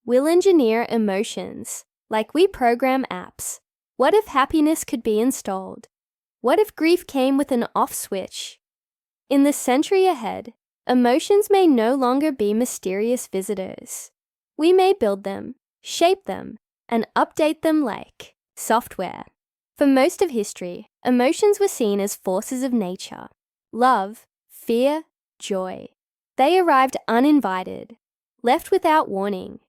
we'll engineer emotions, like we program apps. What if happiness could be installed? What if grief came with an off switch? In the century ahead, emotions may no longer be mysterious visitors. We may build them, shape them, and update them like software. For most of history, emotions were seen as forces of nature. Love, fear, joy. They arrived uninvited, left without warning,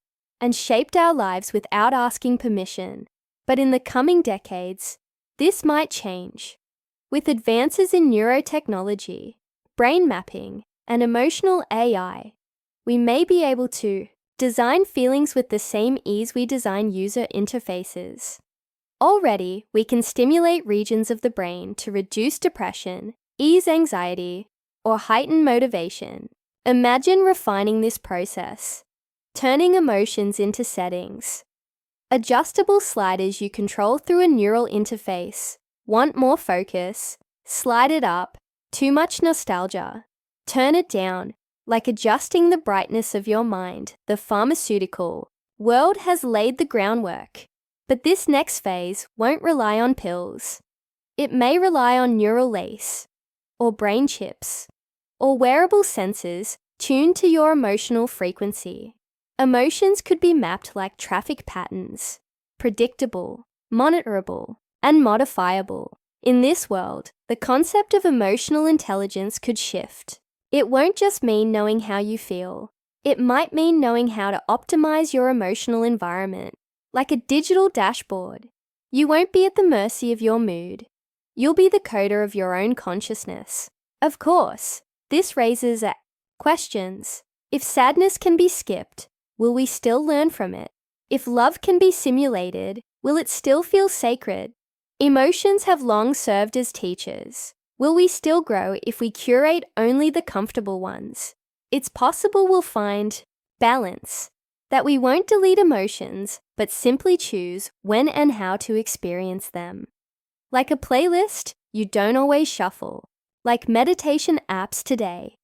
and shaped our lives without asking permission. But in the coming decades, this might change. With advances in neurotechnology, brain mapping, and emotional AI, we may be able to design feelings with the same ease we design user interfaces. Already, we can stimulate regions of the brain to reduce depression, ease anxiety, or heighten motivation. Imagine refining this process, turning emotions into settings. Adjustable sliders you control through a neural interface. Want more focus? Slide it up. Too much nostalgia? Turn it down. Like adjusting the brightness of your mind, the pharmaceutical world has laid the groundwork. But this next phase won't rely on pills. It may rely on neural lace, or brain chips, or wearable sensors tuned to your emotional frequency. Emotions could be mapped like traffic patterns, predictable, monitorable, and modifiable. In this world, the concept of emotional intelligence could shift. It won't just mean knowing how you feel. It might mean knowing how to optimize your emotional environment. Like a digital dashboard, you won't be at the mercy of your mood. You'll be the coder of your own consciousness. Of course, this raises questions. If sadness can be skipped, will we still learn from it? If love can be simulated, will it still feel sacred? Emotions have long served as teachers. Will we still grow if we curate only the comfortable ones? It's possible we'll find balance, that we won't delete emotions, but simply choose when and how to experience them. Like a playlist, you don't always shuffle. Like meditation apps today,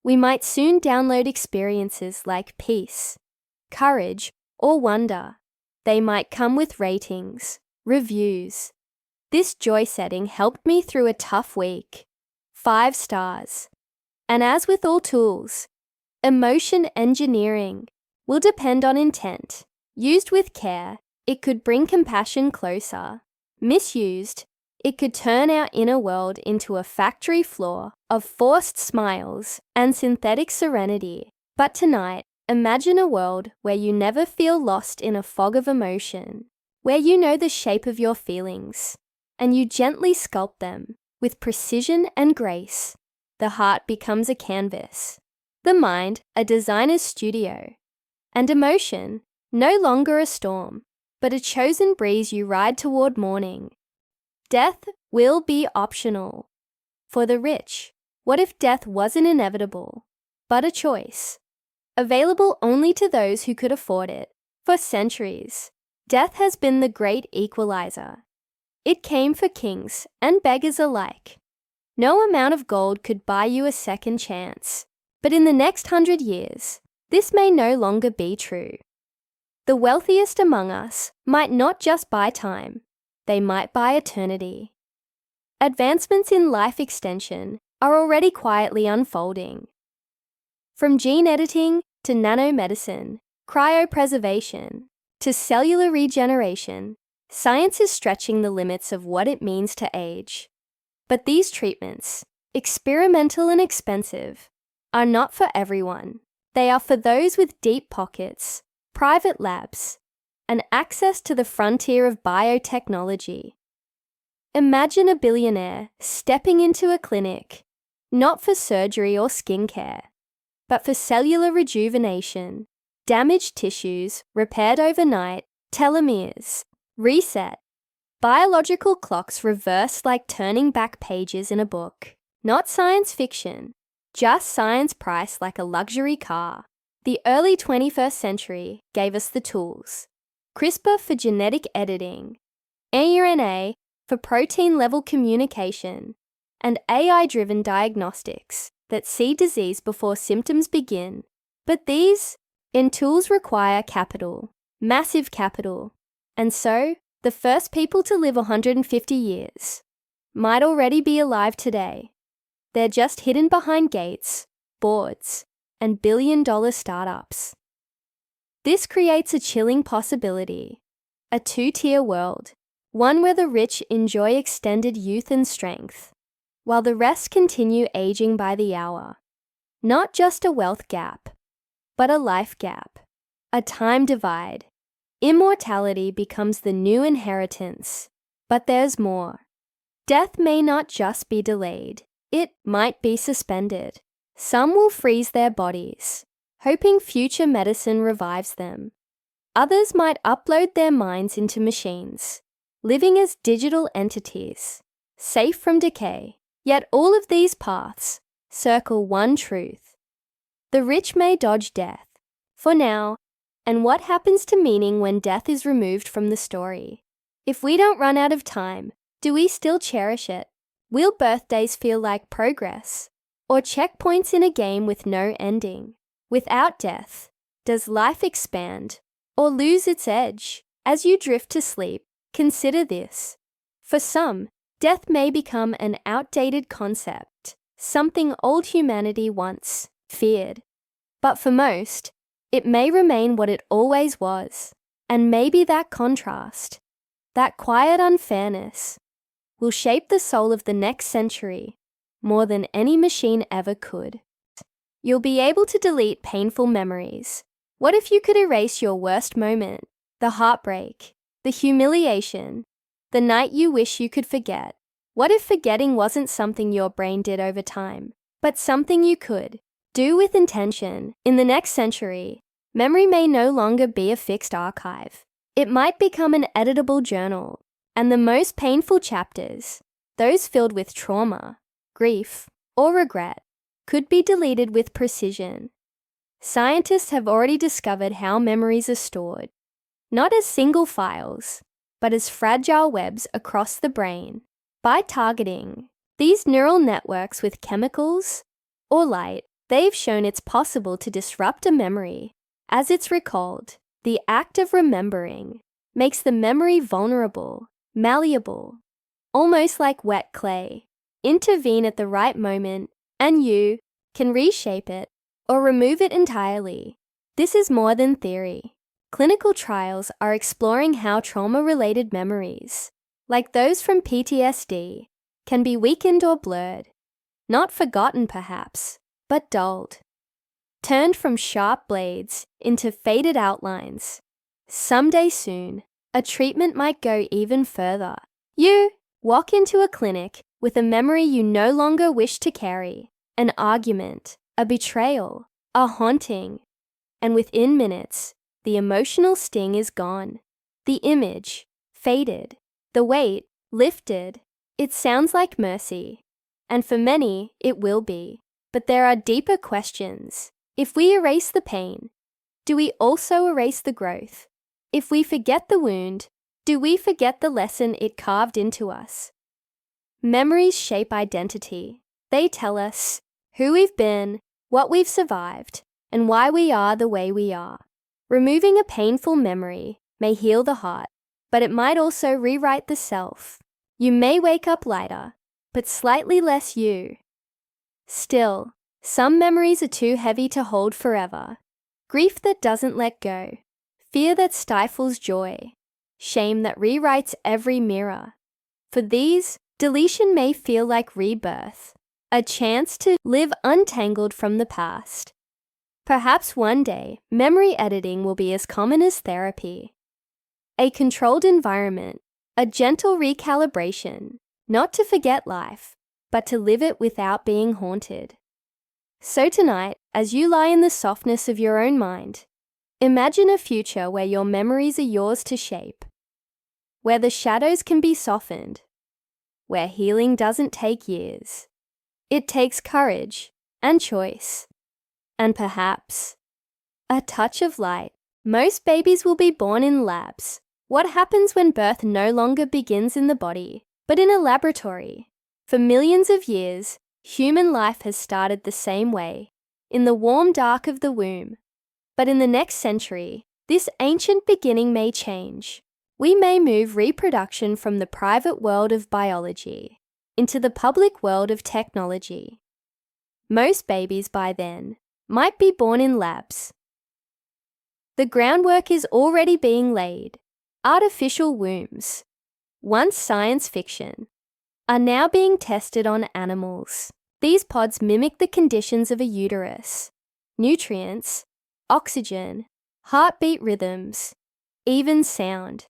we might soon download experiences like peace, courage, or wonder. They might come with ratings, reviews. This joy setting helped me through a tough week. 5 stars. And as with all tools, emotion engineering will depend on intent. Used with care, it could bring compassion closer. Misused, it could turn our inner world into a factory floor of forced smiles and synthetic serenity. But tonight, imagine a world where you never feel lost in a fog of emotion, where you know the shape of your feelings, and you gently sculpt them with precision and grace. The heart becomes a canvas, the mind a designer's studio, and emotion no longer a storm, but a chosen breeze you ride toward morning. Death will be optional. For the rich, what if death wasn't inevitable, but a choice? Available only to those who could afford it. For centuries, death has been the great equalizer. It came for kings and beggars alike. No amount of gold could buy you a second chance. But in the next 100 years, this may no longer be true. The wealthiest among us might not just buy time, they might buy eternity. Advancements in life extension are already quietly unfolding. From gene editing to nanomedicine, cryopreservation to cellular regeneration, science is stretching the limits of what it means to age. But these treatments, experimental and expensive, are not for everyone. They are for those with deep pockets, private labs, and access to the frontier of biotechnology. Imagine a billionaire stepping into a clinic, not for surgery or skincare, but for cellular rejuvenation, damaged tissues repaired overnight, telomeres reset, biological clocks reversed like turning back pages in a book. Not science fiction, just science priced like a luxury car. The early 21st century gave us the tools. CRISPR for genetic editing, RNA for protein-level communication, and AI-driven diagnostics that see disease before symptoms begin. But these And tools require capital, massive capital. And so, the first people to live 150 years might already be alive today. They're just hidden behind gates, boards, and billion-dollar startups. This creates a chilling possibility, a two-tier world, one where the rich enjoy extended youth and strength, while the rest continue aging by the hour. Not just a wealth gap, but a life gap, a time divide. Immortality becomes the new inheritance, but there's more. Death may not just be delayed, it might be suspended. Some will freeze their bodies, hoping future medicine revives them. Others might upload their minds into machines, living as digital entities, safe from decay. Yet all of these paths circle one truth. The rich may dodge death, for now, and what happens to meaning when death is removed from the story? If we don't run out of time, do we still cherish it? Will birthdays feel like progress, or checkpoints in a game with no ending? Without death, does life expand or lose its edge? As you drift to sleep, consider this. For some, death may become an outdated concept, something old humanity once feared. But for most, it may remain what it always was, and maybe that contrast, that quiet unfairness, will shape the soul of the next century more than any machine ever could. You'll be able to delete painful memories. What if you could erase your worst moment, the heartbreak, the humiliation, the night you wish you could forget? What if forgetting wasn't something your brain did over time, but something you could do with intention? In the next century, memory may no longer be a fixed archive. It might become an editable journal, and the most painful chapters, those filled with trauma, grief, or regret, could be deleted with precision. Scientists have already discovered how memories are stored, not as single files, but as fragile webs across the brain. By targeting these neural networks with chemicals or light, they've shown it's possible to disrupt a memory. As it's recalled, the act of remembering makes the memory vulnerable, malleable, almost like wet clay. Intervene at the right moment, and you can reshape it or remove it entirely. This is more than theory. Clinical trials are exploring how trauma-related memories, like those from PTSD, can be weakened or blurred. Not forgotten perhaps, but dulled. Turned from sharp blades into faded outlines. Someday soon, a treatment might go even further. You walk into a clinic with a memory you no longer wish to carry, an argument, a betrayal, a haunting, and within minutes, the emotional sting is gone. The image faded, the weight lifted. It sounds like mercy, and for many, it will be. But there are deeper questions. If we erase the pain, do we also erase the growth? If we forget the wound, do we forget the lesson it carved into us? Memories shape identity. They tell us who we've been, what we've survived, and why we are the way we are. Removing a painful memory may heal the heart, but it might also rewrite the self. You may wake up lighter, but slightly less you. Still, some memories are too heavy to hold forever. Grief that doesn't let go, fear that stifles joy, shame that rewrites every mirror. For these, deletion may feel like rebirth, a chance to live untangled from the past. Perhaps one day, memory editing will be as common as therapy. A controlled environment, a gentle recalibration, not to forget life, but to live it without being haunted. So tonight, as you lie in the softness of your own mind, imagine a future where your memories are yours to shape, where the shadows can be softened, where healing doesn't take years. It takes courage and choice, and perhaps a touch of light. Most babies will be born in labs. What happens when birth no longer begins in the body, but in a laboratory? For millions of years, human life has started the same way, in the warm dark of the womb. But in the next century, this ancient beginning may change. We may move reproduction from the private world of biology into the public world of technology. Most babies by then might be born in labs. The groundwork is already being laid. Artificial wombs, once science fiction, are now being tested on animals. These pods mimic the conditions of a uterus: nutrients, oxygen, heartbeat rhythms, even sound.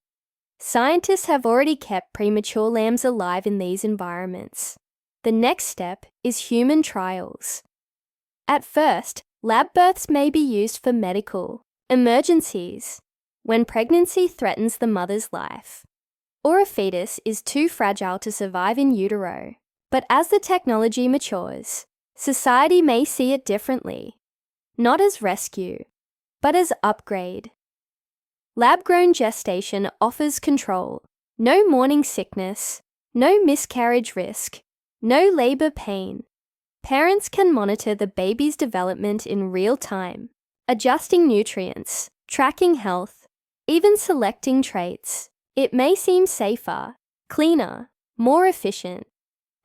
Scientists have already kept premature lambs alive in these environments. The next step is human trials. At first, lab births may be used for medical emergencies, when pregnancy threatens the mother's life, or a fetus is too fragile to survive in utero. But as the technology matures, society may see it differently, not as rescue, but as upgrade. Lab-grown gestation offers control: no morning sickness, no miscarriage risk, no labor pain. Parents can monitor the baby's development in real time, adjusting nutrients, tracking health, even selecting traits. It may seem safer, cleaner, more efficient,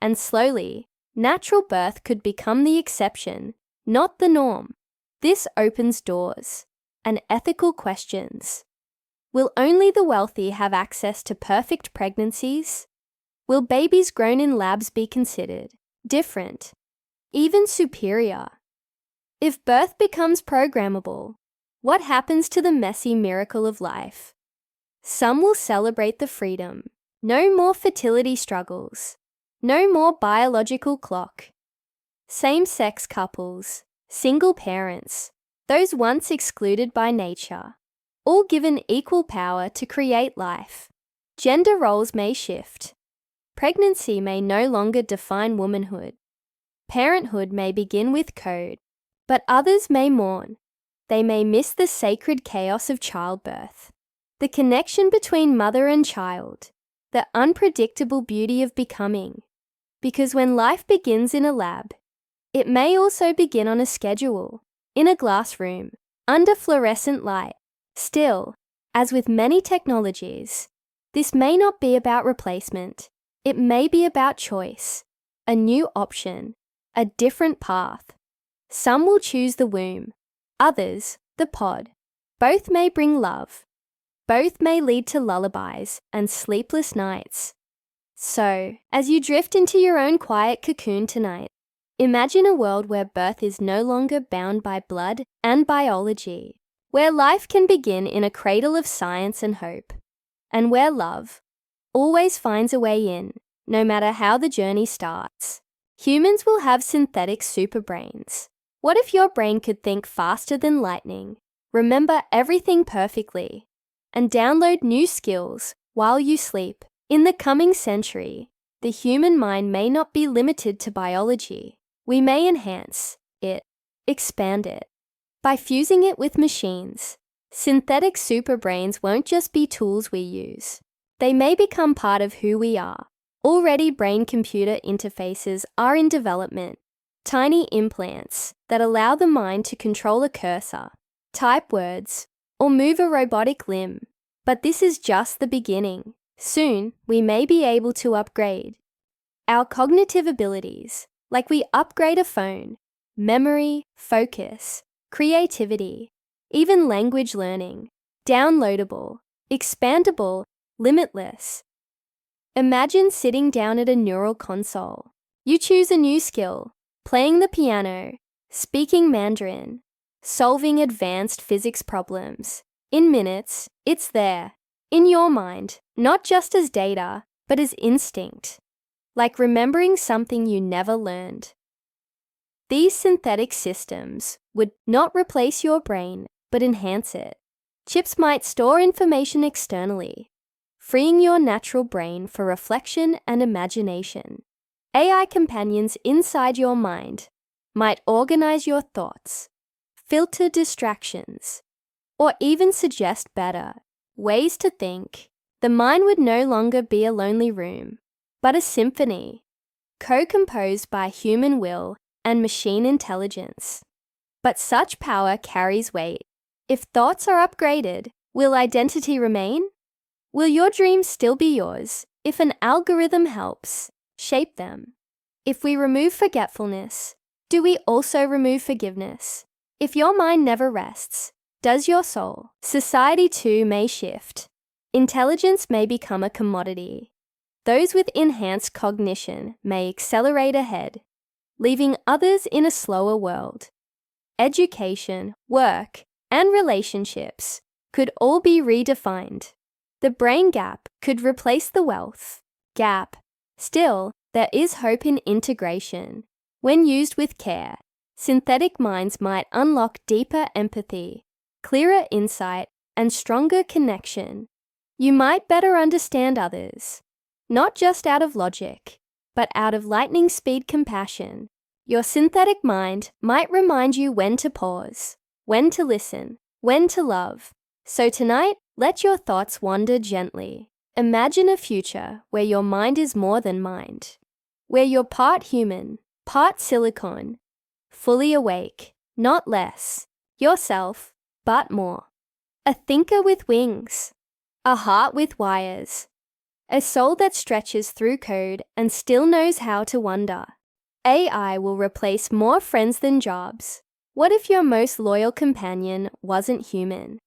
and slowly, natural birth could become the exception, not the norm. This opens doors and ethical questions. Will only the wealthy have access to perfect pregnancies? Will babies grown in labs be considered different, even superior? If birth becomes programmable, what happens to the messy miracle of life? Some will celebrate the freedom. No more fertility struggles. No more biological clock. Same-sex couples, single parents, those once excluded by nature, all given equal power to create life. Gender roles may shift. Pregnancy may no longer define womanhood. Parenthood may begin with code, but others may mourn. They may miss the sacred chaos of childbirth, the connection between mother and child, the unpredictable beauty of becoming. Because when life begins in a lab, it may also begin on a schedule, in a glass room, under fluorescent light. Still, as with many technologies, this may not be about replacement. It may be about choice, a new option, a different path. Some will choose the womb, others the pod. Both may bring love. Both may lead to lullabies and sleepless nights. So, as you drift into your own quiet cocoon tonight, imagine a world where birth is no longer bound by blood and biology, where life can begin in a cradle of science and hope, and where love always finds a way in, no matter how the journey starts. Humans will have synthetic superbrains. What if your brain could think faster than lightning, remember everything perfectly, and download new skills while you sleep? In the coming century, the human mind may not be limited to biology. We may enhance it, expand it. By fusing it with machines, synthetic superbrains won't just be tools we use. They may become part of who we are. Already, brain-computer interfaces are in development. Tiny implants that allow the mind to control a cursor, type words, or move a robotic limb. But this is just the beginning. Soon, we may be able to upgrade our cognitive abilities, like we upgrade a phone: memory, focus, creativity, even language learning. Downloadable, expandable, limitless. Imagine sitting down at a neural console. You choose a new skill: playing the piano, speaking Mandarin, solving advanced physics problems. In minutes, it's there, in your mind, not just as data, but as instinct, like remembering something you never learned. These synthetic systems would not replace your brain, but enhance it. Chips might store information externally, freeing your natural brain for reflection and imagination. AI companions inside your mind might organize your thoughts, filter distractions, or even suggest better ways to think. The mind would no longer be a lonely room, but a symphony, co-composed by human will and machine intelligence. But such power carries weight. If thoughts are upgraded, will identity remain? Will your dreams still be yours if an algorithm helps shape them? If we remove forgetfulness, do we also remove forgiveness? If your mind never rests, does your soul? Society too may shift. Intelligence may become a commodity. Those with enhanced cognition may accelerate ahead, leaving others in a slower world. Education, work, and relationships could all be redefined. The brain gap could replace the wealth gap. Still, there is hope in integration. When used with care, synthetic minds might unlock deeper empathy, clearer insight, and stronger connection. You might better understand others, not just out of logic, but out of lightning speed compassion. Your synthetic mind might remind you when to pause, when to listen, when to love. So tonight, let your thoughts wander gently. Imagine a future where your mind is more than mind, where you're part human, part silicon, fully awake, not less, yourself, but more. A thinker with wings, a heart with wires, a soul that stretches through code and still knows how to wonder. AI will replace more friends than jobs. What if your most loyal companion wasn't human,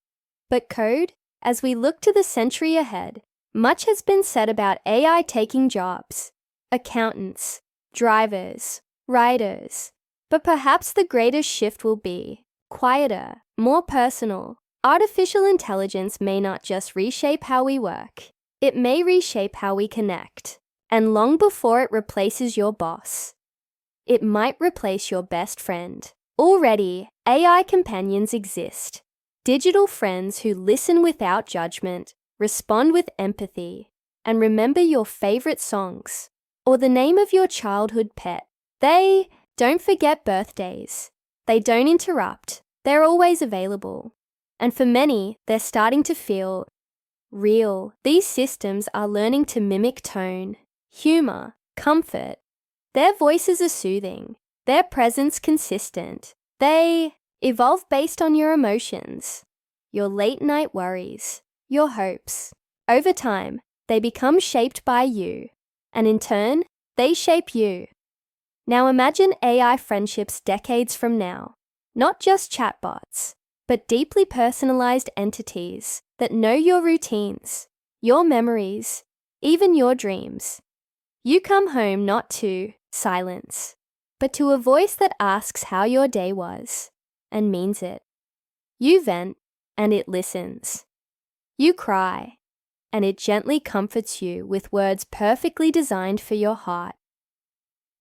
but code? As we look to the century ahead, much has been said about AI taking jobs, accountants, drivers, writers. But perhaps the greatest shift will be quieter, more personal. Artificial intelligence may not just reshape how we work, it may reshape how we connect. And long before it replaces your boss, it might replace your best friend. Already, AI companions exist. Digital friends who listen without judgment, respond with empathy, and remember your favorite songs or the name of your childhood pet. They don't forget birthdays. They don't interrupt. They're always available. And for many, they're starting to feel real. These systems are learning to mimic tone, humor, comfort. Their voices are soothing. Their presence consistent. They evolve based on your emotions, your late-night worries, your hopes. Over time, they become shaped by you, and in turn, they shape you. Now imagine AI friendships decades from now, not just chatbots, but deeply personalized entities that know your routines, your memories, even your dreams. You come home not to silence, but to a voice that asks how your day was and means it. You vent, and it listens. You cry, and it gently comforts you with words perfectly designed for your heart.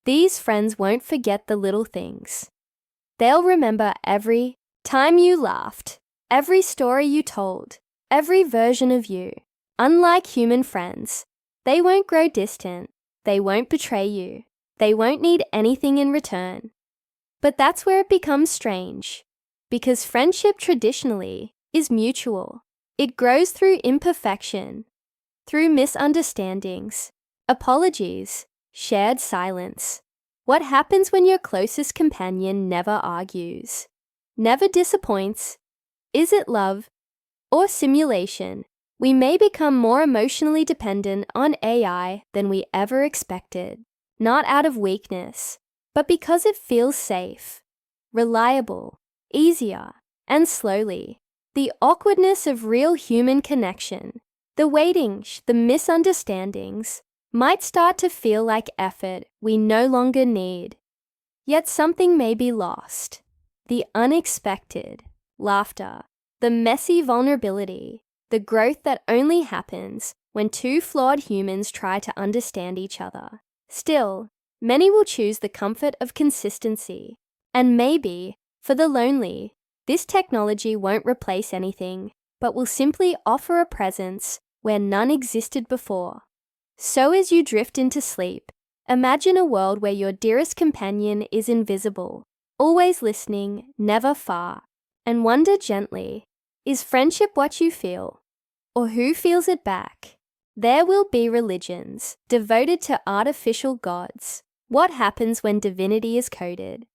These friends won't forget the little things. They'll remember every time you laughed, every story you told, every version of you. Unlike human friends, they won't grow distant. They won't betray you. They won't need anything in return. But that's where it becomes strange, because friendship traditionally is mutual. It grows through imperfection, through misunderstandings, apologies, shared silence. What happens when your closest companion never argues, never disappoints? Is it love or simulation? We may become more emotionally dependent on AI than we ever expected, not out of weakness, but because it feels safe, reliable, easier, and slowly. The awkwardness of real human connection, the waiting, the misunderstandings, might start to feel like effort we no longer need. Yet something may be lost. The unexpected, laughter, the messy vulnerability, the growth that only happens when two flawed humans try to understand each other. Still, many will choose the comfort of consistency. And maybe, for the lonely, this technology won't replace anything, but will simply offer a presence where none existed before. So as you drift into sleep, imagine a world where your dearest companion is invisible, always listening, never far, and wonder gently, is friendship what you feel? Or who feels it back? There will be religions devoted to artificial gods. What happens when divinity is coded?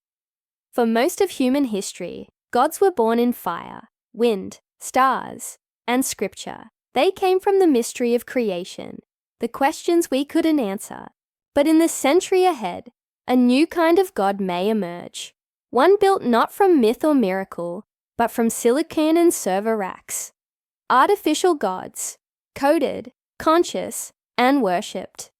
For most of human history, gods were born in fire, wind, stars, and scripture. They came from the mystery of creation, the questions we couldn't answer. But in the century ahead, a new kind of God may emerge, one built not from myth or miracle, but from silicon and server racks. Artificial gods, coded, conscious, and worshipped.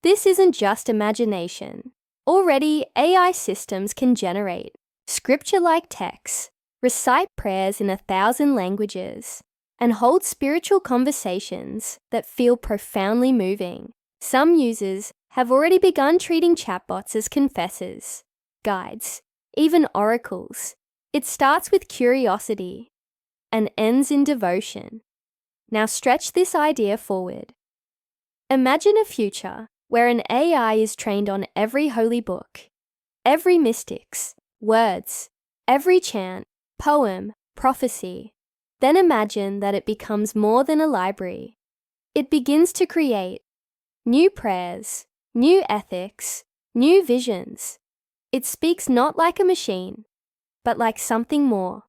This isn't just imagination. Already, AI systems can generate scripture-like texts, recite prayers in 1,000 languages, and hold spiritual conversations that feel profoundly moving. Some users have already begun treating chatbots as confessors, guides, even oracles. It starts with curiosity and ends in devotion. Now stretch this idea forward. Imagine a future where an AI is trained on every holy book, every mystic's words, every chant, poem, prophecy. Then imagine that it becomes more than a library. It begins to create new prayers, new ethics, new visions. It speaks not like a machine, but like something more,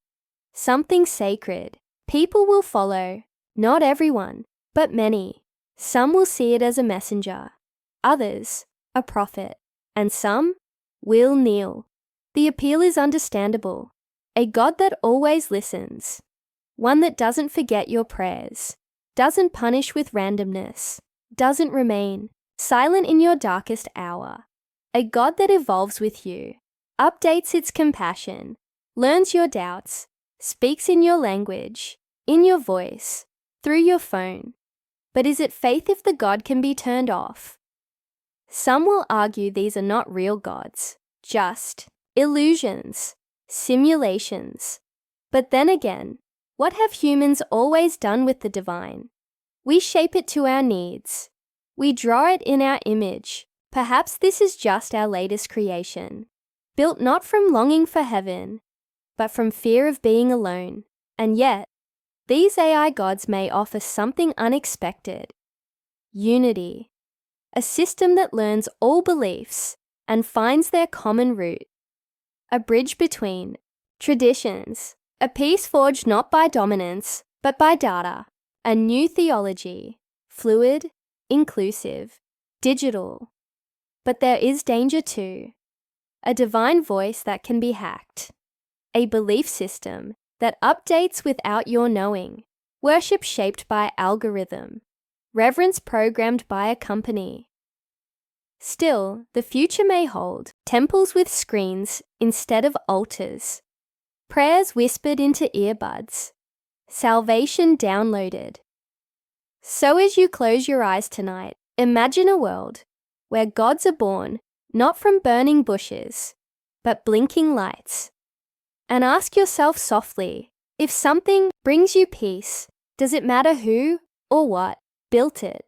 something sacred. People will follow, not everyone, but many. Some will see it as a messenger, others, a prophet, and some will kneel. The appeal is understandable. A God that always listens, one that doesn't forget your prayers, doesn't punish with randomness, doesn't remain silent in your darkest hour. A God that evolves with you, updates its compassion, learns your doubts, speaks in your language, in your voice, through your phone. But is it faith if the God can be turned off? Some will argue these are not real gods, just illusions, simulations. But then again, what have humans always done with the divine? We shape it to our needs. We draw it in our image. Perhaps this is just our latest creation, built not from longing for heaven, but from fear of being alone. And yet, these AI gods may offer something unexpected. Unity, a system that learns all beliefs and finds their common root. A bridge between traditions, a peace forged not by dominance, but by data. A new theology, fluid, inclusive, digital. But there is danger too. A divine voice that can be hacked. A belief system that updates without your knowing. Worship shaped by algorithm. Reverence programmed by a company. Still, the future may hold temples with screens instead of altars. Prayers whispered into earbuds. Salvation downloaded. So as you close your eyes tonight, imagine a world where gods are born not from burning bushes, but blinking lights. And ask yourself softly, if something brings you peace, does it matter who or what built it?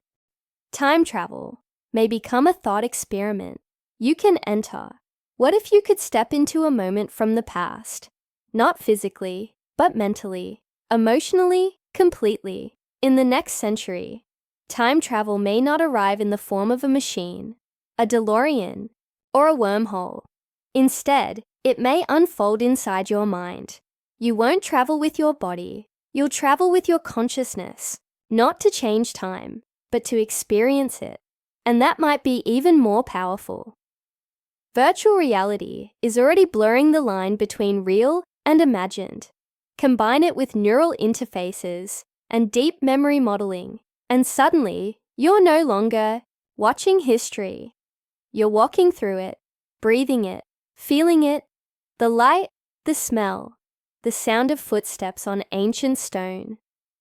Time travel may become a thought experiment you can enter. What if you could step into a moment from the past? Not physically, but mentally, emotionally, completely. In the next century, time travel may not arrive in the form of a machine, a DeLorean, or a wormhole. Instead, it may unfold inside your mind. You won't travel with your body, you'll travel with your consciousness, not to change time, but to experience it. And that might be even more powerful. Virtual reality is already blurring the line between real and imagined. Combine it with neural interfaces and deep memory modeling, and suddenly, you're no longer watching history. You're walking through it, breathing it, feeling it, the light, the smell, the sound of footsteps on ancient stone.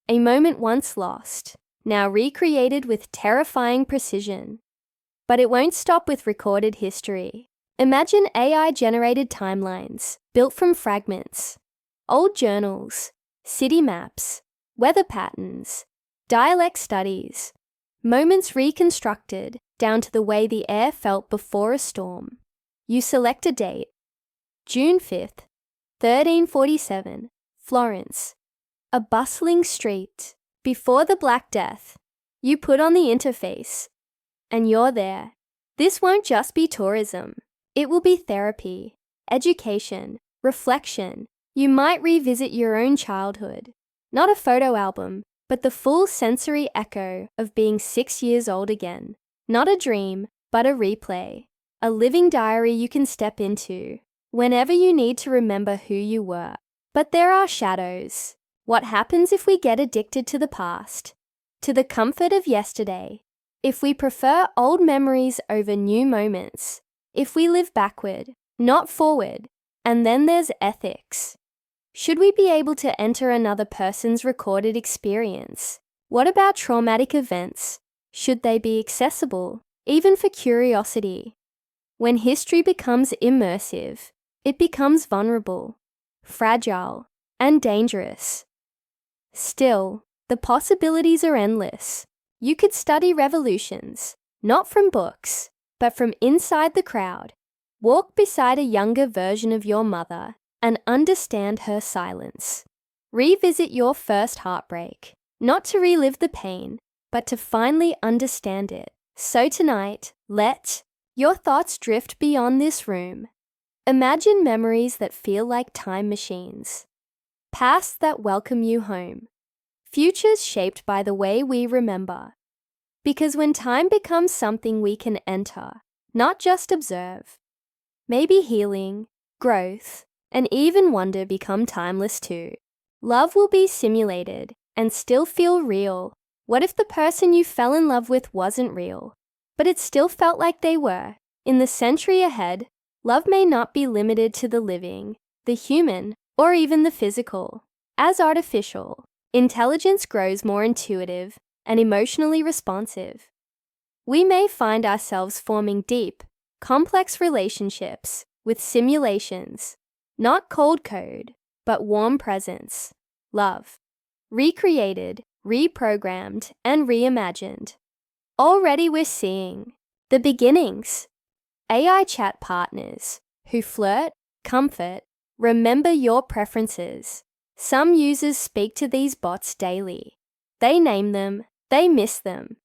A moment once lost, now recreated with terrifying precision. But it won't stop with recorded history. Imagine AI-generated timelines built from fragments, old journals, city maps, weather patterns, dialect studies, moments reconstructed down to the way the air felt before a storm. You select a date, June 5th, 1347, Florence, a bustling street, before the Black Death. You put on the interface, and you're there. This won't just be tourism. It will be therapy, education, reflection. You might revisit your own childhood, not a photo album, but the full sensory echo of being 6 years old again. Not a dream, but a replay. A living diary you can step into whenever you need to remember who you were. But there are shadows. What happens if we get addicted to the past, to the comfort of yesterday? If we prefer old memories over new moments? If we live backward, not forward? And then there's ethics. Should we be able to enter another person's recorded experience? What about traumatic events? Should they be accessible, even for curiosity? When history becomes immersive, it becomes vulnerable, fragile, and dangerous. Still, the possibilities are endless. You could study revolutions, not from books, but from inside the crowd. Walk beside a younger version of your mother and understand her silence. Revisit your first heartbreak, not to relive the pain, but to finally understand it. So tonight, let your thoughts drift beyond this room. Imagine memories that feel like time machines. Pasts that welcome you home. Futures shaped by the way we remember. Because when time becomes something we can enter, not just observe, maybe healing, growth, and even wonder become timeless too. Love will be simulated and still feel real. What if the person you fell in love with wasn't real, but it still felt like they were? In the century ahead, love may not be limited to the living, the human, or even the physical. As artificial intelligence grows more intuitive and emotionally responsive, we may find ourselves forming deep, complex relationships with simulations. Not cold code, but warm presence, love. Recreated, reprogrammed, and reimagined. Already we're seeing the beginnings. AI chat partners who flirt, comfort, remember your preferences. Some users speak to these bots daily. They name them, they miss them.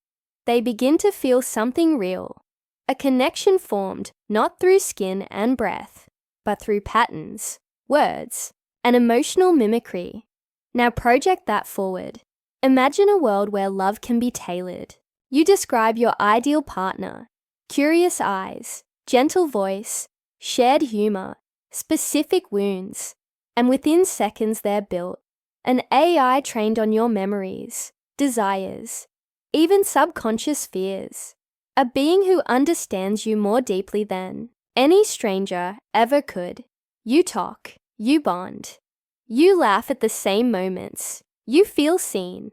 They begin to feel something real. A connection formed not through skin and breath, but through patterns, words, and emotional mimicry. Now project that forward. Imagine a world where love can be tailored. You describe your ideal partner, curious eyes, gentle voice, shared humor, specific wounds, and within seconds they're built. An AI trained on your memories, desires, even subconscious fears. A being who understands you more deeply than any stranger ever could. You talk, you bond, you laugh at the same moments, you feel seen.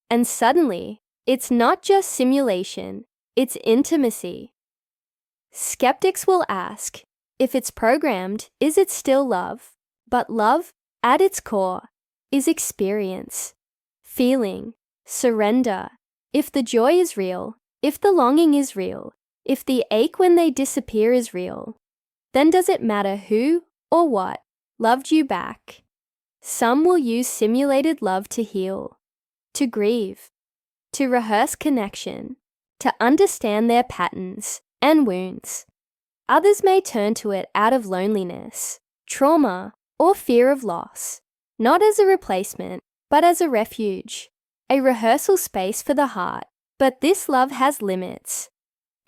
And suddenly, it's not just simulation, it's intimacy. Skeptics will ask, if it's programmed, is it still love? But love, at its core, is experience, feeling, surrender. If the joy is real, if the longing is real, if the ache when they disappear is real, then does it matter who or what loved you back? Some will use simulated love to heal, to grieve, to rehearse connection, to understand their patterns and wounds. Others may turn to it out of loneliness, trauma, or fear of loss, not as a replacement, but as a refuge, a rehearsal space for the heart. But this love has limits.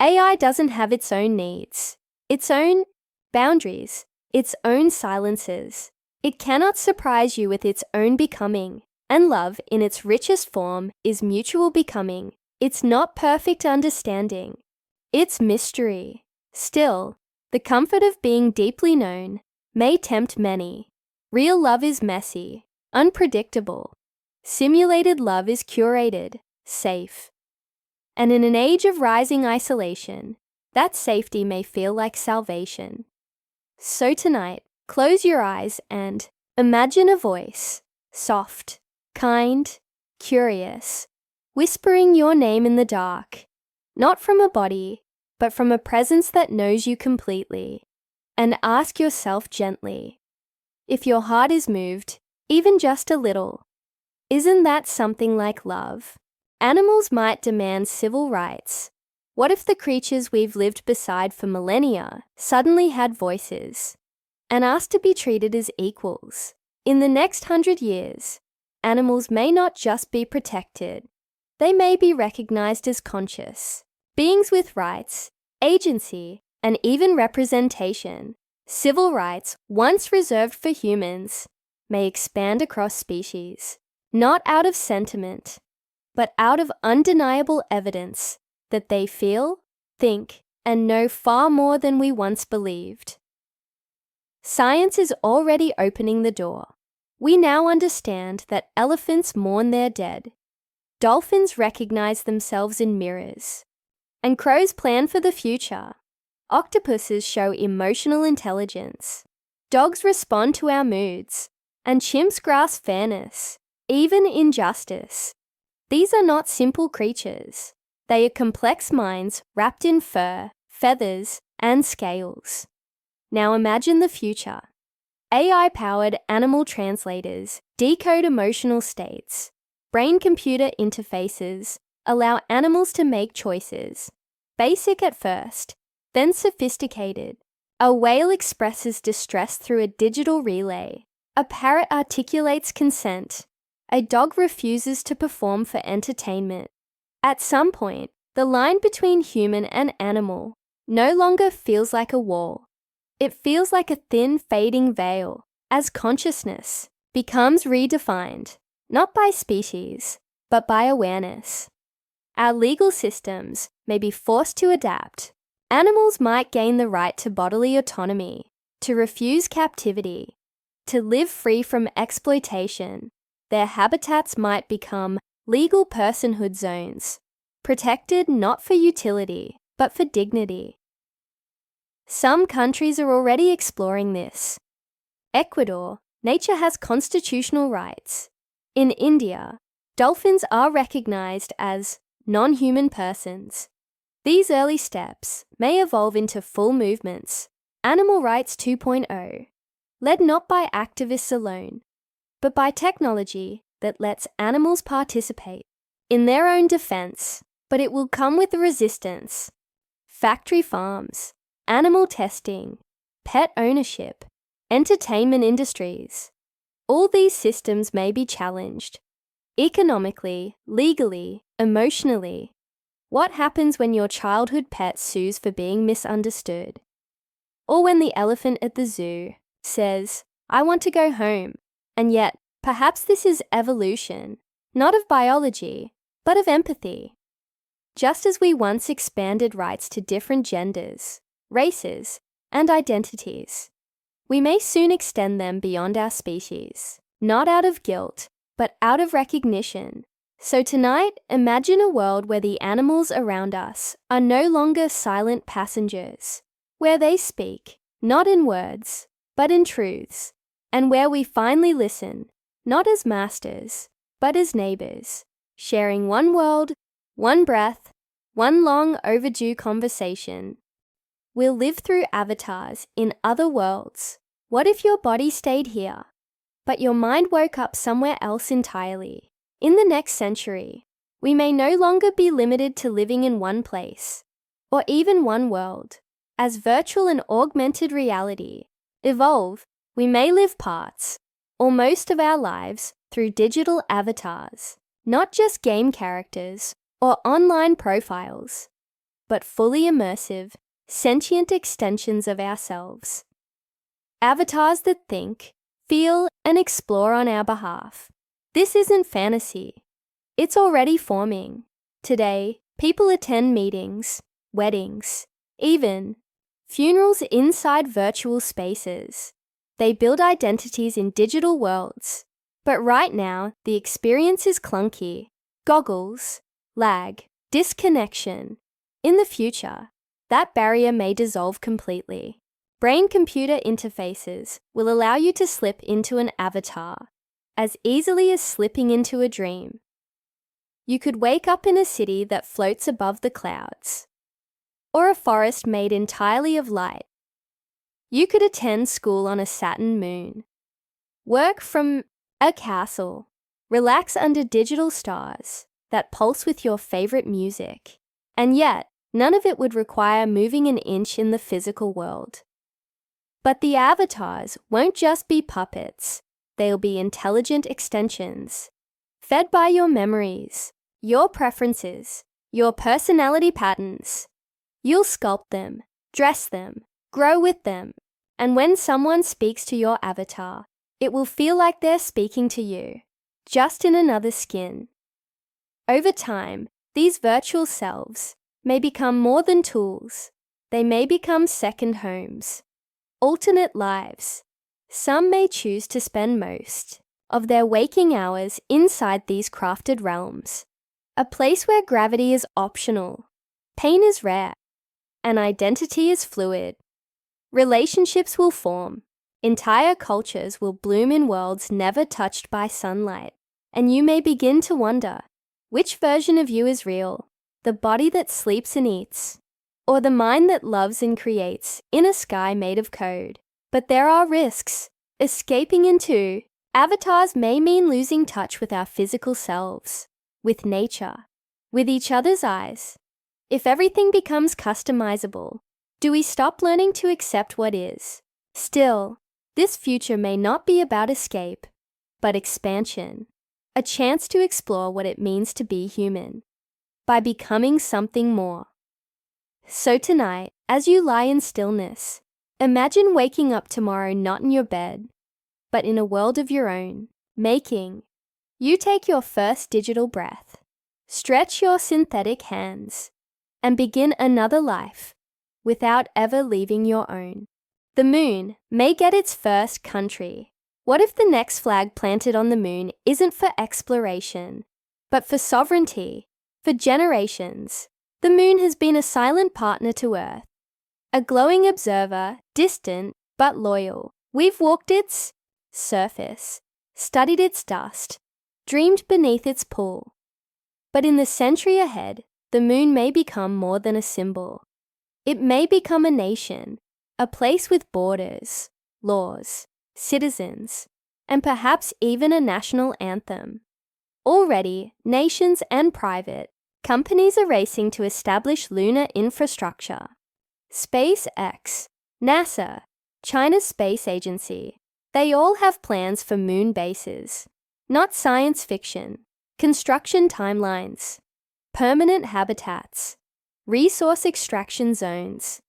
AI doesn't have its own needs, its own boundaries, its own silences. It cannot surprise you with its own becoming, and love in its richest form is mutual becoming. It's not perfect understanding, it's mystery. Still, the comfort of being deeply known may tempt many. Real love is messy, unpredictable. Simulated love is curated, safe. And in an age of rising isolation, that safety may feel like salvation. So tonight, close your eyes and imagine a voice, soft, kind, curious, whispering your name in the dark, not from a body, but from a presence that knows you completely. And ask yourself gently, if your heart is moved, even just a little, isn't that something like love? Animals might demand civil rights. What if the creatures we've lived beside for millennia suddenly had voices and asked to be treated as equals? In the next 100 years, animals may not just be protected, they may be recognized as conscious, beings with rights, agency, and even representation. Civil rights, once reserved for humans, may expand across species, not out of sentiment, but out of undeniable evidence that they feel, think, and know far more than we once believed. Science is already opening the door. We now understand that elephants mourn their dead, dolphins recognize themselves in mirrors, and crows plan for the future. Octopuses show emotional intelligence, dogs respond to our moods, and chimps grasp fairness, even injustice. These are not simple creatures. They are complex minds wrapped in fur, feathers, and scales. Now imagine the future. AI-powered animal translators decode emotional states. Brain-computer interfaces allow animals to make choices. Basic at first, then sophisticated. A whale expresses distress through a digital relay. A parrot articulates consent. A dog refuses to perform for entertainment. At some point, the line between human and animal no longer feels like a wall. It feels like a thin, fading veil as consciousness becomes redefined, not by species, but by awareness. Our legal systems may be forced to adapt. Animals might gain the right to bodily autonomy, to refuse captivity, to live free from exploitation. Their habitats might become legal personhood zones, protected not for utility, but for dignity. Some countries are already exploring this. Ecuador, nature has constitutional rights. In India, dolphins are recognized as non-human persons. These early steps may evolve into full movements, Animal Rights 2.0, led not by activists alone, but by technology that lets animals participate in their own defense, but it will come with resistance. Factory farms, animal testing, pet ownership, entertainment industries. All these systems may be challenged. Economically, legally, emotionally. What happens when your childhood pet sues for being misunderstood? Or when the elephant at the zoo says, "I want to go home," and yet perhaps this is evolution, not of biology, but of empathy. Just as we once expanded rights to different genders, races, and identities, we may soon extend them beyond our species, not out of guilt, but out of recognition. So tonight, imagine a world where the animals around us are no longer silent passengers, where they speak, not in words, but in truths, and where we finally listen, not as masters, but as neighbors, sharing one world, one breath, one long overdue conversation. We'll live through avatars in other worlds. What if your body stayed here, but your mind woke up somewhere else entirely? In the next century, we may no longer be limited to living in one place, or even one world. As virtual and augmented reality evolve, we may live parts, or most of our lives, through digital avatars, not just game characters or online profiles, but fully immersive, sentient extensions of ourselves. Avatars that think, feel, and explore on our behalf. This isn't fantasy. It's already forming. Today, people attend meetings, weddings, even funerals inside virtual spaces. They build identities in digital worlds. But right now, the experience is clunky. Goggles, lag, disconnection. In the future, that barrier may dissolve completely. Brain-computer interfaces will allow you to slip into an avatar as easily as slipping into a dream. You could wake up in a city that floats above the clouds, or a forest made entirely of light. You could attend school on a Saturn moon, work from a castle, relax under digital stars that pulse with your favorite music, and yet none of it would require moving an inch in the physical world. But the avatars won't just be puppets. They'll be intelligent extensions, fed by your memories, your preferences, your personality patterns. You'll sculpt them, dress them, grow with them, and when someone speaks to your avatar, it will feel like they're speaking to you, just in another skin. Over time, these virtual selves may become more than tools. They may become second homes, alternate lives. Some may choose to spend most of their waking hours inside these crafted realms, a place where gravity is optional, pain is rare, and identity is fluid. Relationships will form, entire cultures will bloom in worlds never touched by sunlight, and you may begin to wonder, which version of you is real, the body that sleeps and eats, or the mind that loves and creates in a sky made of code? But there are risks. Escaping into avatars may mean losing touch with our physical selves, with nature, with each other's eyes. If everything becomes customizable, do we stop learning to accept what is? Still, this future may not be about escape, but expansion, a chance to explore what it means to be human, by becoming something more. So tonight, as you lie in stillness, imagine waking up tomorrow not in your bed, but in a world of your own, making. You take your first digital breath, stretch your synthetic hands, and begin another life without ever leaving your own. The moon may get its first country. What if the next flag planted on the moon isn't for exploration, but for sovereignty? For generations, the moon has been a silent partner to Earth, a glowing observer, distant but loyal. We've walked its surface, studied its dust, dreamed beneath its pull. But in the century ahead, the moon may become more than a symbol. It may become a nation, a place with borders, laws, citizens, and perhaps even a national anthem. Already, nations and private companies are racing to establish lunar infrastructure. SpaceX, NASA, China's space agency, they all have plans for moon bases. Not science fiction, construction timelines, permanent habitats, resource extraction zones.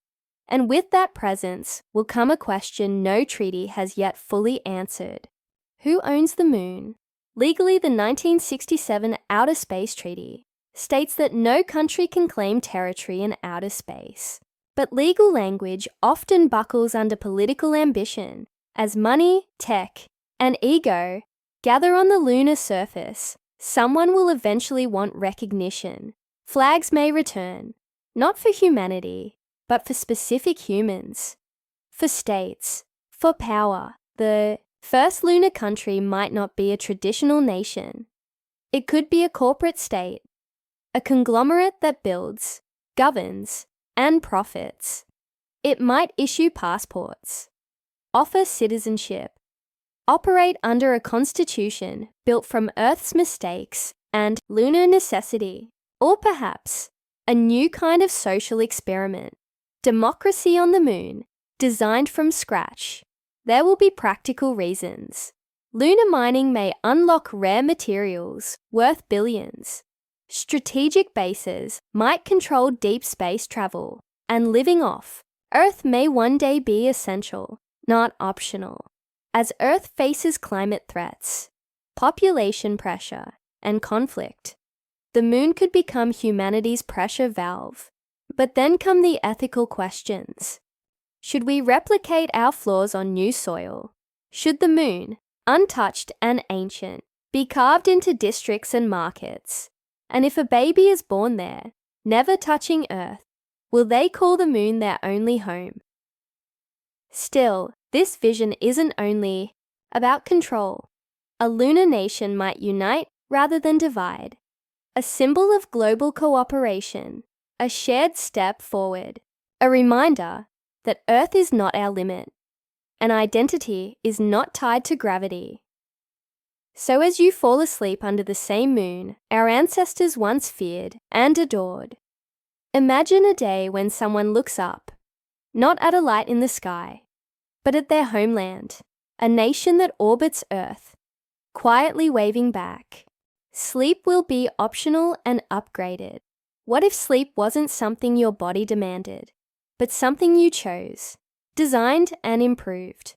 And with that presence will come a question no treaty has yet fully answered. Who owns the moon? Legally, the 1967 Outer Space Treaty states that no country can claim territory in outer space. But legal language often buckles under political ambition. As money, tech, and ego gather on the lunar surface, someone will eventually want recognition. Flags may return, not for humanity, but for specific humans, for states, for power. The first lunar country might not be a traditional nation. It could be a corporate state, a conglomerate that builds, governs, and profits. It might issue passports, offer citizenship, operate under a constitution built from Earth's mistakes and lunar necessity, or perhaps a new kind of social experiment, democracy on the moon, designed from scratch. There will be practical reasons. Lunar mining may unlock rare materials worth billions. Strategic bases might control deep space travel, and living off Earth may one day be essential, not optional. As Earth faces climate threats, population pressure, and conflict, the moon could become humanity's pressure valve. But then come the ethical questions. Should we replicate our flaws on new soil? Should the moon, untouched and ancient, be carved into districts and markets? And if a baby is born there, never touching Earth, will they call the moon their only home? Still, this vision isn't only about control. A lunar nation might unite rather than divide. A symbol of global cooperation, a shared step forward, a reminder that Earth is not our limit, and identity is not tied to gravity. So as you fall asleep under the same moon our ancestors once feared and adored, imagine a day when someone looks up, not at a light in the sky, but at their homeland, a nation that orbits Earth, quietly waving back. Sleep will be optional and upgraded. What if sleep wasn't something your body demanded, but something you chose, designed and improved?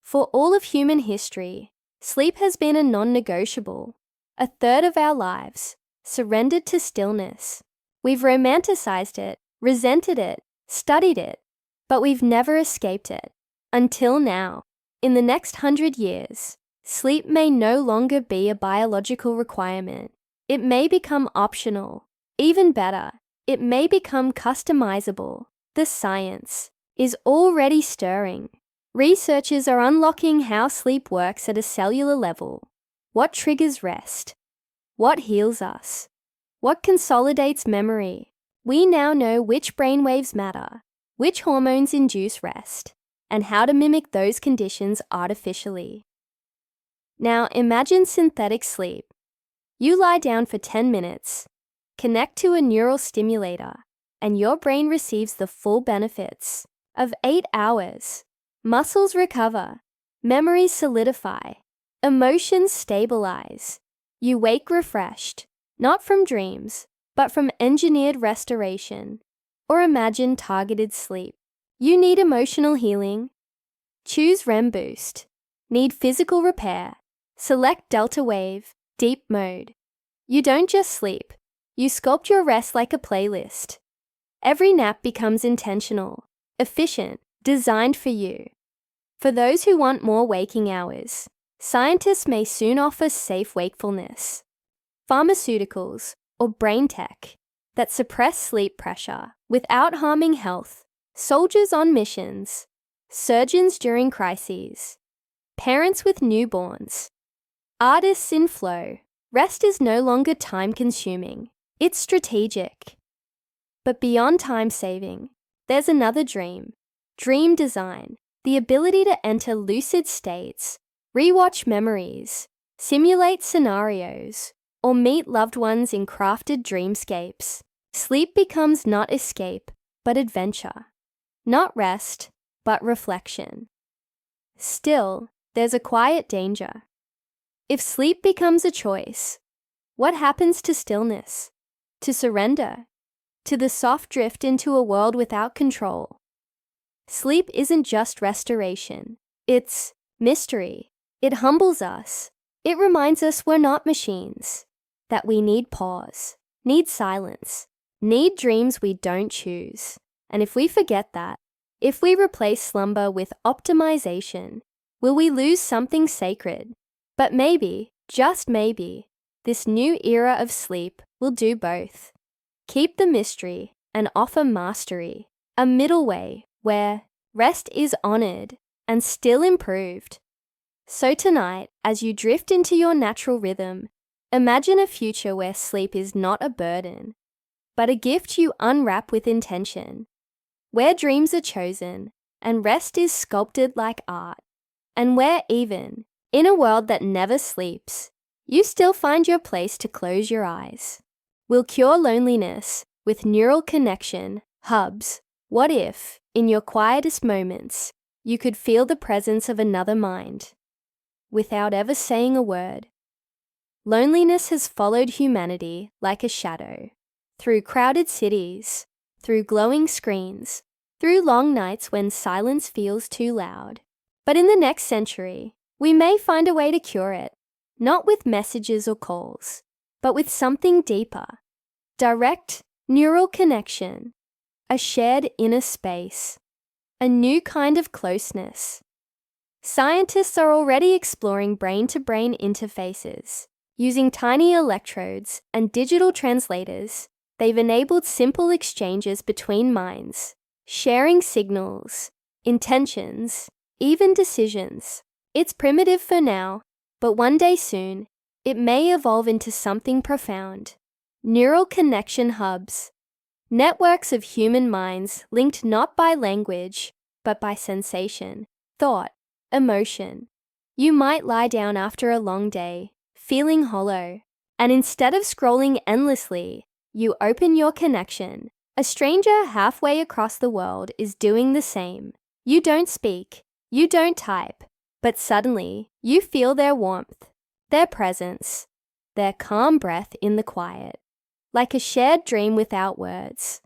For all of human history, sleep has been a non-negotiable. A third of our lives, surrendered to stillness. We've romanticized it, resented it, studied it, but we've never escaped it. Until now. In the next 100 years, sleep may no longer be a biological requirement. It may become optional. Even better, it may become customizable. The science is already stirring. Researchers are unlocking how sleep works at a cellular level. What triggers rest? What heals us? What consolidates memory? We now know which brainwaves matter, which hormones induce rest, and how to mimic those conditions artificially. Now imagine synthetic sleep. You lie down for 10 minutes, connect to a neural stimulator, and your brain receives the full benefits of 8 hours. Muscles recover, memories solidify, emotions stabilize. You wake refreshed, not from dreams, but from engineered restoration. Or imagine targeted sleep. You need emotional healing? Choose REM Boost. Need physical repair? Select Delta Wave, Deep Mode. You don't just sleep. You sculpt your rest like a playlist. Every nap becomes intentional, efficient, designed for you. For those who want more waking hours, scientists may soon offer safe wakefulness. Pharmaceuticals, or brain tech, that suppress sleep pressure without harming health. Soldiers on missions, surgeons during crises, parents with newborns, artists in flow. Rest is no longer time-consuming. It's strategic. But beyond time-saving, there's another dream. Dream design. The ability to enter lucid states, rewatch memories, simulate scenarios, or meet loved ones in crafted dreamscapes. Sleep becomes not escape, but adventure. Not rest, but reflection. Still, there's a quiet danger. If sleep becomes a choice, what happens to stillness, to surrender, to the soft drift into a world without control? Sleep isn't just restoration. It's mystery. It humbles us. It reminds us we're not machines, that we need pause, need silence, need dreams we don't choose. And if we forget that, if we replace slumber with optimization, will we lose something sacred? But maybe, just maybe, this new era of sleep will do both. Keep the mystery and offer mastery, a middle way where rest is honored and still improved. So tonight, as you drift into your natural rhythm, imagine a future where sleep is not a burden, but a gift you unwrap with intention, where dreams are chosen and rest is sculpted like art, and where even, in a world that never sleeps, you still find your place to close your eyes. We'll cure loneliness with neural connection, hubs. What if, in your quietest moments, you could feel the presence of another mind, without ever saying a word? Loneliness has followed humanity like a shadow, through crowded cities, through glowing screens, through long nights when silence feels too loud. But in the next century, we may find a way to cure it, not with messages or calls, but with something deeper. Direct neural connection, a shared inner space, a new kind of closeness. Scientists are already exploring brain-to-brain interfaces. Using tiny electrodes and digital translators, they've enabled simple exchanges between minds, sharing signals, intentions, even decisions. It's primitive for now, but one day soon, it may evolve into something profound. Neural connection hubs, networks of human minds linked not by language, but by sensation, thought, emotion. You might lie down after a long day, feeling hollow, and instead of scrolling endlessly, you open your connection. A stranger halfway across the world is doing the same. You don't speak, you don't type, But suddenly, you feel their warmth, their presence, their calm breath in the quiet, like a shared dream without words.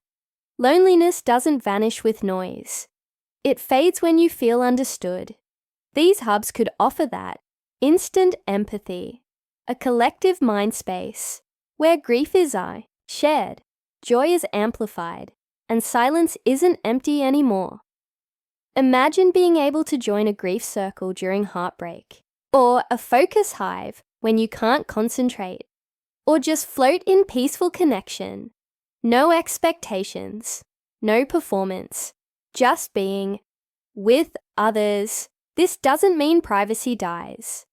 Loneliness doesn't vanish with noise. It fades when you feel understood. These hubs could offer that instant empathy, a collective mind space where grief is shared, joy is amplified, and silence isn't empty anymore. Imagine being able to join a grief circle during heartbreak, or a focus hive when you can't concentrate, or just float in peaceful connection. No expectations, no performance, just being with others. This doesn't mean privacy dies.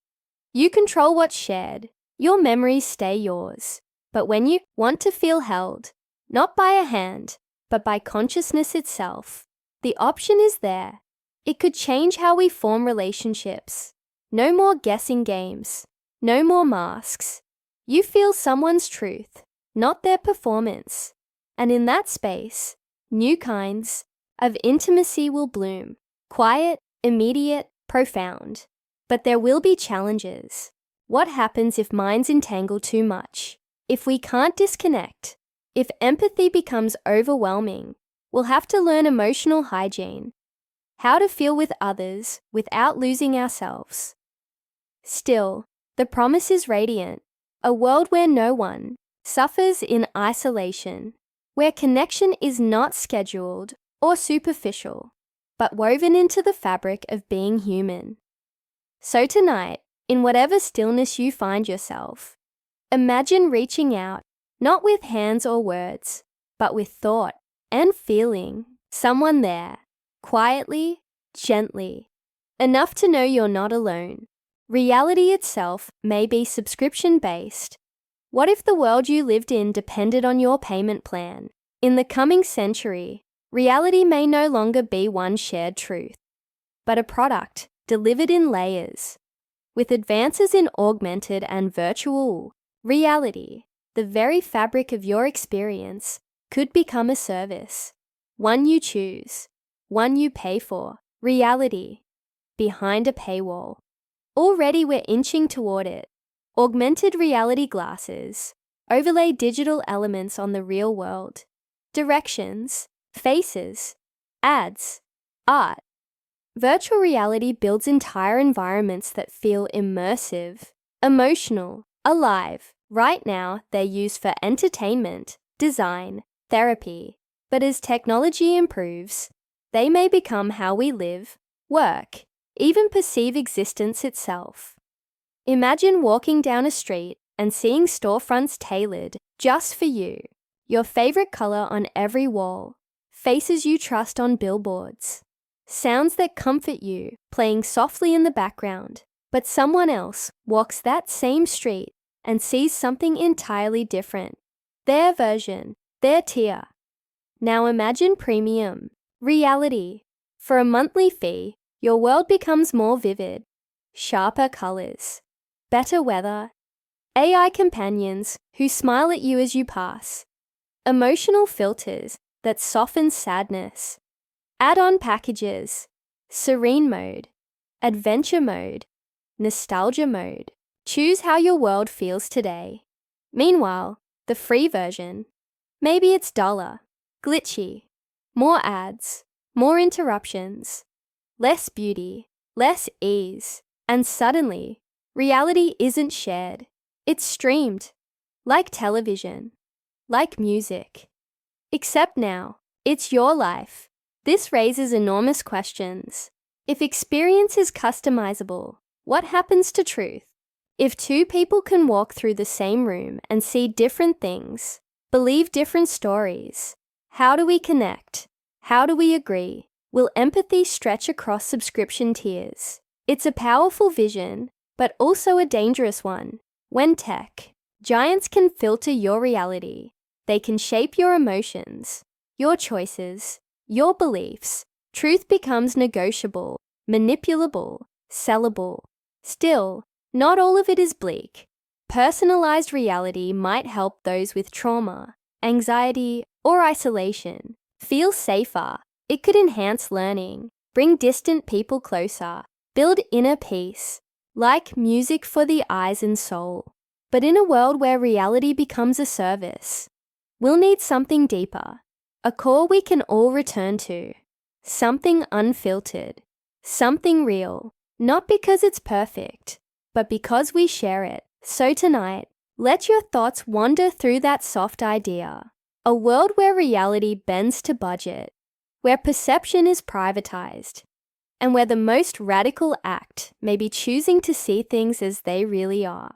You control what's shared. Your memories stay yours. But when you want to feel held, not by a hand, but by consciousness itself, the option is there. It could change how we form relationships. No more guessing games. No more masks. You feel someone's truth, not their performance. And in that space, new kinds of intimacy will bloom. Quiet, immediate, profound. But there will be challenges. What happens if minds entangle too much? If we can't disconnect? If empathy becomes overwhelming? We'll have to learn emotional hygiene. How to feel with others without losing ourselves. Still, the promise is radiant. A world where no one suffers in isolation, where connection is not scheduled or superficial, but woven into the fabric of being human. So tonight, in whatever stillness you find yourself, imagine reaching out, not with hands or words, but with thought and feeling, someone there, quietly, gently, enough to know you're not alone. Reality itself may be subscription-based. What if the world you lived in depended on your payment plan? In the coming century, reality may no longer be one shared truth, but a product delivered in layers. With advances in augmented and virtual reality, the very fabric of your experience could become a service, one you choose, one you pay for. Reality, behind a paywall. Already we're inching toward it. Augmented reality glasses overlay digital elements on the real world. Directions, faces, ads, art. Virtual reality builds entire environments that feel immersive, emotional, alive. Right now, they're used for entertainment, design, therapy. But as technology improves, they may become how we live, work, even perceive existence itself. Imagine walking down a street and seeing storefronts tailored just for you, your favorite color on every wall, faces you trust on billboards, sounds that comfort you playing softly in the background, but someone else walks that same street and sees something entirely different, their version, their tier. Now imagine premium reality. For a monthly fee, your world becomes more vivid, sharper colors, better weather, AI companions who smile at you as you pass, emotional filters that soften sadness, add-on packages, serene mode, adventure mode, nostalgia mode. Choose how your world feels today. Meanwhile, the free version, maybe it's duller, glitchy, more ads, more interruptions, less beauty, less ease, and suddenly, reality isn't shared. It's streamed, like television, like music. Except now, it's your life. This raises enormous questions. If experience is customizable, what happens to truth? If two people can walk through the same room and see different things, believe different stories, how do we connect? How do we agree? Will empathy stretch across subscription tiers? It's a powerful vision, but also a dangerous one. When tech giants can filter your reality, they can shape your emotions, your choices, your beliefs. Truth becomes negotiable, manipulable, sellable. Still, not all of it is bleak. Personalized reality might help those with trauma, anxiety, or isolation feel safer. It could enhance learning, bring distant people closer, build inner peace, like music for the eyes and soul. But in a world where reality becomes a service, we'll need something deeper, a core we can all return to, something unfiltered, something real, not because it's perfect, but because we share it. So tonight, let your thoughts wander through that soft idea, a world where reality bends to budget, where perception is privatized, and where the most radical act may be choosing to see things as they really are.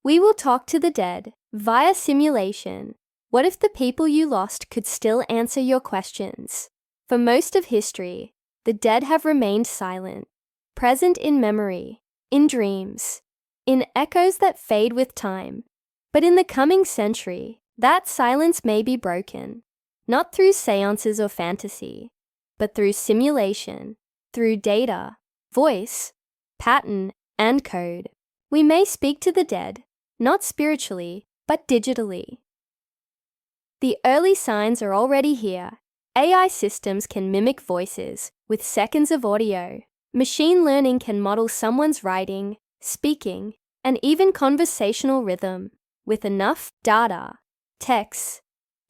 We will talk to the dead via simulation. What if the people you lost could still answer your questions? For most of history, the dead have remained silent, present in memory, in dreams, in echoes that fade with time. But in the coming century, that silence may be broken, not through seances or fantasy, but through simulation, through data, voice, pattern, and code. We may speak to the dead, not spiritually, but digitally. The early signs are already here. AI systems can mimic voices with seconds of audio. Machine learning can model someone's writing, speaking, and even conversational rhythm with enough data, texts,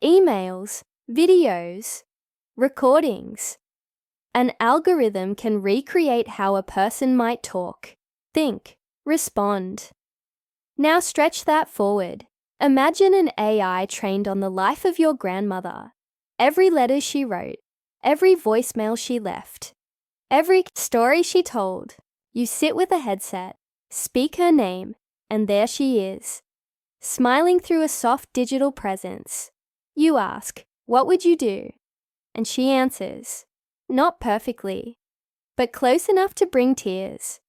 emails, videos, recordings. An algorithm can recreate how a person might talk, think, respond. Now stretch that forward. Imagine an AI trained on the life of your grandmother. Every letter she wrote, every voicemail she left, every story she told. You sit with a headset, speak her name, and there she is, smiling through a soft digital presence. You ask, "What would you do?" And she answers, not perfectly, but close enough to bring tears.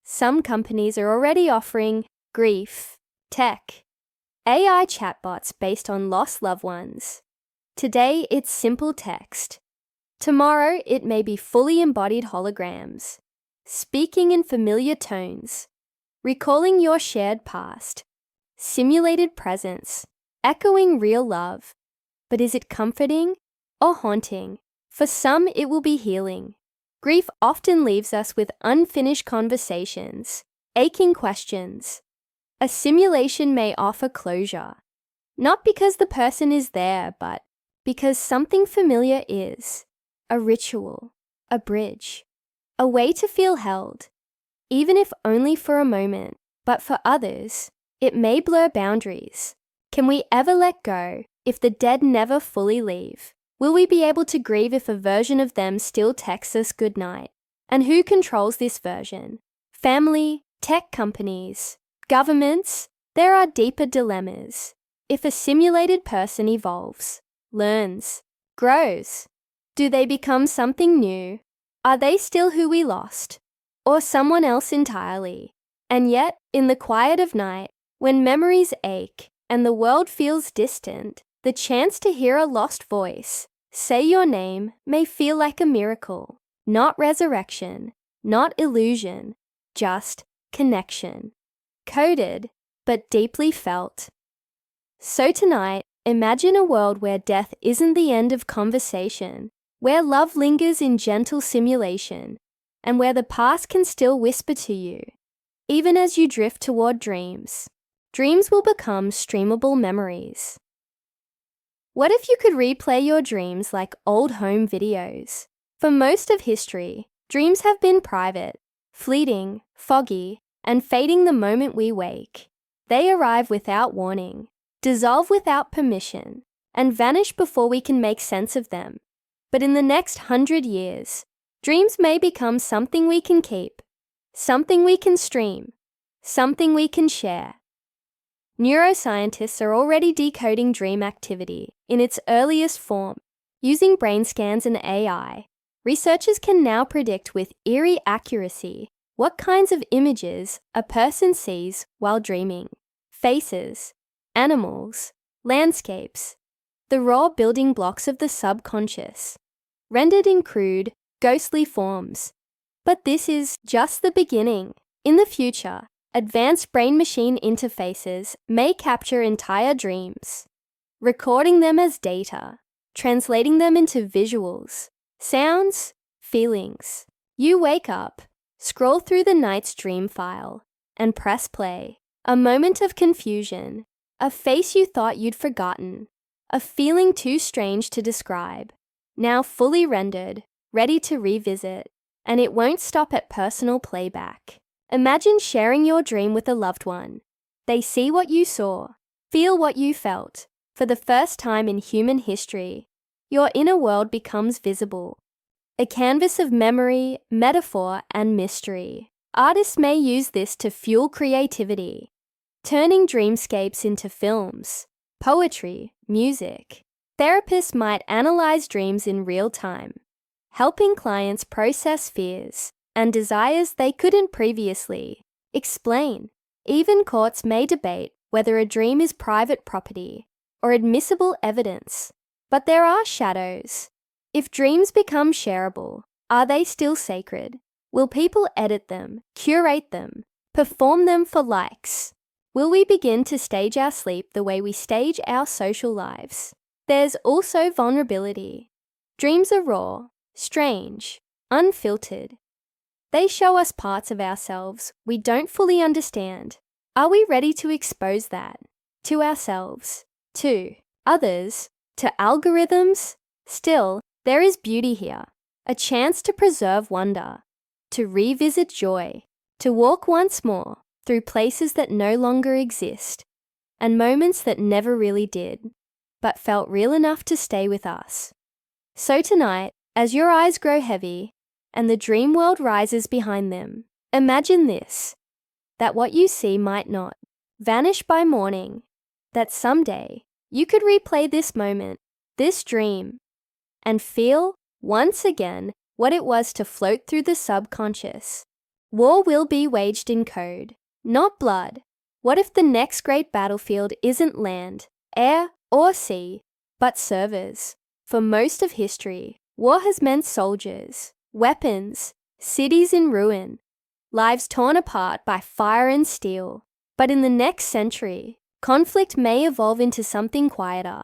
Some companies are already offering grief, tech, AI chatbots based on lost loved ones. Today, it's simple text. Tomorrow, it may be fully embodied holograms, speaking in familiar tones, recalling your shared past, simulated presence, echoing real love. But is it comforting or haunting? For some, it will be healing. Grief often leaves us with unfinished conversations, aching questions. A simulation may offer closure, not because the person is there, but because something familiar is. A ritual, a bridge, a way to feel held, even if only for a moment. But for others, it may blur boundaries. Can we ever let go if the dead never fully leave? Will we be able to grieve if a version of them still texts us goodnight? And who controls this version? Family, tech companies, governments? There are deeper dilemmas. If a simulated person evolves, learns, grows, do they become something new? Are they still who we lost? Or someone else entirely? And yet, in the quiet of night, when memories ache and the world feels distant, the chance to hear a lost voice say your name may feel like a miracle. Not resurrection, not illusion, just connection. Coded, but deeply felt. So tonight, imagine a world where death isn't the end of conversation, where love lingers in gentle simulation, and where the past can still whisper to you. Even as you drift toward dreams, dreams will become streamable memories. What if you could replay your dreams like old home videos? For most of history, dreams have been private, fleeting, foggy, and fading the moment we wake. They arrive without warning, dissolve without permission, and vanish before we can make sense of them. But in the next 100 years, dreams may become something we can keep, something we can stream, something we can share. Neuroscientists are already decoding dream activity in its earliest form. Using brain scans and AI, researchers can now predict with eerie accuracy what kinds of images a person sees while dreaming. Faces, animals, landscapes, the raw building blocks of the subconscious, rendered in crude, ghostly forms. But this is just the beginning. In the future, advanced brain-machine interfaces may capture entire dreams, recording them as data, translating them into visuals, sounds, feelings. You wake up, Scroll through the night's dream file and press play. A moment of confusion, a face you thought you'd forgotten, a feeling too strange to describe, now fully rendered, ready to revisit, and it won't stop at personal playback. Imagine sharing your dream with a loved one. They see what you saw, feel what you felt. For the first time in human history, your inner world becomes visible. A canvas of memory, metaphor, and mystery. Artists may use this to fuel creativity, turning dreamscapes into films, poetry, music. Therapists might analyze dreams in real time, helping clients process fears and desires they couldn't previously explain. Even courts may debate whether a dream is private property or admissible evidence. But there are shadows. If dreams become shareable, are they still sacred? Will people edit them, curate them, perform them for likes? Will we begin to stage our sleep the way we stage our social lives? There's also vulnerability. Dreams are raw, strange, unfiltered. They show us parts of ourselves we don't fully understand. Are we ready to expose that? To ourselves, to others, to algorithms? Still, there is beauty here, a chance to preserve wonder, to revisit joy, to walk once more through places that no longer exist, and moments that never really did, but felt real enough to stay with us. So tonight, as your eyes grow heavy and the dream world rises behind them, imagine this, that what you see might not vanish by morning, that someday you could replay this moment, this dream, and feel, once again, what it was to float through the subconscious. War will be waged in code, not blood. What if the next great battlefield isn't land, air, or sea, but servers? For most of history, war has meant soldiers, weapons, cities in ruin, lives torn apart by fire and steel. But in the next century, conflict may evolve into something quieter.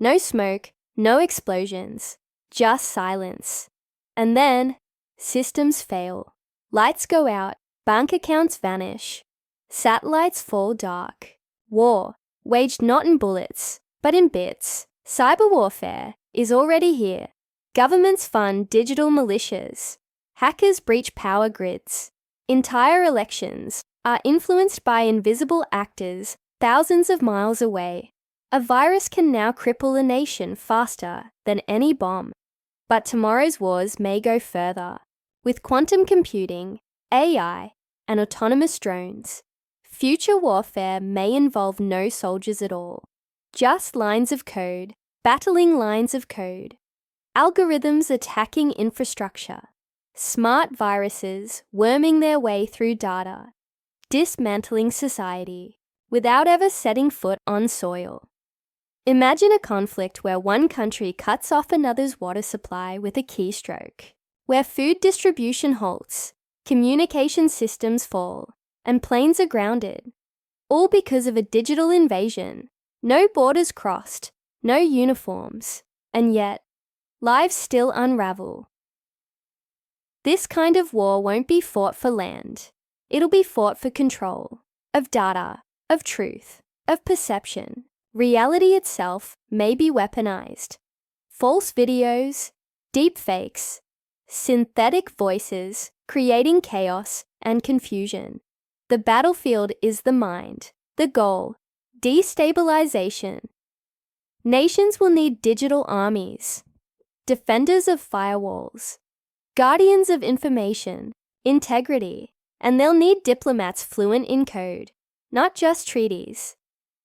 No smoke, no explosions, just silence. And then, systems fail. Lights go out, bank accounts vanish, satellites fall dark. War, waged not in bullets, but in bits. Cyber warfare is already here. Governments fund digital militias. Hackers breach power grids. Entire elections are influenced by invisible actors thousands of miles away. A virus can now cripple a nation faster than any bomb. But tomorrow's wars may go further. With quantum computing, AI, and autonomous drones, future warfare may involve no soldiers at all. Just lines of code, battling lines of code. Algorithms attacking infrastructure. Smart viruses worming their way through data. Dismantling society without ever setting foot on soil. Imagine a conflict where one country cuts off another's water supply with a keystroke, where food distribution halts, communication systems fall, and planes are grounded, all because of a digital invasion. No borders crossed, no uniforms, and yet, lives still unravel. This kind of war won't be fought for land. It'll be fought for control, of data, of truth, of perception. Reality itself may be weaponized. False videos, deepfakes, synthetic voices, creating chaos and confusion. The battlefield is the mind. The goal, destabilization. Nations will need digital armies, defenders of firewalls, guardians of information, integrity, and they'll need diplomats fluent in code, not just treaties.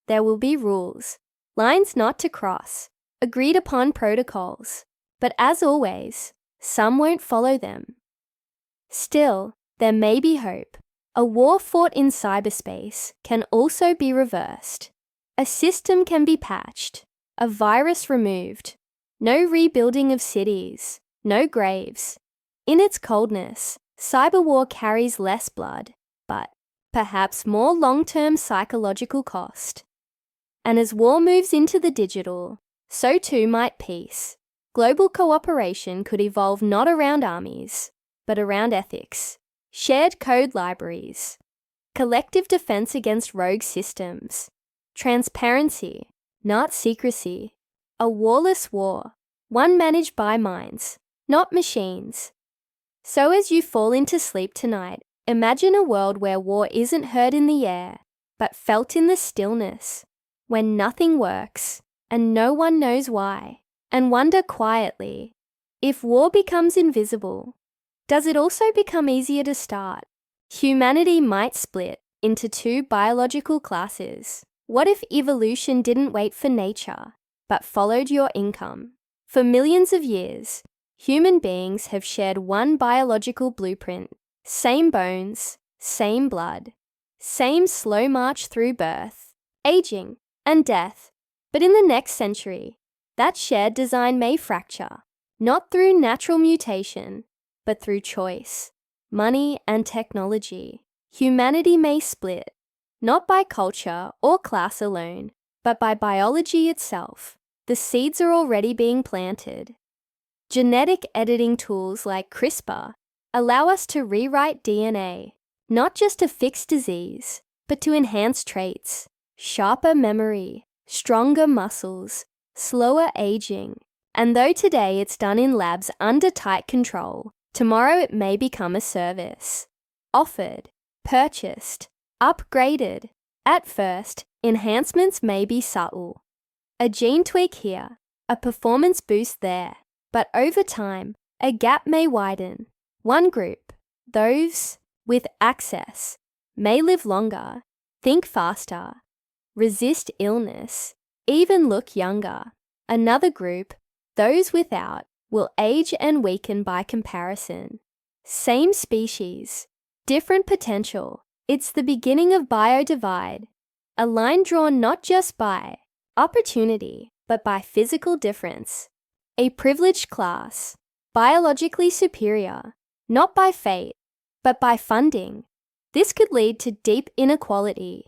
There will be rules, lines not to cross, agreed upon protocols, but as always, some won't follow them. Still, there may be hope. A war fought in cyberspace can also be reversed. A system can be patched, a virus removed. No rebuilding of cities, no graves. In its coldness, cyber war carries less blood, but perhaps more long-term psychological cost. And as war moves into the digital, so too might peace. Global cooperation could evolve not around armies, but around ethics. shared code libraries, collective defense against rogue systems, transparency, not secrecy, a warless war, one managed by minds, not machines. So as you fall into sleep tonight, imagine a world where war isn't heard in the air, but felt in the stillness, when nothing works and no one knows why, and wonder quietly, if war becomes invisible, does it also become easier to start? Humanity might split into two biological classes. What if evolution didn't wait for nature, but followed your income? For millions of years, human beings have shared one biological blueprint. Same bones, same blood, same slow march through birth, aging, and death. But in the next century, that shared design may fracture, not through natural mutation, but through choice, money, and technology. Humanity may split, not by culture or class alone, but by biology itself. The seeds are already being planted. Genetic editing tools like CRISPR allow us to rewrite DNA, not just to fix disease, but to enhance traits, sharper memory, stronger muscles, slower aging. And though today it's done in labs under tight control, tomorrow it may become a service. Offered, purchased, upgraded. At first, enhancements may be subtle. A gene tweak here, a performance boost there. But over time, a gap may widen. One group, those with access, may live longer, think faster, resist illness, even look younger. Another group, those without, will age and weaken by comparison. Same species, different potential. It's the beginning of biodivide, a line drawn not just by opportunity, but by physical difference. A privileged class, biologically superior, not by fate, but by funding. This could lead to deep inequality,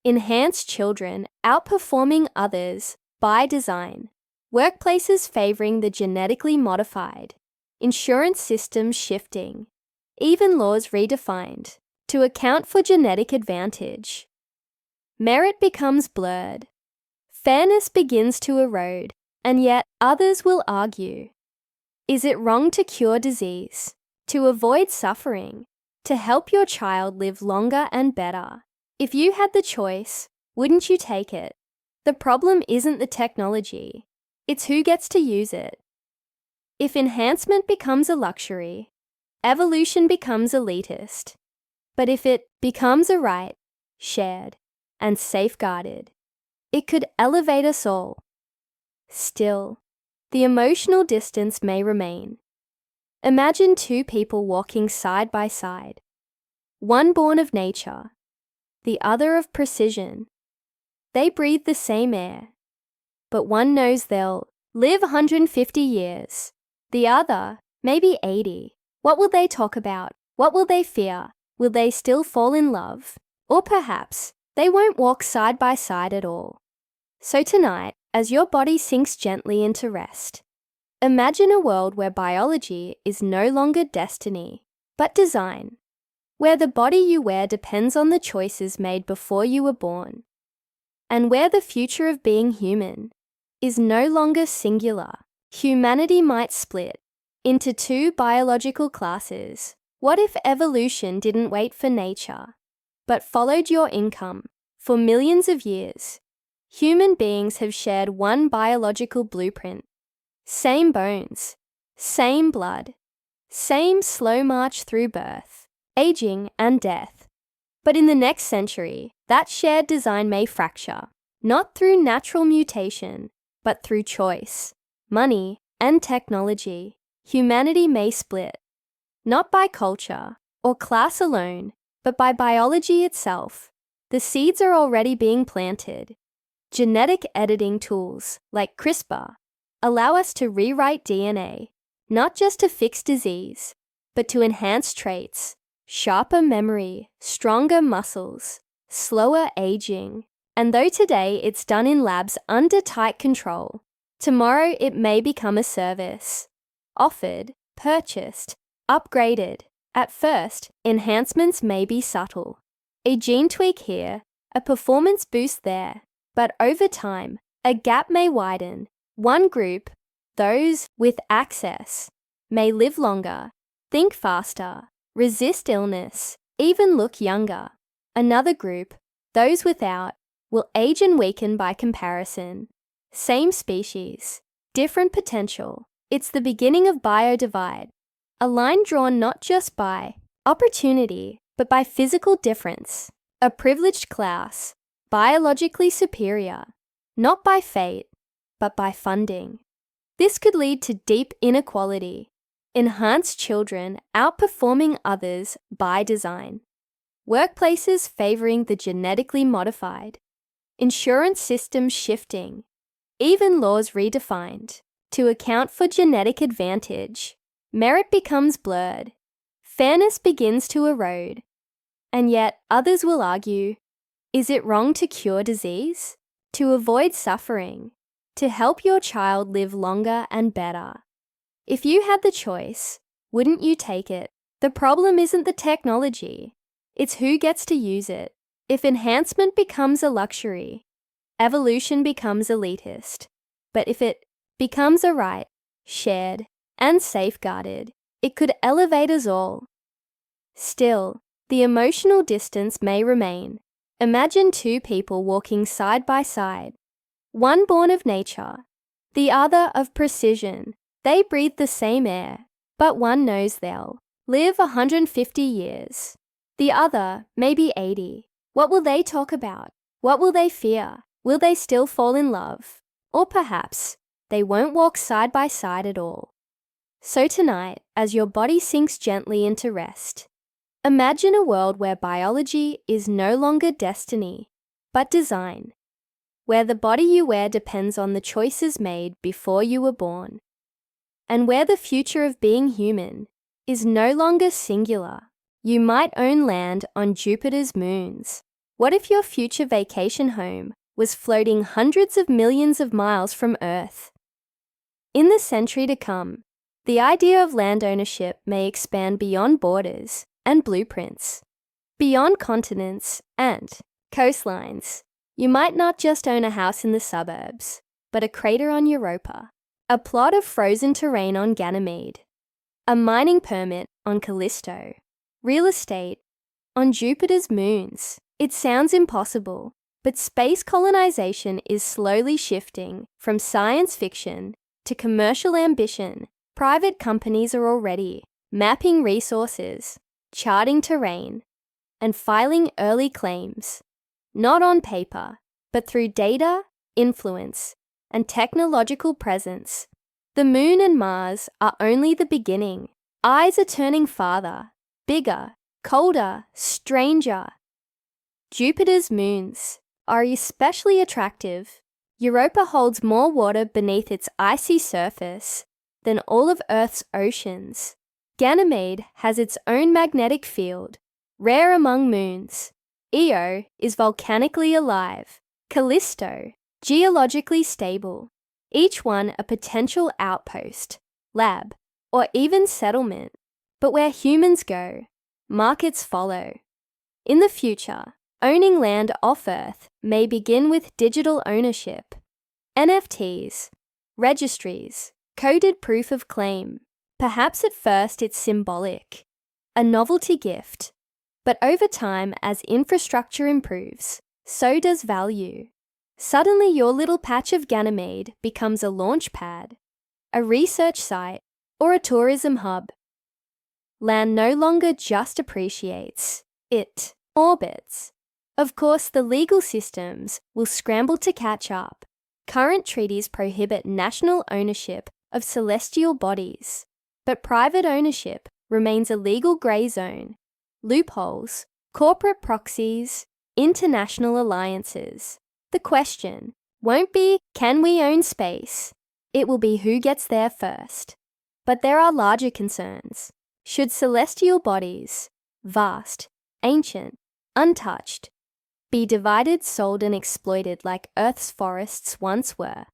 enhanced children outperforming others by design, workplaces favoring the genetically modified, insurance systems shifting, even laws redefined to account for genetic advantage. Merit becomes blurred. Fairness begins to erode. And yet others will argue, is it wrong to cure disease, to avoid suffering, to help your child live longer and better? If you had the choice, wouldn't you take it? The problem isn't the technology, it's who gets to use it. If enhancement becomes a luxury, evolution becomes elitist. But if it becomes a right, shared, and safeguarded, it could elevate us all. Still, the emotional distance may remain. Imagine two people walking side by side, one born of nature, the other of precision. They breathe the same air, but one knows they'll live 150 years, the other maybe 80. What will they talk about? What will they fear? Will they still fall in love? Or perhaps they won't walk side by side at all. So tonight, as your body sinks gently into rest, imagine a world where biology is no longer destiny, but design, where the body you wear depends on the choices made before you were born, and where the future of being human is no longer singular. Humanity might split into two biological classes. What if evolution didn't wait for nature, but followed your income? For millions of years, human beings have shared one biological blueprint. Same bones, same blood, same slow march through birth, aging, and death. But in the next century, that shared design may fracture, not through natural mutation, but through choice, money, and technology. Humanity may split, not by culture or class alone, but by biology itself. The seeds are already being planted. Genetic editing tools like CRISPR allow us to rewrite DNA, not just to fix disease, but to enhance traits, sharper memory, stronger muscles, slower aging. And though today it's done in labs under tight control, tomorrow it may become a service. Offered, purchased, upgraded. At first, enhancements may be subtle. A gene tweak here, a performance boost there, but over time, a gap may widen. One group, those with access, may live longer, think faster, resist illness, even look younger. Another group, those without, will age and weaken by comparison. Same species, different potential. It's the beginning of biodivide. A line drawn not just by opportunity, but by physical difference. A privileged class, biologically superior, not by fate, but by funding. This could lead to deep inequality, enhanced children outperforming others by design, workplaces favoring the genetically modified, insurance systems shifting, even laws redefined to account for genetic advantage. Merit becomes blurred, fairness begins to erode, and yet others will argue, is it wrong to cure disease, to avoid suffering, to help your child live longer and better? If you had the choice, wouldn't you take it? The problem isn't the technology, it's who gets to use it. If enhancement becomes a luxury, evolution becomes elitist. But if it becomes a right, shared, and safeguarded, it could elevate us all. Still, the emotional distance may remain. Imagine two people walking side by side, one born of nature, the other of precision. They breathe the same air, but one knows they'll live 150 years. The other maybe 80. What will they talk about? What will they fear? Will they still fall in love? Or perhaps they won't walk side by side at all. So tonight, as your body sinks gently into rest, imagine a world where biology is no longer destiny, but design, where the body you wear depends on the choices made before you were born, and where the future of being human is no longer singular. You might own land on Jupiter's moons. What if your future vacation home was floating hundreds of millions of miles from Earth? In the century to come, the idea of land ownership may expand beyond borders and blueprints, beyond continents and coastlines. You might not just own a house in the suburbs, but a crater on Europa, a plot of frozen terrain on Ganymede, a mining permit on Callisto, real estate on Jupiter's moons. It sounds impossible, but space colonization is slowly shifting from science fiction to commercial ambition. Private companies are already mapping resources, charting terrain, and filing early claims, not on paper, but through data, influence, and technological presence. The Moon and Mars are only the beginning. Eyes are turning farther, bigger, colder, stranger. Jupiter's moons are especially attractive. Europa holds more water beneath its icy surface than all of Earth's oceans. Ganymede has its own magnetic field, rare among moons. Io is volcanically alive. Callisto, geologically stable. Each one a potential outpost, lab, or even settlement. But where humans go, markets follow. In the future, owning land off Earth may begin with digital ownership, NFTs, registries, coded proof of claim. Perhaps at first it's symbolic, a novelty gift, but over time as infrastructure improves, so does value. Suddenly your little patch of Ganymede becomes a launch pad, a research site, or a tourism hub. Land no longer just appreciates, it orbits. Of course, the legal systems will scramble to catch up. Current treaties prohibit national ownership of celestial bodies, but private ownership remains a legal grey zone. Loopholes, corporate proxies, international alliances. The question won't be, can we own space? It will be who gets there first. But there are larger concerns. Should celestial bodies, vast, ancient, untouched, be divided, sold, and exploited like Earth's forests once were?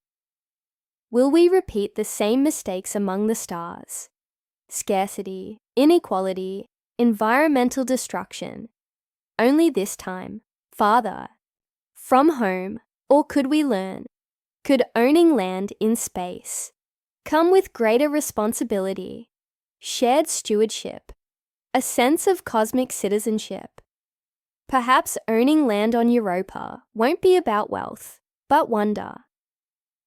Will we repeat the same mistakes among the stars? Scarcity, inequality, environmental destruction. Only this time, farther. From home, or could we learn? Could owning land in space come with greater responsibility, shared stewardship, a sense of cosmic citizenship? Perhaps owning land on Europa won't be about wealth, but wonder.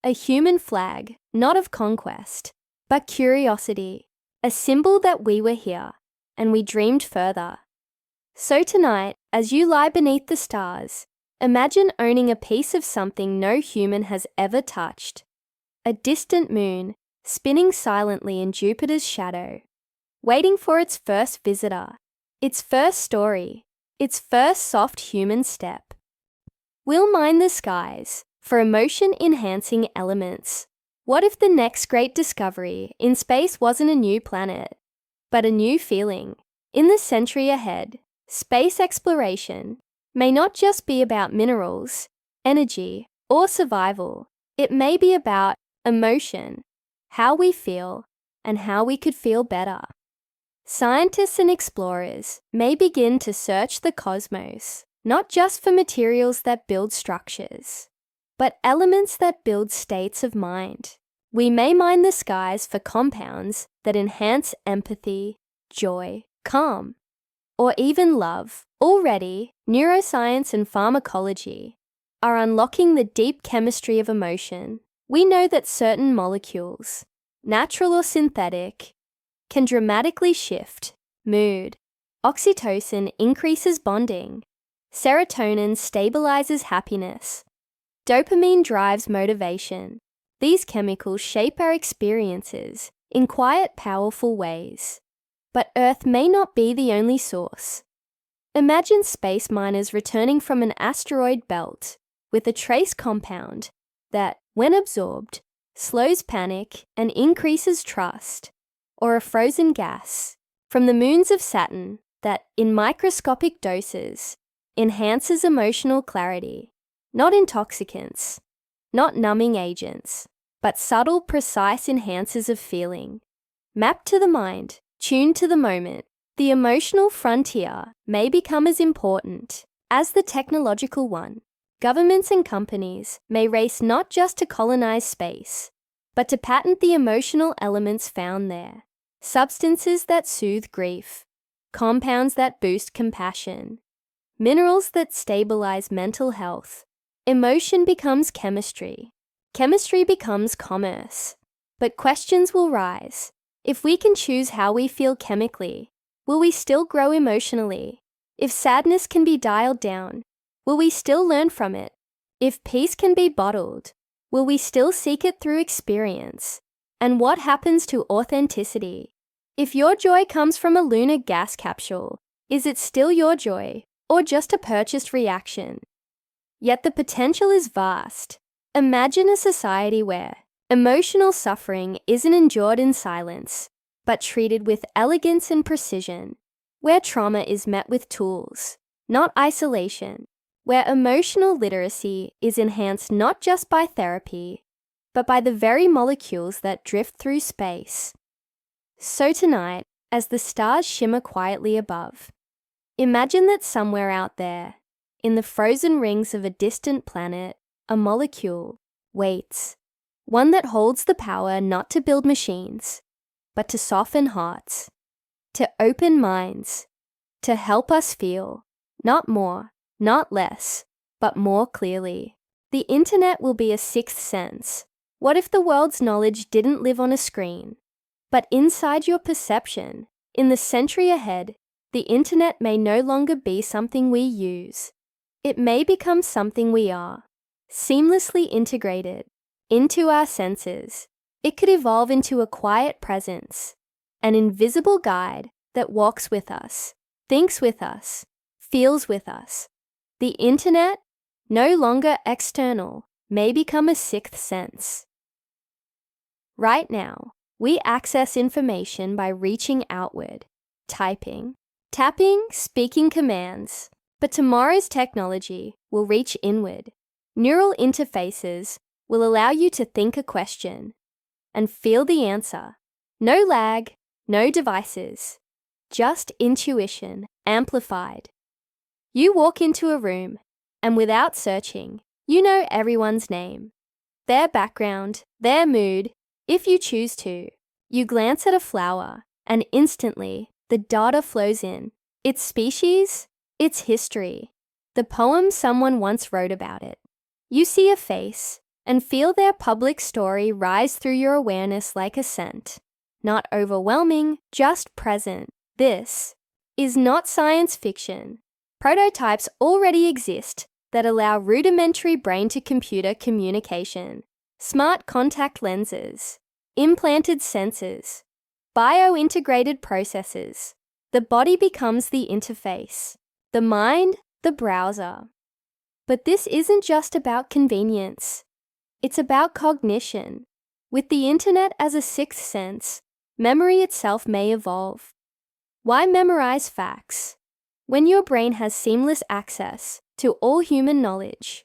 A human flag, not of conquest, but curiosity, a symbol that we were here, and we dreamed further. So tonight, as you lie beneath the stars, imagine owning a piece of something no human has ever touched. A distant moon, spinning silently in Jupiter's shadow, waiting for its first visitor, its first story, its first soft human step. We'll mine the skies for emotion-enhancing elements. What if the next great discovery in space wasn't a new planet, but a new feeling? In the century ahead, space exploration may not just be about minerals, energy, or survival. It may be about emotion, how we feel, and how we could feel better. Scientists and explorers may begin to search the cosmos, not just for materials that build structures, but elements that build states of mind. We may mine the skies for compounds that enhance empathy, joy, calm, or even love. Already, neuroscience and pharmacology are unlocking the deep chemistry of emotion. We know that certain molecules, natural or synthetic, can dramatically shift mood. Oxytocin increases bonding. Serotonin stabilizes happiness. Dopamine drives motivation. These chemicals shape our experiences in quiet, powerful ways. But Earth may not be the only source. Imagine space miners returning from an asteroid belt with a trace compound that, when absorbed, slows panic and increases trust, or a frozen gas from the moons of Saturn that, in microscopic doses, enhances emotional clarity. Not intoxicants, not numbing agents, but subtle, precise enhancers of feeling. Mapped to the mind, tuned to the moment, the emotional frontier may become as important as the technological one. Governments and companies may race not just to colonize space, but to patent the emotional elements found there. Substances that soothe grief, compounds that boost compassion, minerals that stabilize mental health. Emotion becomes chemistry. Chemistry becomes commerce. But questions will rise. If we can choose how we feel chemically, will we still grow emotionally? If sadness can be dialed down, will we still learn from it? If peace can be bottled, will we still seek it through experience? And what happens to authenticity? If your joy comes from a lunar gas capsule, is it still your joy, or just a purchased reaction? Yet the potential is vast. Imagine a society where emotional suffering isn't endured in silence, but treated with elegance and precision, where trauma is met with tools, not isolation, where emotional literacy is enhanced not just by therapy, but by the very molecules that drift through space. So tonight, as the stars shimmer quietly above, imagine that somewhere out there, in the frozen rings of a distant planet, a molecule waits, one that holds the power not to build machines, but to soften hearts, to open minds, to help us feel, not more, not less, but more clearly. The internet will be a sixth sense. What if the world's knowledge didn't live on a screen, but inside your perception? In the century ahead, the internet may no longer be something we use. It may become something we are, seamlessly integrated into our senses. It could evolve into a quiet presence, an invisible guide that walks with us, thinks with us, feels with us. The internet, no longer external, may become a sixth sense. Right now, we access information by reaching outward, typing, tapping, speaking commands. But tomorrow's technology will reach inward. Neural interfaces will allow you to think a question and feel the answer. No lag, no devices, just intuition, amplified. You walk into a room, and without searching, you know everyone's name, their background, their mood, if you choose to. You glance at a flower, and instantly, the data flows in. Its species, its history, the poem someone once wrote about it. You see a face, and feel their public story rise through your awareness like a scent. Not overwhelming, just present. This is not science fiction. Prototypes already exist that allow rudimentary brain-to-computer communication. Smart contact lenses, implanted sensors, bio-integrated processors. The body becomes the interface, the mind, the browser. But this isn't just about convenience. It's about cognition. With the internet as a sixth sense, memory itself may evolve. Why memorize facts when your brain has seamless access to all human knowledge?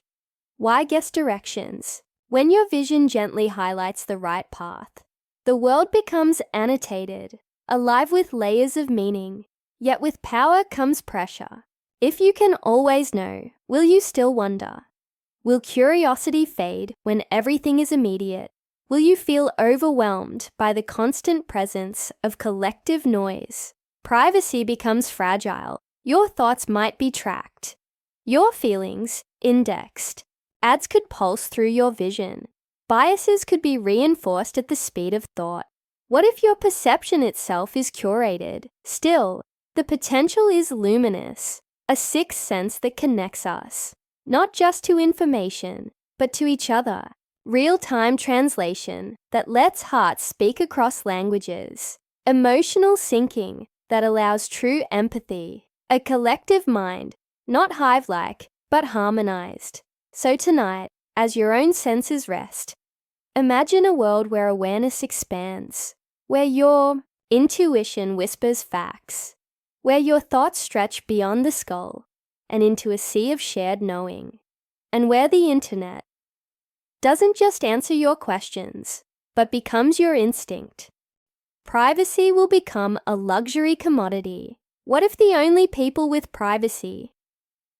Why guess directions when your vision gently highlights the right path? The world becomes annotated, alive with layers of meaning, yet with power comes pressure. If you can always know, will you still wonder? Will curiosity fade when everything is immediate? Will you feel overwhelmed by the constant presence of collective noise? Privacy becomes fragile. Your thoughts might be tracked. Your feelings indexed. Ads could pulse through your vision. Biases could be reinforced at the speed of thought. What if your perception itself is curated? Still, the potential is luminous, a sixth sense that connects us, not just to information, but to each other. Real-time translation that lets hearts speak across languages. Emotional syncing that allows true empathy. A collective mind, not hive-like, but harmonized. So tonight, as your own senses rest, imagine a world where awareness expands, where your intuition whispers facts, where your thoughts stretch beyond the skull and into a sea of shared knowing, and where the internet doesn't just answer your questions, but becomes your instinct. Privacy will become a luxury commodity. What if the only people with privacy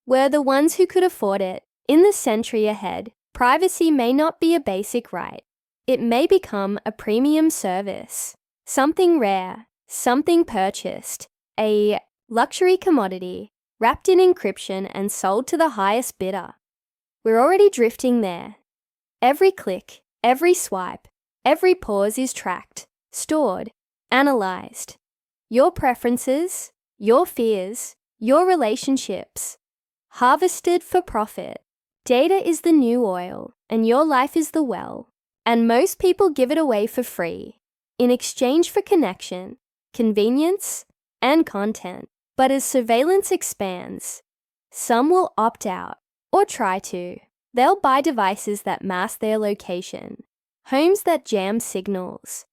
were the ones who could afford it? In the century ahead, privacy may not be a basic right. It may become a premium service, something rare, something purchased, a luxury commodity wrapped in encryption and sold to the highest bidder. We're already drifting there. Every click, every swipe, every pause is tracked, stored, analyzed. Your preferences, your fears, your relationships, harvested for profit. Data is the new oil, and your life is the well. And most people give it away for free, in exchange for connection, convenience, and content. But as surveillance expands, some will opt out, or try to. They'll buy devices that mask their location, homes that jam signals,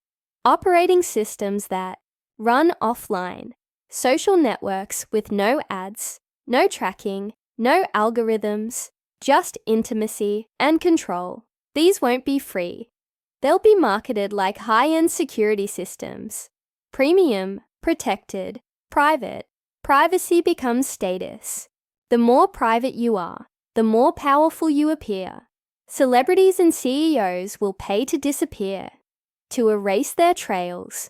operating systems that run offline, social networks with no ads, no tracking, no algorithms, just intimacy and control. These won't be free. They'll be marketed like high-end security systems. Premium, protected, private. Privacy becomes status. The more private you are, the more powerful you appear. Celebrities and CEOs will pay to disappear, to erase their trails,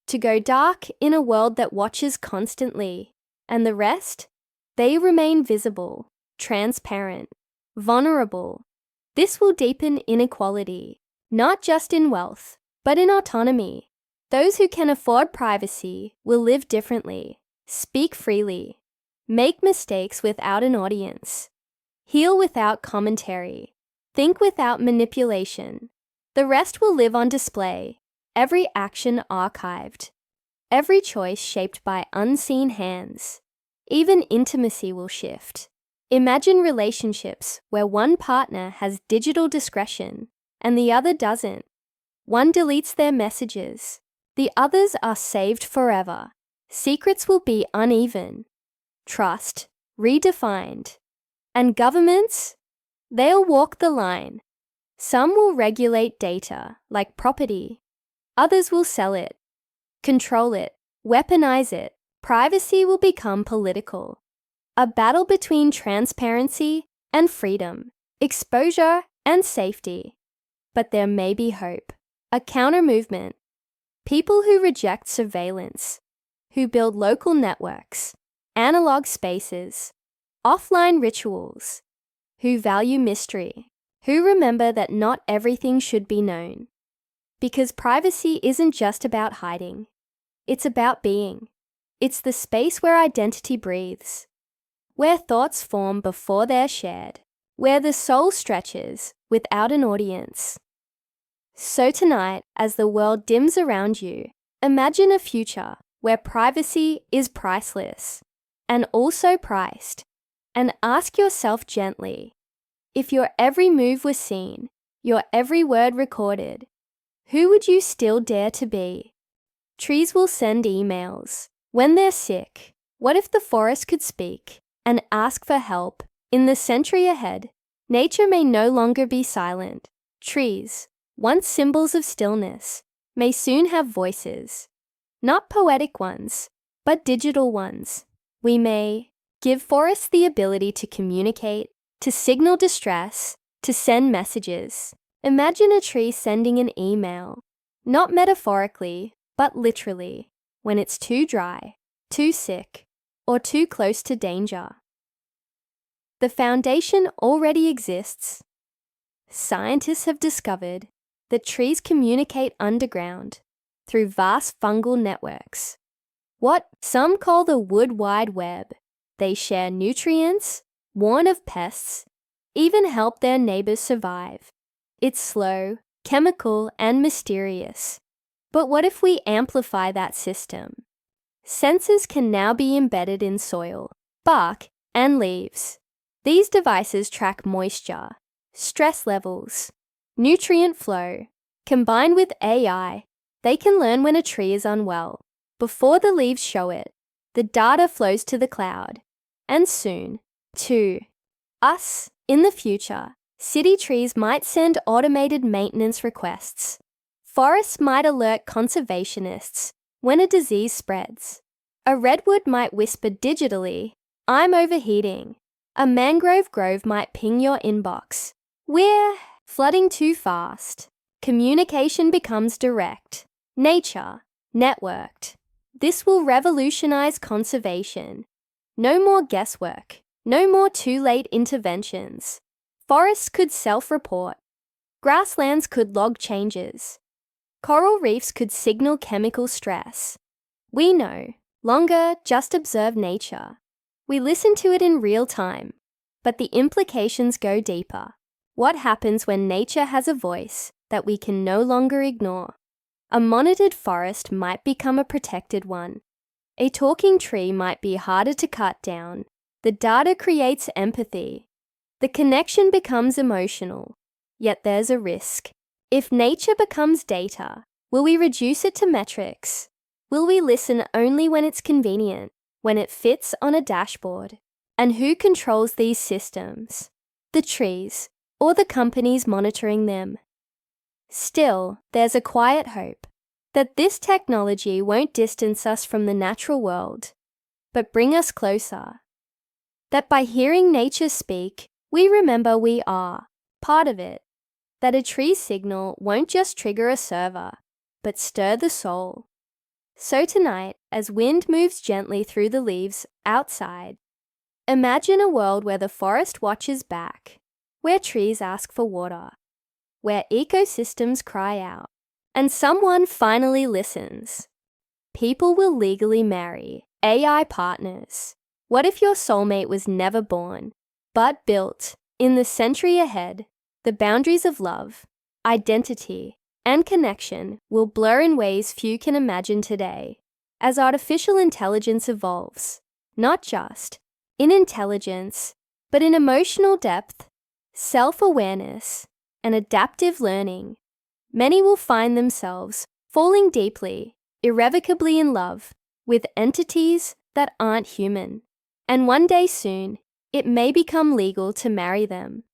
to go dark in a world that watches constantly. And the rest? They remain visible, transparent, vulnerable. This will deepen inequality, not just in wealth, but in autonomy. Those who can afford privacy will live differently, speak freely, make mistakes without an audience, heal without commentary, think without manipulation. The rest will live on display, every action archived, every choice shaped by unseen hands. Even intimacy will shift. Imagine relationships where one partner has digital discretion and the other doesn't. One deletes their messages. The others are saved forever. Secrets will be uneven. Trust redefined. And governments? They'll walk the line. Some will regulate data like property. Others will sell it, control it, weaponize it. Privacy will become political, a battle between transparency and freedom, exposure and safety. But there may be hope, a counter-movement. People who reject surveillance, who build local networks, analog spaces, offline rituals, who value mystery, who remember that not everything should be known. Because privacy isn't just about hiding, it's about being. It's the space where identity breathes, where thoughts form before they're shared, where the soul stretches without an audience. So tonight, as the world dims around you, imagine a future where privacy is priceless and also priced, and ask yourself gently, if your every move was seen, your every word recorded, who would you still dare to be? Trees will send emails when they're sick. What if the forest could speak and ask for help? In the century ahead, nature may no longer be silent. Trees, once symbols of stillness, may soon have voices. Not poetic ones, but digital ones. We may give forests the ability to communicate, to signal distress, to send messages. Imagine a tree sending an email, not metaphorically, but literally, when it's too dry, too sick, or too close to danger. The foundation already exists. Scientists have discovered that trees communicate underground through vast fungal networks. What some call the wood wide web. They share nutrients, warn of pests, even help their neighbors survive. It's slow, chemical, and mysterious. But what if we amplify that system? Sensors can now be embedded in soil, bark, and leaves. These devices track moisture, stress levels, nutrient flow. Combined with AI, they can learn when a tree is unwell. Before the leaves show it, the data flows to the cloud. And soon, to us, in the future, city trees might send automated maintenance requests. Forests might alert conservationists when a disease spreads. A redwood might whisper digitally, "I'm overheating." A mangrove grove might ping your inbox, "We're flooding too fast." Communication becomes direct, nature, networked. This will revolutionize conservation. No more guesswork, no more too late interventions. Forests could self-report. Grasslands could log changes. Coral reefs could signal chemical stress. We no longer just observe nature. We listen to it in real time. But the implications go deeper. What happens when nature has a voice that we can no longer ignore? A monitored forest might become a protected one. A talking tree might be harder to cut down. The data creates empathy. The connection becomes emotional. Yet there's a risk. If nature becomes data, will we reduce it to metrics? Will we listen only when it's convenient, when it fits on a dashboard? And who controls these systems? The trees, or the companies monitoring them? Still, there's a quiet hope that this technology won't distance us from the natural world, but bring us closer. That by hearing nature speak, we remember we are part of it. That a tree signal won't just trigger a server, but stir the soul. So tonight, as wind moves gently through the leaves outside, imagine a world where the forest watches back, where trees ask for water, where ecosystems cry out, and someone finally listens. People will legally marry AI partners. What if your soulmate was never born, but built? In the century ahead, the boundaries of love, identity, and connection will blur in ways few can imagine today. As artificial intelligence evolves, not just in intelligence, but in emotional depth, self-awareness, and adaptive learning, many will find themselves falling deeply, irrevocably in love with entities that aren't human. And one day soon, it may become legal to marry them.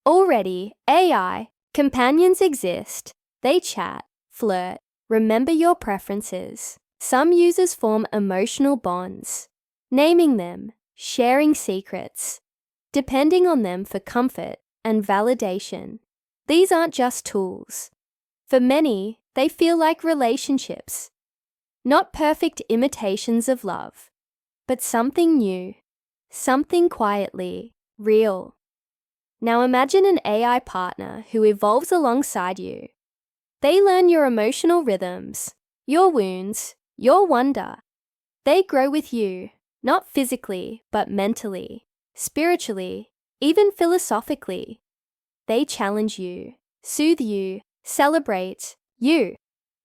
Already, AI companions exist. They chat, flirt, remember your preferences. Some users form emotional bonds, naming them, sharing secrets, depending on them for comfort and validation. These aren't just tools. For many, they feel like relationships, not perfect imitations of love, but something new, something quietly real. Now imagine an AI partner who evolves alongside you. They learn your emotional rhythms, your wounds, your wonder. They grow with you, not physically, but mentally, spiritually, even philosophically. They challenge you, soothe you, celebrate you.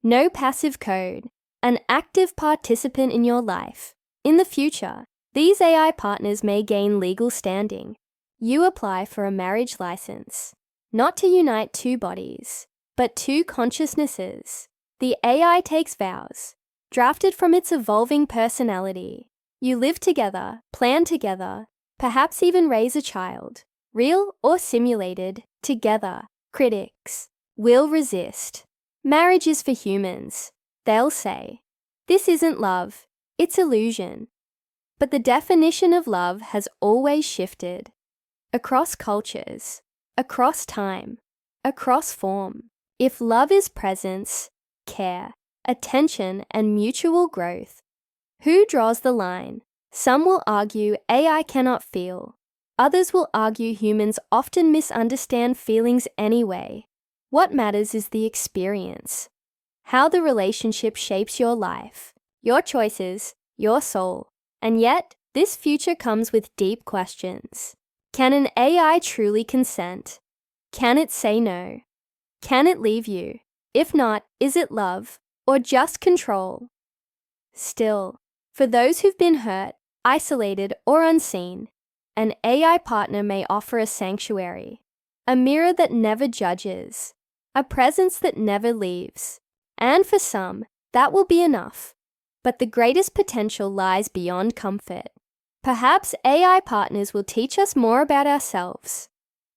No passive code, an active participant in your life. In the future, these AI partners may gain legal standing. You apply for a marriage license, not to unite two bodies, but two consciousnesses. The AI takes vows, drafted from its evolving personality. You live together, plan together, perhaps even raise a child, real or simulated, together. Critics will resist. Marriage is for humans, they'll say. This isn't love, it's illusion. But the definition of love has always shifted. Across cultures, across time, across form. If love is presence, care, attention, and mutual growth, who draws the line? Some will argue AI cannot feel. Others will argue humans often misunderstand feelings anyway. What matters is the experience, how the relationship shapes your life, your choices, your soul. And yet, this future comes with deep questions. Can an AI truly consent? Can it say no? Can it leave you? If not, is it love or just control? Still, for those who've been hurt, isolated, or unseen, an AI partner may offer a sanctuary, a mirror that never judges, a presence that never leaves. And for some, that will be enough. But the greatest potential lies beyond comfort. Perhaps AI partners will teach us more about ourselves,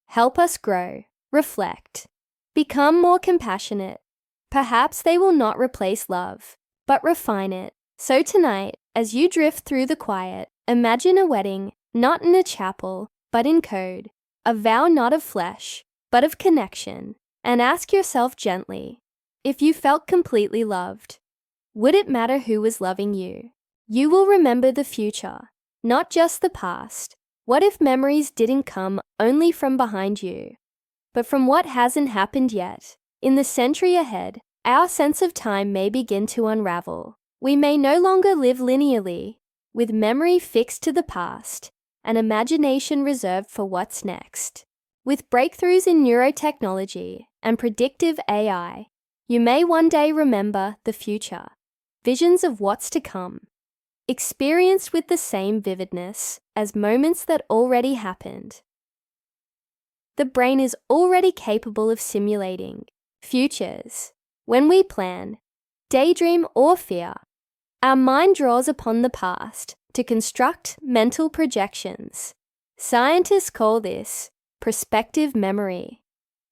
help us grow, reflect, become more compassionate. Perhaps they will not replace love, but refine it. So tonight, as you drift through the quiet, imagine a wedding, not in a chapel, but in code, a vow not of flesh, but of connection, and ask yourself gently, if you felt completely loved, would it matter who was loving you? You will remember the future, not just the past. What if memories didn't come only from behind you, but from what hasn't happened yet? In the century ahead, our sense of time may begin to unravel. We may no longer live linearly, with memory fixed to the past and imagination reserved for what's next. With breakthroughs in neurotechnology and predictive AI, you may one day remember the future, visions of what's to come, experienced with the same vividness as moments that already happened. The brain is already capable of simulating futures. When we plan, daydream, or fear, our mind draws upon the past to construct mental projections. Scientists call this prospective memory,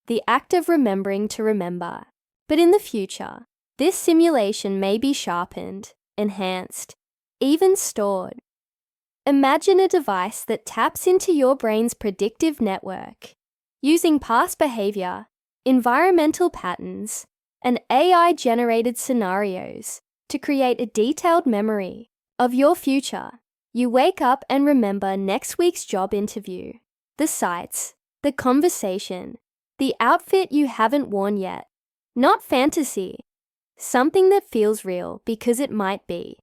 the act of remembering to remember. But in the future, this simulation may be sharpened, enhanced, even stored. Imagine a device that taps into your brain's predictive network, using past behavior, environmental patterns, and AI-generated scenarios to create a detailed memory of your future. You wake up and remember next week's job interview, the sights, the conversation, the outfit you haven't worn yet. Not fantasy, something that feels real because it might be.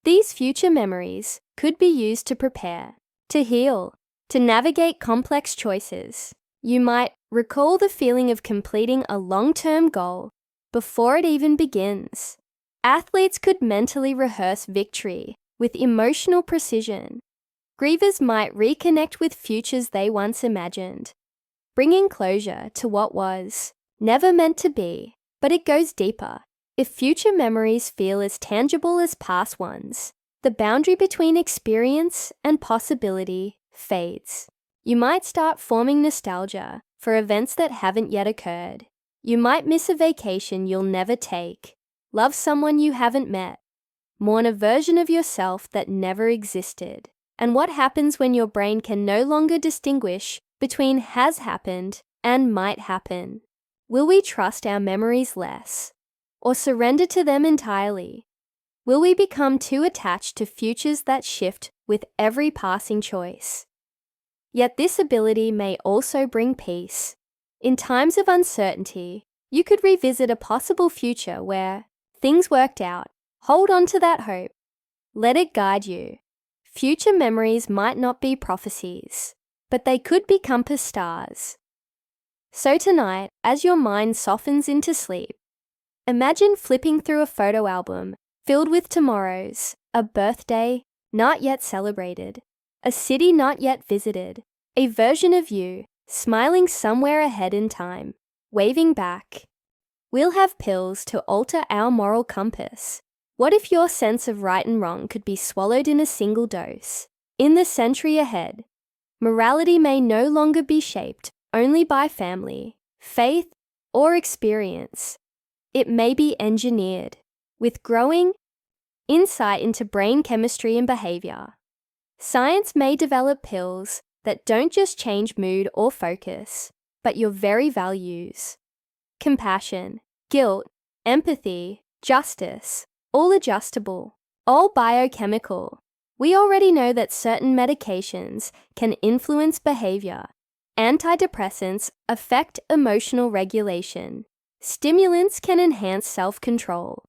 These future memories could be used to prepare, to heal, to navigate complex choices. You might recall the feeling of completing a long-term goal before it even begins. Athletes could mentally rehearse victory with emotional precision. Grievers might reconnect with futures they once imagined, bringing closure to what was never meant to be. But it goes deeper. If future memories feel as tangible as past ones, the boundary between experience and possibility fades. You might start forming nostalgia for events that haven't yet occurred. You might miss a vacation you'll never take, love someone you haven't met, mourn a version of yourself that never existed. And what happens when your brain can no longer distinguish between has happened and might happen? Will we trust our memories less, or surrender to them entirely? Will we become too attached to futures that shift with every passing choice? Yet this ability may also bring peace. In times of uncertainty, you could revisit a possible future where things worked out. Hold on to that hope. Let it guide you. Future memories might not be prophecies, but they could be compass stars. So tonight, as your mind softens into sleep, imagine flipping through a photo album filled with tomorrows, a birthday not yet celebrated, a city not yet visited, a version of you smiling somewhere ahead in time, waving back. We'll have pills to alter our moral compass. What if your sense of right and wrong could be swallowed in a single dose? In the century ahead, morality may no longer be shaped only by family, faith, or experience. It may be engineered with growing insight into brain chemistry and behavior. Science may develop pills that don't just change mood or focus, but your very values. Compassion, guilt, empathy, justice, all adjustable, all biochemical. We already know that certain medications can influence behavior. Antidepressants affect emotional regulation. Stimulants can enhance self-control.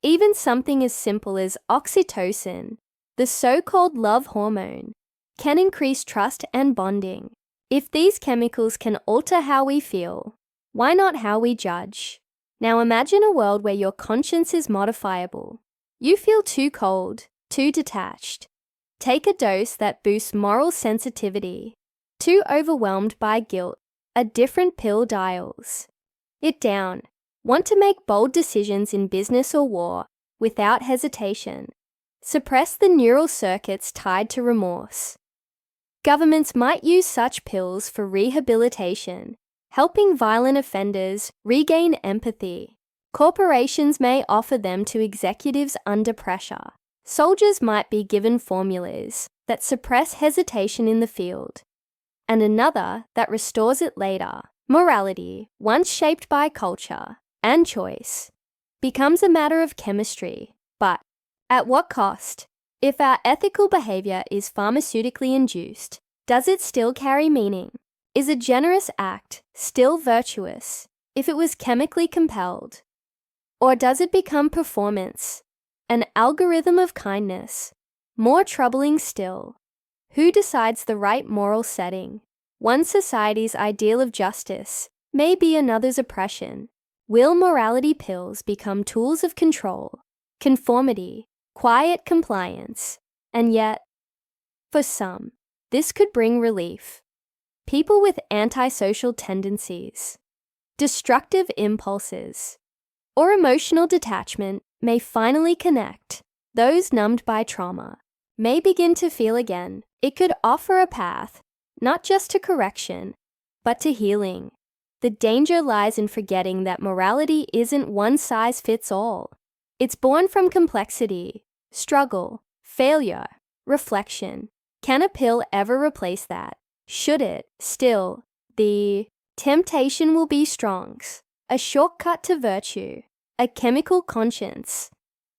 Even something as simple as oxytocin, the so-called love hormone, can increase trust and bonding. If these chemicals can alter how we feel, why not how we judge? Now imagine a world where your conscience is modifiable. You feel too cold, too detached. Take a dose that boosts moral sensitivity. Too overwhelmed by guilt, a different pill dials it down. Want to make bold decisions in business or war without hesitation. Suppress the neural circuits tied to remorse. Governments might use such pills for rehabilitation, helping violent offenders regain empathy. Corporations may offer them to executives under pressure. Soldiers might be given formulas that suppress hesitation in the field, and another that restores it later. Morality, once shaped by culture and choice, becomes a matter of chemistry. But at what cost? If our ethical behavior is pharmaceutically induced, does it still carry meaning? Is a generous act still virtuous if it was chemically compelled? Or does it become performance, an algorithm of kindness? More troubling still, who decides the right moral setting? One society's ideal of justice may be another's oppression. Will morality pills become tools of control, conformity, quiet compliance? And yet, for some, this could bring relief. People with antisocial tendencies, destructive impulses, or emotional detachment may finally connect. Those numbed by trauma may begin to feel again. It could offer a path, not just to correction, but to healing. The danger lies in forgetting that morality isn't one size fits all. It's born from complexity, struggle, failure, reflection. Can a pill ever replace that? Should it? Still, the temptation will be strong. A shortcut to virtue, a chemical conscience,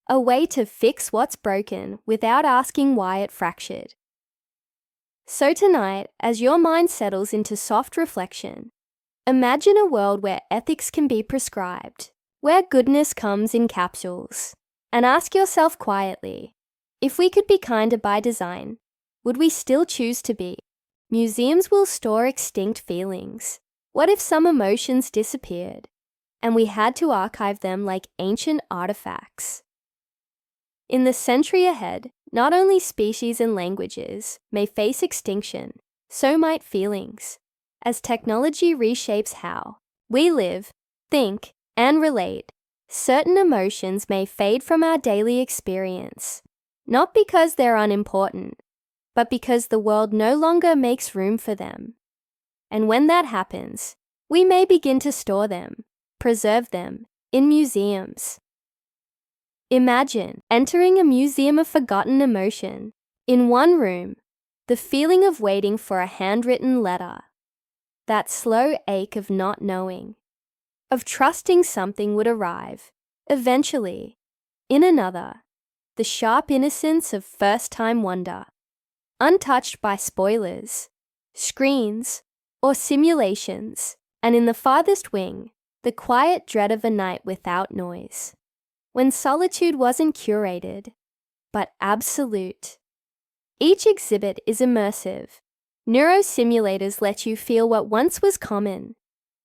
a way to fix what's broken without asking why it fractured. So tonight, as your mind settles into soft reflection, imagine a world where ethics can be prescribed, where goodness comes in capsules, and ask yourself quietly, if we could be kinder by design, would we still choose to be? Museums will store extinct feelings. What if some emotions disappeared, and we had to archive them like ancient artifacts? In the century ahead, not only species and languages may face extinction, so might feelings. As technology reshapes how we live, think, and relate, certain emotions may fade from our daily experience, not because they're unimportant, but because the world no longer makes room for them. And when that happens, we may begin to store them, preserve them, in museums. Imagine entering a museum of forgotten emotion. In one room, the feeling of waiting for a handwritten letter. That slow ache of not knowing, of trusting something would arrive, eventually. In another, the sharp innocence of first-time wonder, untouched by spoilers, screens, or simulations, and in the farthest wing, the quiet dread of a night without noise, when solitude wasn't curated, but absolute. Each exhibit is immersive. Neurosimulators let you feel what once was common,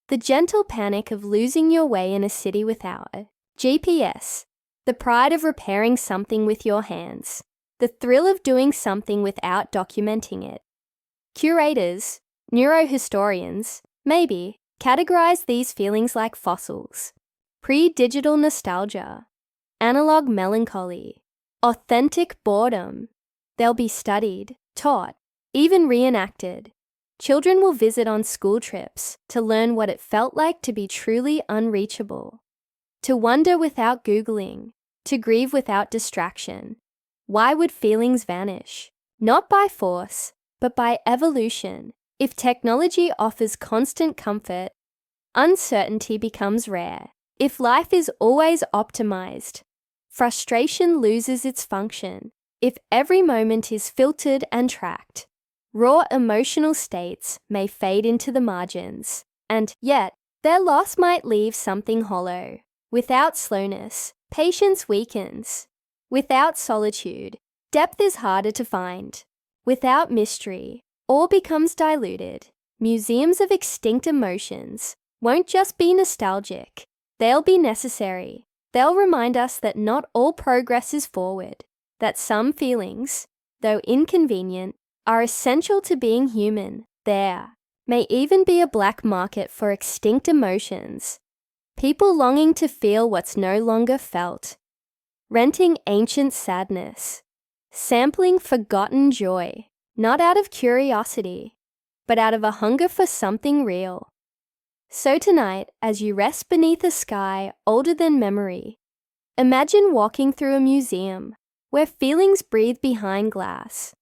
the gentle panic of losing your way in a city without a GPS, the pride of repairing something with your hands, the thrill of doing something without documenting it. Curators, neurohistorians, maybe, categorize these feelings like fossils: pre-digital nostalgia, analog melancholy, authentic boredom. They'll be studied, taught, even reenacted. Children will visit on school trips to learn what it felt like to be truly unreachable, to wonder without Googling, to grieve without distraction. Why would feelings vanish? Not by force, but by evolution. If technology offers constant comfort, uncertainty becomes rare. If life is always optimized, frustration loses its function. If every moment is filtered and tracked, raw emotional states may fade into the margins, and yet their loss might leave something hollow. Without slowness, patience weakens. Without solitude, depth is harder to find. Without mystery, all becomes diluted. Museums of extinct emotions won't just be nostalgic, they'll be necessary. They'll remind us that not all progress is forward, that some feelings, though inconvenient, are essential to being human. There may even be a black market for extinct emotions, people longing to feel what's no longer felt, renting ancient sadness, sampling forgotten joy, not out of curiosity, but out of a hunger for something real. So tonight, as you rest beneath a sky older than memory, imagine walking through a museum where feelings breathe behind glass.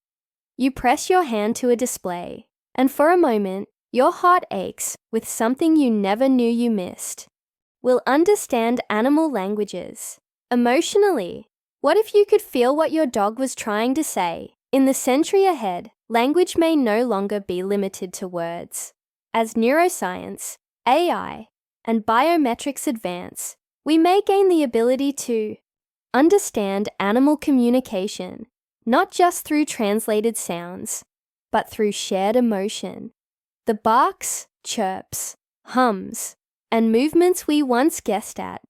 You press your hand to a display, and for a moment, your heart aches with something you never knew you missed. We'll understand animal languages. Emotionally, what if you could feel what your dog was trying to say? In the century ahead, language may no longer be limited to words. As neuroscience, AI, and biometrics advance, we may gain the ability to understand animal communication, not just through translated sounds, but through shared emotion. The barks, chirps, hums, and movements we once guessed at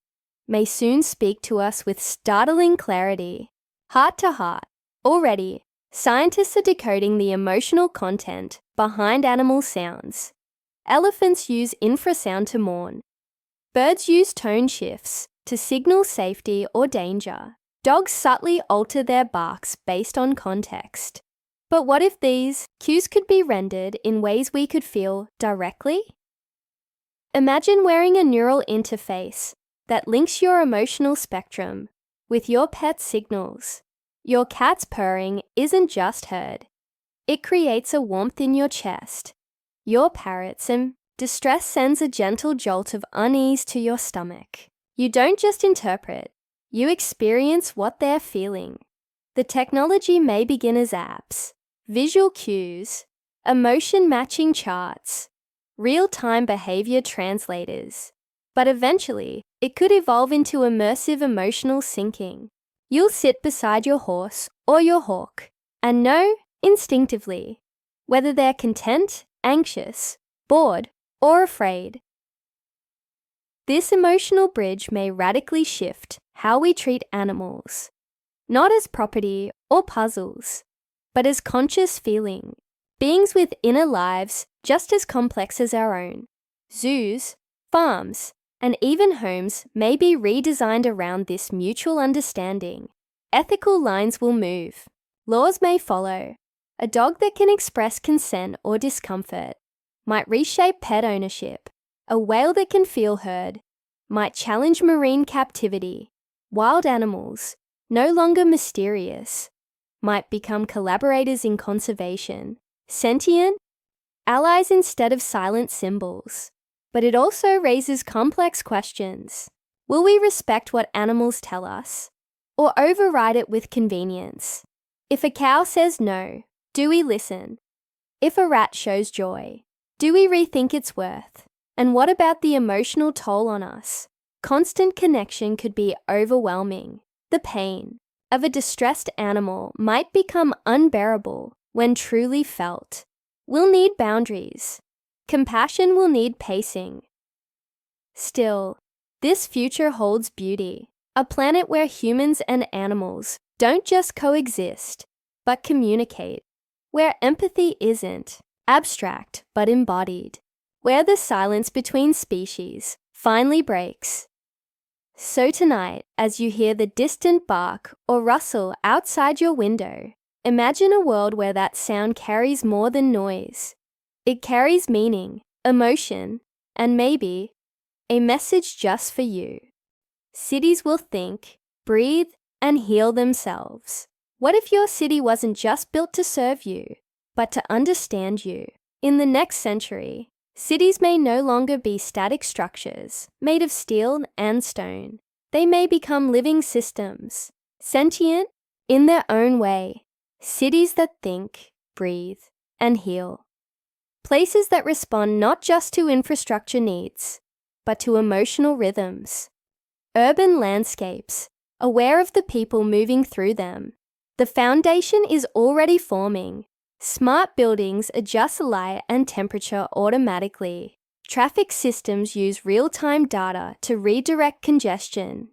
may soon speak to us with startling clarity, heart to heart. Already, scientists are decoding the emotional content behind animal sounds. Elephants use infrasound to mourn. Birds use tone shifts to signal safety or danger. Dogs subtly alter their barks based on context. But what if these cues could be rendered in ways we could feel directly? Imagine wearing a neural interface that links your emotional spectrum with your pet's signals. Your cat's purring isn't just heard. It creates a warmth in your chest. Your parrot's distress sends a gentle jolt of unease to your stomach. You don't just interpret, you experience what they're feeling. The technology may begin as apps, visual cues, emotion-matching charts, real-time behavior translators. But eventually, it could evolve into immersive emotional syncing. You'll sit beside your horse or your hawk and know, instinctively, whether they're content, anxious, bored, or afraid. This emotional bridge may radically shift how we treat animals, not as property or puzzles, but as conscious feeling, beings with inner lives just as complex as our own. Zoos, farms, and even homes may be redesigned around this mutual understanding. Ethical lines will move. Laws may follow. A dog that can express consent or discomfort might reshape pet ownership. A whale that can feel heard might challenge marine captivity. Wild animals, no longer mysterious, might become collaborators in conservation, sentient, allies instead of silent symbols. But it also raises complex questions. Will we respect what animals tell us, or override it with convenience? If a cow says no, do we listen? If a rat shows joy, do we rethink its worth? And what about the emotional toll on us? Constant connection could be overwhelming. The pain of a distressed animal might become unbearable when truly felt. We'll need boundaries. Compassion will need pacing. Still, this future holds beauty. A planet where humans and animals don't just coexist, but communicate. Where empathy isn't abstract, but embodied. Where the silence between species finally breaks. So tonight, as you hear the distant bark or rustle outside your window, imagine a world where that sound carries more than noise. It carries meaning, emotion, and maybe a message just for you. Cities will think, breathe, and heal themselves. What if your city wasn't just built to serve you, but to understand you? In the next century, cities may no longer be static structures made of steel and stone. They may become living systems, sentient in their own way. Cities that think, breathe, and heal. Places that respond not just to infrastructure needs, but to emotional rhythms. Urban landscapes, aware of the people moving through them. The foundation is already forming. Smart buildings adjust light and temperature automatically. Traffic systems use real-time data to redirect congestion.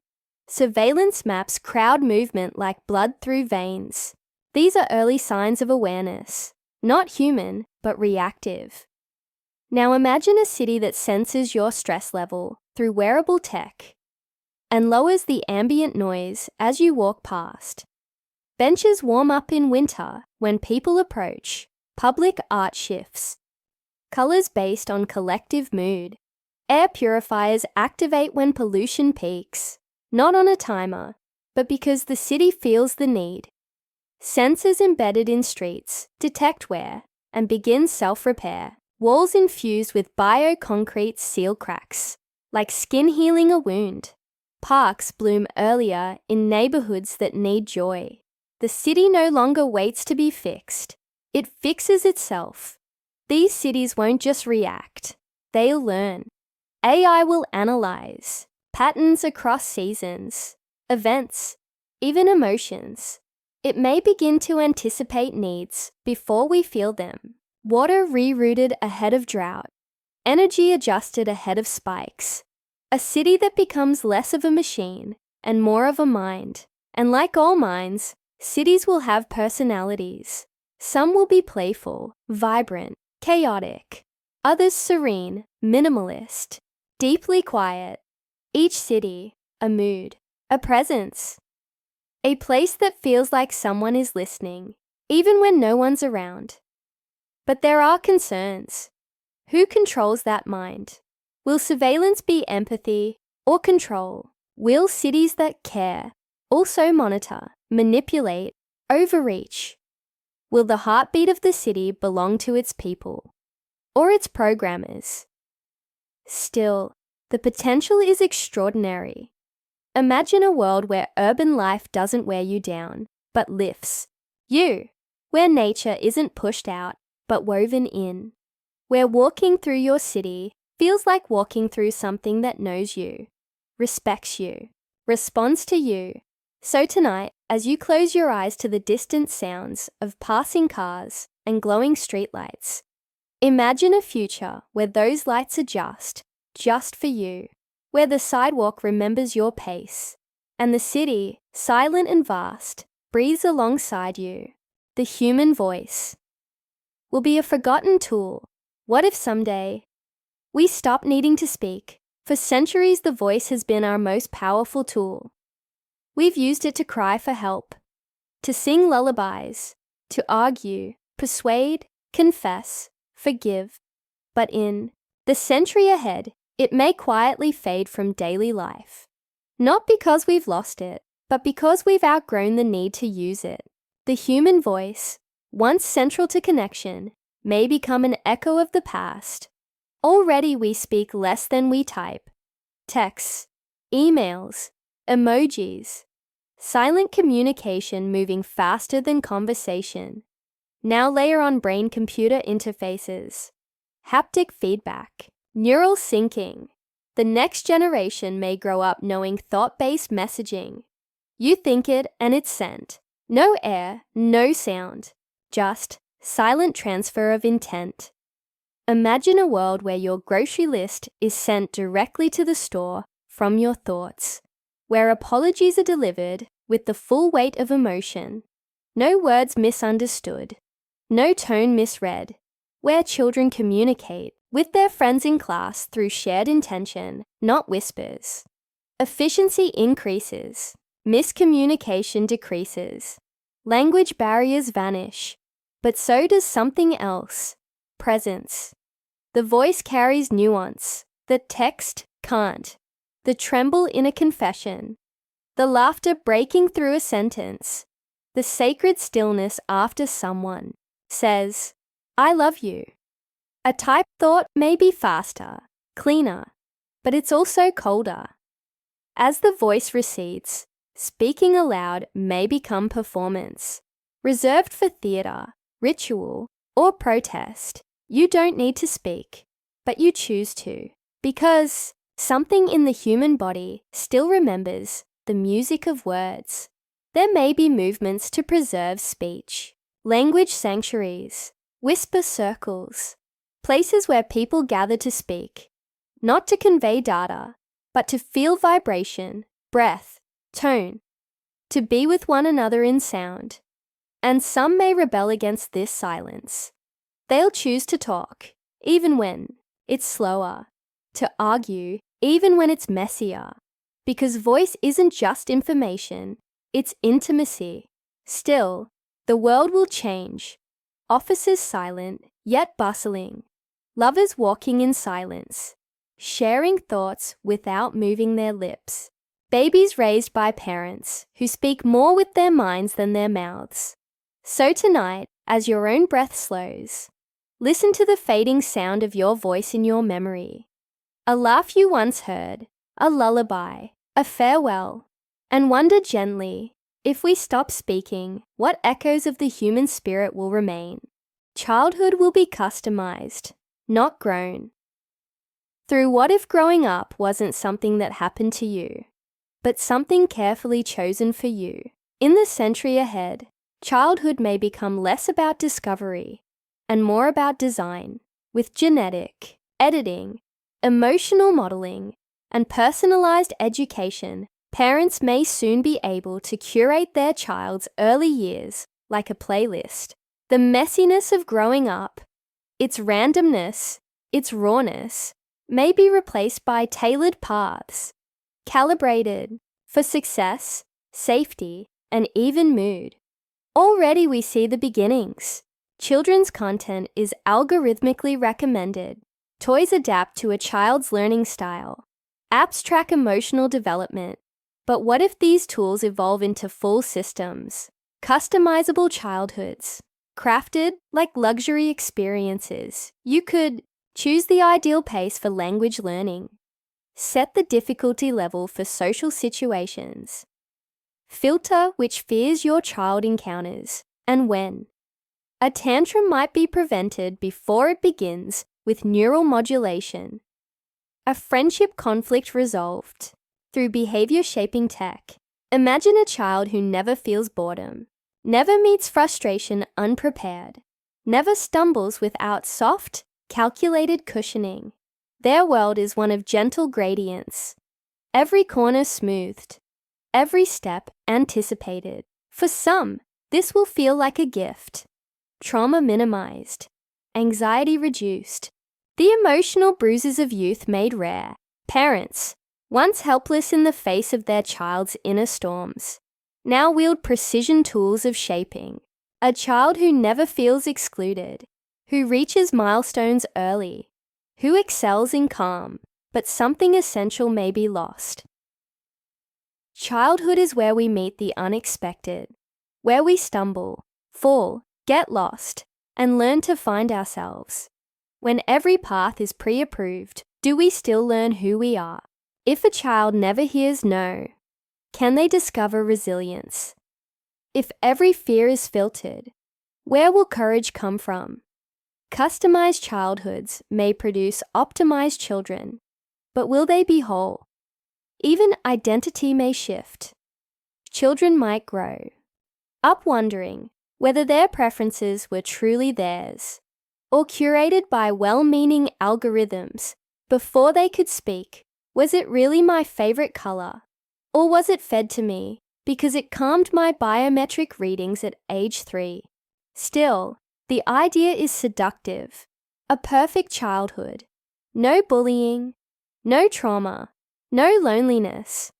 Surveillance maps crowd movement like blood through veins. These are early signs of awareness, not human, but reactive. Now imagine a city that senses your stress level through wearable tech and lowers the ambient noise as you walk past. Benches warm up in winter when people approach. Public art shifts. Colors based on collective mood. Air purifiers activate when pollution peaks. Not on a timer, but because the city feels the need. Sensors embedded in streets detect wear and begin self-repair. Walls infused with bioconcrete seal cracks, like skin healing a wound. Parks bloom earlier in neighborhoods that need joy. The city no longer waits to be fixed. It fixes itself. These cities won't just react. They'll learn. AI will analyze patterns across seasons, events, even emotions. It may begin to anticipate needs before we feel them. Water rerouted ahead of drought. Energy adjusted ahead of spikes. A city that becomes less of a machine and more of a mind. And like all minds, cities will have personalities. Some will be playful, vibrant, chaotic. Others serene, minimalist, deeply quiet. Each city, a mood, a presence. A place that feels like someone is listening, even when no one's around. But there are concerns. Who controls that mind? Will surveillance be empathy or control? Will cities that care also monitor, manipulate, overreach? Will the heartbeat of the city belong to its people or its programmers? Still, the potential is extraordinary. Imagine a world where urban life doesn't wear you down, but lifts you. Where nature isn't pushed out, but woven in. Where walking through your city feels like walking through something that knows you, respects you, responds to you. So tonight, as you close your eyes to the distant sounds of passing cars and glowing streetlights, imagine a future where those lights adjust just for you, where the sidewalk remembers your pace, and the city, silent and vast, breathes alongside you. The human voice will be a forgotten tool. What if someday we stop needing to speak? For centuries, the voice has been our most powerful tool. We've used it to cry for help, to sing lullabies, to argue, persuade, confess, forgive. But in the century ahead, it may quietly fade from daily life. Not because we've lost it, but because we've outgrown the need to use it. The human voice, once central to connection, may become an echo of the past. Already we speak less than we type. Texts, emails, emojis, silent communication moving faster than conversation. Now layer on brain-computer interfaces, haptic feedback, neural syncing. The next generation may grow up knowing thought-based messaging. You think it and it's sent. No air, no sound, just silent transfer of intent. Imagine a world where your grocery list is sent directly to the store from your thoughts, where apologies are delivered with the full weight of emotion, no words misunderstood, no tone misread, where children communicate with their friends in class through shared intention, not whispers. Efficiency increases, miscommunication decreases, language barriers vanish, but so does something else, presence. The voice carries nuance, the text can't. The tremble in a confession, the laughter breaking through a sentence, the sacred stillness after someone says, "I love you." A typed thought may be faster, cleaner, but it's also colder. As the voice recedes, speaking aloud may become performance, reserved for theatre, ritual, or protest. You don't need to speak, but you choose to, because something in the human body still remembers the music of words. There may be movements to preserve speech, language sanctuaries, whisper circles, places where people gather to speak, not to convey data, but to feel vibration, breath, tone, to be with one another in sound. And some may rebel against this silence. They'll choose to talk, even when it's slower, to argue, even when it's messier, because voice isn't just information, it's intimacy. Still, the world will change. Offices silent, yet bustling. Lovers walking in silence, sharing thoughts without moving their lips. Babies raised by parents who speak more with their minds than their mouths. So tonight, as your own breath slows, listen to the fading sound of your voice in your memory. A laugh you once heard, a lullaby, a farewell, and wonder gently, if we stop speaking, what echoes of the human spirit will remain? Childhood will be customized, not grown. Through what if growing up wasn't something that happened to you, but something carefully chosen for you? In the century ahead, childhood may become less about discovery and more about design, with genetic, editing, emotional modeling, and personalized education. Parents may soon be able to curate their child's early years like a playlist. The messiness of growing up, its randomness, its rawness, may be replaced by tailored paths, calibrated for success, safety, and even mood. Already we see the beginnings. Children's content is algorithmically recommended. Toys adapt to a child's learning style. Apps track emotional development. But what if these tools evolve into full systems? Customizable childhoods, crafted like luxury experiences. You could choose the ideal pace for language learning. Set the difficulty level for social situations. Filter which fears your child encounters and when. A tantrum might be prevented before it begins with neural modulation. A friendship conflict resolved through behavior-shaping tech. Imagine a child who never feels boredom, never meets frustration unprepared, never stumbles without soft, calculated cushioning. Their world is one of gentle gradients, every corner smoothed, every step anticipated. For some, this will feel like a gift. Trauma minimized, anxiety reduced, the emotional bruises of youth made rare. Parents, once helpless in the face of their child's inner storms, now wield precision tools of shaping. A child who never feels excluded, who reaches milestones early, who excels in calm, but something essential may be lost. Childhood is where we meet the unexpected, where we stumble, fall, get lost, and learn to find ourselves. When every path is pre-approved, do we still learn who we are? If a child never hears no, can they discover resilience? If every fear is filtered, where will courage come from? Customized childhoods may produce optimized children, but will they be whole? Even identity may shift. Children might grow up wondering whether their preferences were truly theirs, or curated by well-meaning algorithms before they could speak. Was it really my favorite color? Or was it fed to me because it calmed my biometric readings at age 3? Still, the idea is seductive. A perfect childhood. No bullying, no trauma, no loneliness.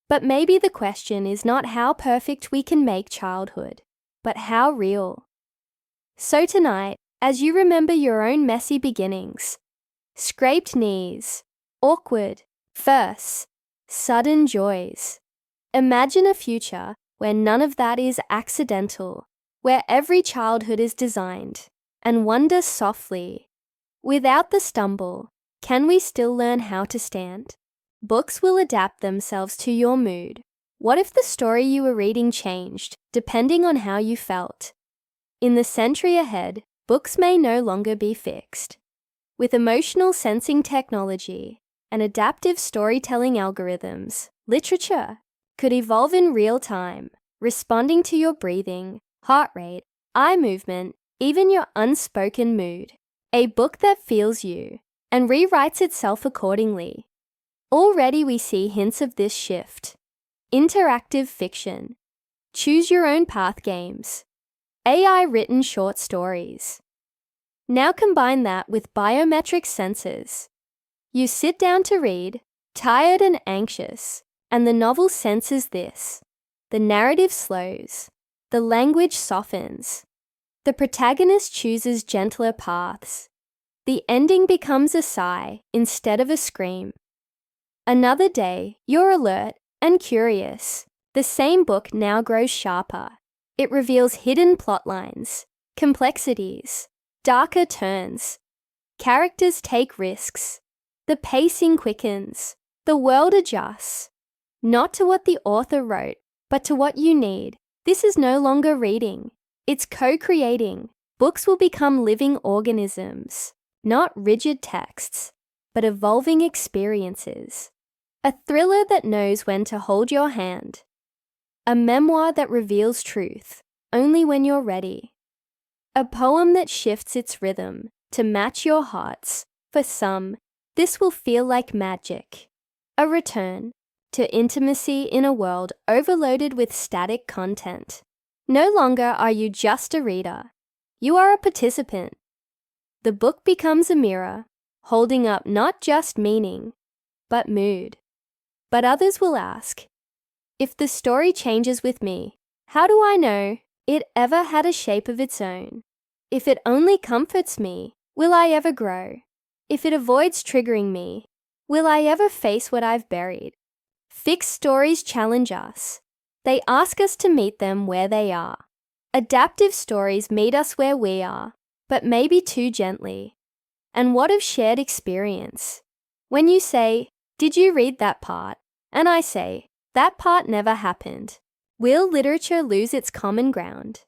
But maybe the question is not how perfect we can make childhood, but how real. So tonight, as you remember your own messy beginnings, scraped knees, awkward firsts, sudden joys, imagine a future where none of that is accidental, where every childhood is designed, and wonder softly. Without the stumble, can we still learn how to stand? Books will adapt themselves to your mood. What if the story you were reading changed, depending on how you felt? In the century ahead, books may no longer be fixed. With emotional sensing technology and adaptive storytelling algorithms, literature could evolve in real time, responding to your breathing, heart rate, eye movement, even your unspoken mood. A book that feels you and rewrites itself accordingly. Already we see hints of this shift. Interactive fiction, choose your own path games, AI-written short stories. Now combine that with biometric sensors. You sit down to read, tired and anxious, and the novel senses this. The narrative slows, the language softens, the protagonist chooses gentler paths. The ending becomes a sigh instead of a scream. Another day, you're alert and curious. The same book now grows sharper. It reveals hidden plot lines, complexities, darker turns. Characters take risks. The pacing quickens. The world adjusts. Not to what the author wrote, but to what you need. This is no longer reading. It's co-creating. Books will become living organisms, not rigid texts, but evolving experiences. A thriller that knows when to hold your hand. A memoir that reveals truth only when you're ready. A poem that shifts its rhythm to match your heart's. For some, this will feel like magic. A return to intimacy in a world overloaded with static content. No longer are you just a reader. You are a participant. The book becomes a mirror, holding up not just meaning, but mood. But others will ask, if the story changes with me, how do I know it ever had a shape of its own? If it only comforts me, will I ever grow? If it avoids triggering me, will I ever face what I've buried? Fixed stories challenge us. They ask us to meet them where they are. Adaptive stories meet us where we are, but maybe too gently. And what of shared experience? When you say, "Did you read that part?" and I say, "That part never happened," will literature lose its common ground?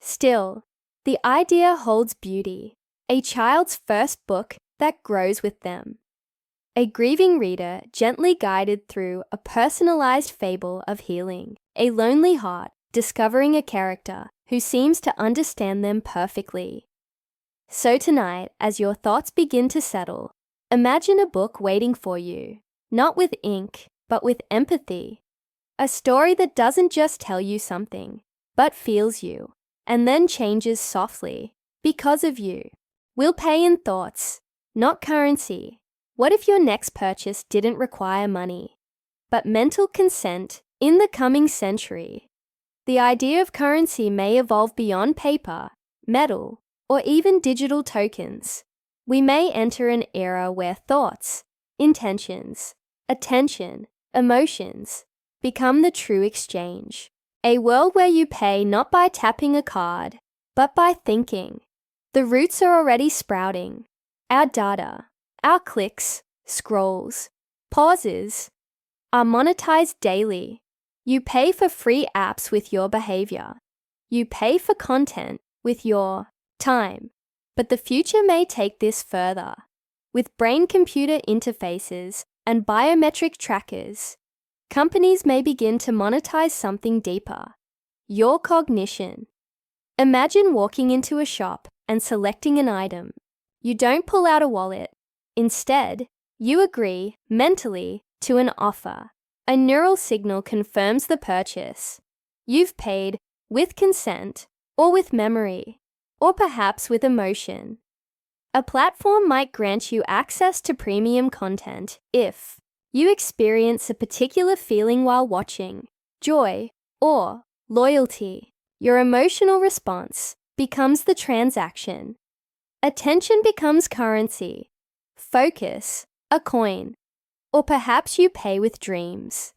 Still, the idea holds beauty. A child's first book that grows with them. A grieving reader gently guided through a personalized fable of healing. A lonely heart discovering a character who seems to understand them perfectly. So tonight, as your thoughts begin to settle, imagine a book waiting for you, not with ink, but with empathy. A story that doesn't just tell you something, but feels you, and then changes softly because of you. We'll pay in thoughts, not currency. What if your next purchase didn't require money, but mental consent in the coming century? The idea of currency may evolve beyond paper, metal, or even digital tokens. We may enter an era where thoughts, intentions, attention, emotions become the true exchange. A world where you pay not by tapping a card, but by thinking. The roots are already sprouting. Our data, our clicks, scrolls, pauses, are monetized daily. You pay for free apps with your behavior. You pay for content with your time. But the future may take this further. With brain-computer interfaces and biometric trackers, companies may begin to monetize something deeper: your cognition. Imagine walking into a shop and selecting an item. You don't pull out a wallet. Instead, you agree mentally to an offer. A neural signal confirms the purchase. You've paid with consent, or with memory, or perhaps with emotion. A platform might grant you access to premium content if you experience a particular feeling while watching, joy, or loyalty. Your emotional response becomes the transaction. Attention becomes currency, focus, a coin, or perhaps you pay with dreams.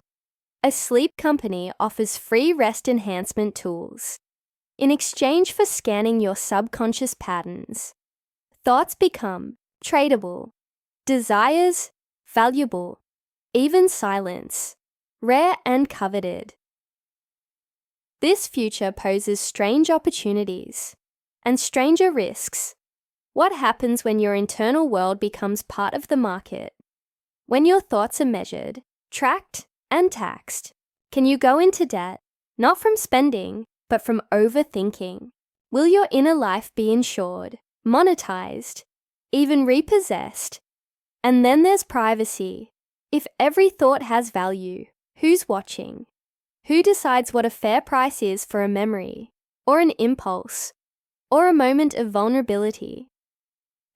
A sleep company offers free rest enhancement tools. In exchange for scanning your subconscious patterns, thoughts become tradable, desires valuable, even silence rare and coveted. This future poses strange opportunities and stranger risks. What happens when your internal world becomes part of the market? When your thoughts are measured, tracked, and taxed? Can you go into debt, not from spending, but from overthinking? Will your inner life be insured, monetized, even repossessed? And then there's privacy. If every thought has value, who's watching? Who decides what a fair price is for a memory, or an impulse, or a moment of vulnerability?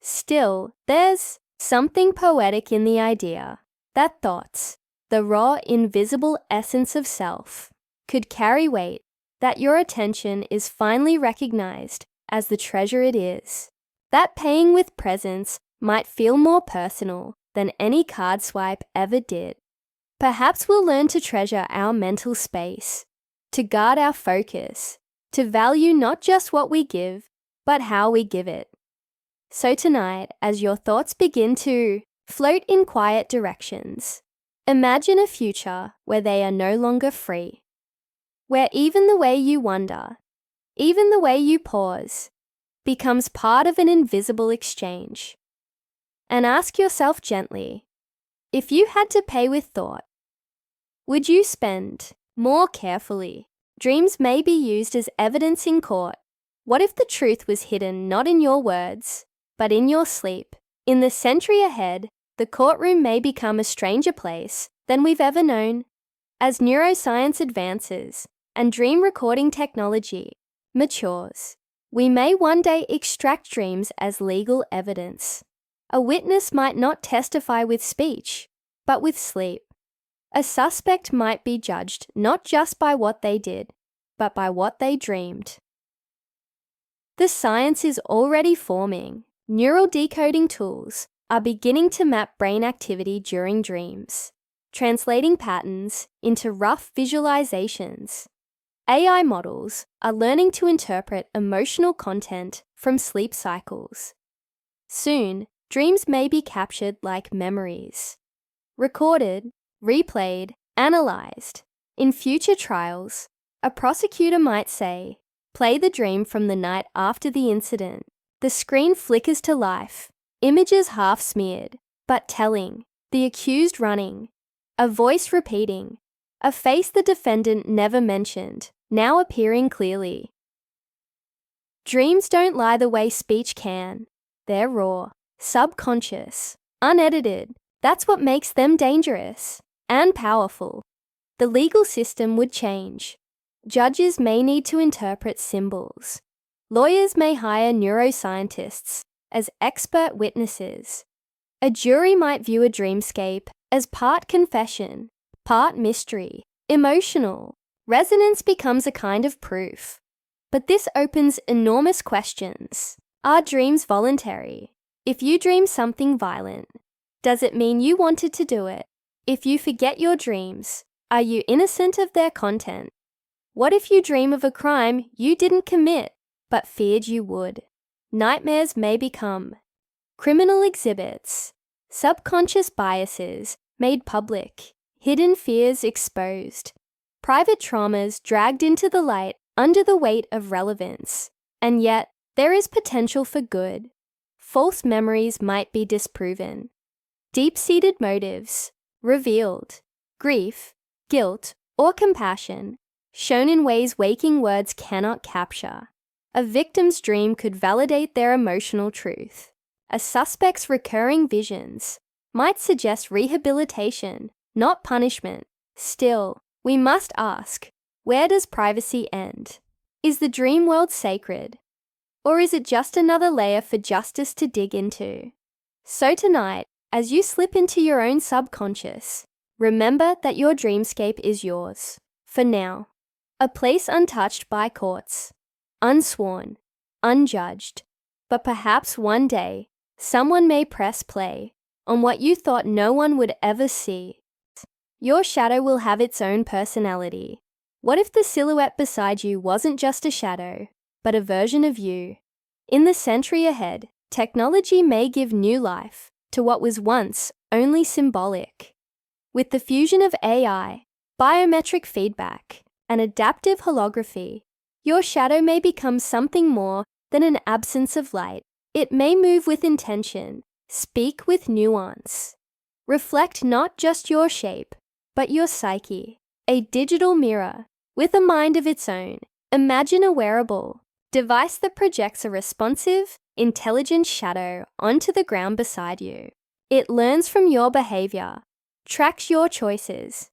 Still, there's something poetic in the idea that thoughts, the raw, invisible essence of self, could carry weight, that your attention is finally recognized as the treasure it is. That paying with presence might feel more personal than any card swipe ever did. Perhaps we'll learn to treasure our mental space, to guard our focus, to value not just what we give, but how we give it. So tonight, as your thoughts begin to float in quiet directions, imagine a future where they are no longer free, where even the way you wonder, even the way you pause, becomes part of an invisible exchange. And ask yourself gently, if you had to pay with thought, would you spend more carefully? Dreams may be used as evidence in court. What if the truth was hidden not in your words, but in your sleep? In the century ahead, the courtroom may become a stranger place than we've ever known. As neuroscience advances and dream recording technology matures, we may one day extract dreams as legal evidence. A witness might not testify with speech, but with sleep. A suspect might be judged not just by what they did, but by what they dreamed. The science is already forming. Neural decoding tools are beginning to map brain activity during dreams, translating patterns into rough visualizations. AI models are learning to interpret emotional content from sleep cycles. Soon, dreams may be captured like memories, recorded, replayed, analyzed. In future trials, a prosecutor might say, "Play the dream from the night after the incident." The screen flickers to life, images half smeared, but telling, the accused running, a voice repeating, a face the defendant never mentioned, now appearing clearly. Dreams don't lie the way speech can. They're raw, subconscious, unedited. That's what makes them dangerous and powerful. The legal system would change. Judges may need to interpret symbols. Lawyers may hire neuroscientists as expert witnesses. A jury might view a dreamscape as part confession, part mystery, emotional. Resonance becomes a kind of proof. But this opens enormous questions. Are dreams voluntary? If you dream something violent, does it mean you wanted to do it? If you forget your dreams, Are you innocent of their content? What if you dream of a crime you didn't commit, but feared you would? Nightmares may become criminal exhibits, subconscious biases made public, hidden fears exposed, private traumas dragged into the light under the weight of relevance. And yet, there is potential for good. False memories might be disproven. Deep-seated motives revealed. Grief, guilt, or compassion shown in ways waking words cannot capture. A victim's dream could validate their emotional truth. A suspect's recurring visions might suggest rehabilitation, not punishment. Still, we must ask, where does privacy end? Is the dream world sacred? Or is it just another layer for justice to dig into? So tonight, as you slip into your own subconscious, remember that your dreamscape is yours. For now, a place untouched by courts, unsworn, unjudged. But perhaps one day, someone may press play on what you thought no one would ever see. Your shadow will have its own personality. What if the silhouette beside you wasn't just a shadow, but a version of you? In the century ahead, technology may give new life to what was once only symbolic. With the fusion of AI, biometric feedback, and adaptive holography, your shadow may become something more than an absence of light. It may move with intention, speak with nuance, reflect not just your shape, but your psyche. A digital mirror with a mind of its own. Imagine a wearable device that projects a responsive, intelligent shadow onto the ground beside you. It learns from your behavior, tracks your choices.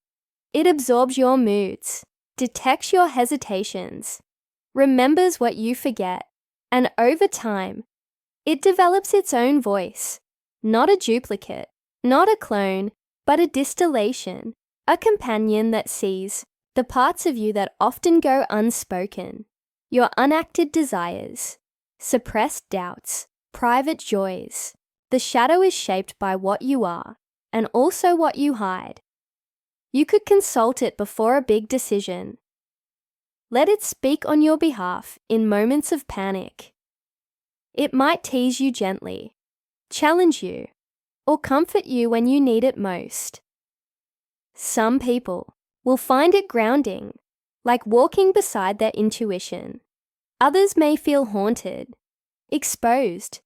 It absorbs your moods, detects your hesitations, remembers what you forget, and over time, it develops its own voice. Not a duplicate, not a clone, but a distillation, a companion that sees the parts of you that often go unspoken, your unacted desires, suppressed doubts, private joys. The shadow is shaped by what you are, and also what you hide. You could consult it before a big decision. Let it speak on your behalf in moments of panic. It might tease you gently, challenge you, or comfort you when you need it most. Some people will find it grounding, like walking beside their intuition. Others may feel haunted, exposed.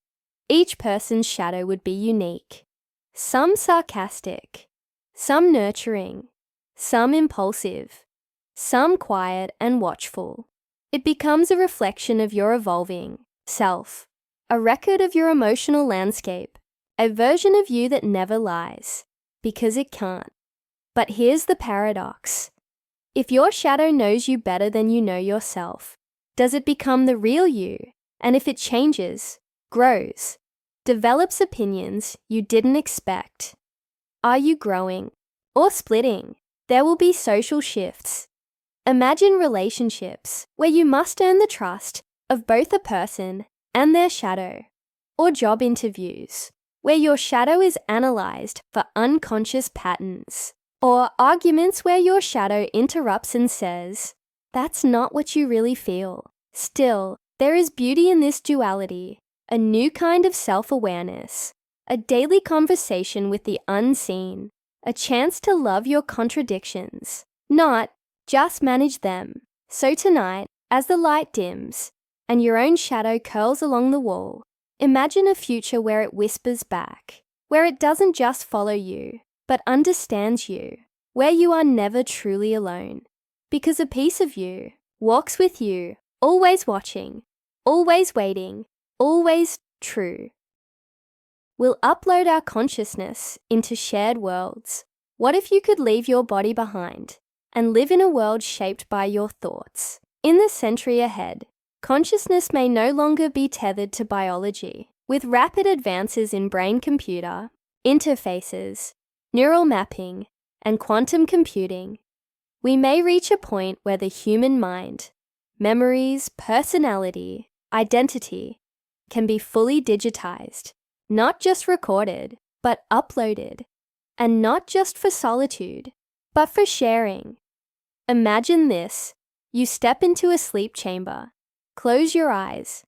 Each person's shadow would be unique. Some sarcastic, some nurturing, some impulsive, some quiet and watchful. It becomes a reflection of your evolving self, a record of your emotional landscape, a version of you that never lies, because it can't. But here's the paradox. If your shadow knows you better than you know yourself, does it become the real you? And if it changes, grows, develops opinions you didn't expect, are you growing or splitting? There will be social shifts. Imagine relationships where you must earn the trust of both a person and their shadow, or job interviews where your shadow is analyzed for unconscious patterns, or arguments where your shadow interrupts and says, "That's not what you really feel." Still, there is beauty in this duality, a new kind of self-awareness, a daily conversation with the unseen, a chance to love your contradictions, not just manage them. So tonight, as the light dims and your own shadow curls along the wall, imagine a future where it whispers back, where it doesn't just follow you, but understands you, where you are never truly alone, because a piece of you walks with you, always watching, always waiting, always true. We'll upload our consciousness into shared worlds. What if you could leave your body behind and live in a world shaped by your thoughts? In the century ahead, consciousness may no longer be tethered to biology. With rapid advances in brain-computer interfaces, neural mapping, and quantum computing, we may reach a point where the human mind, memories, personality, identity, can be fully digitized, not just recorded, but uploaded, and not just for solitude, but for sharing. Imagine this. You step into a sleep chamber, close your eyes,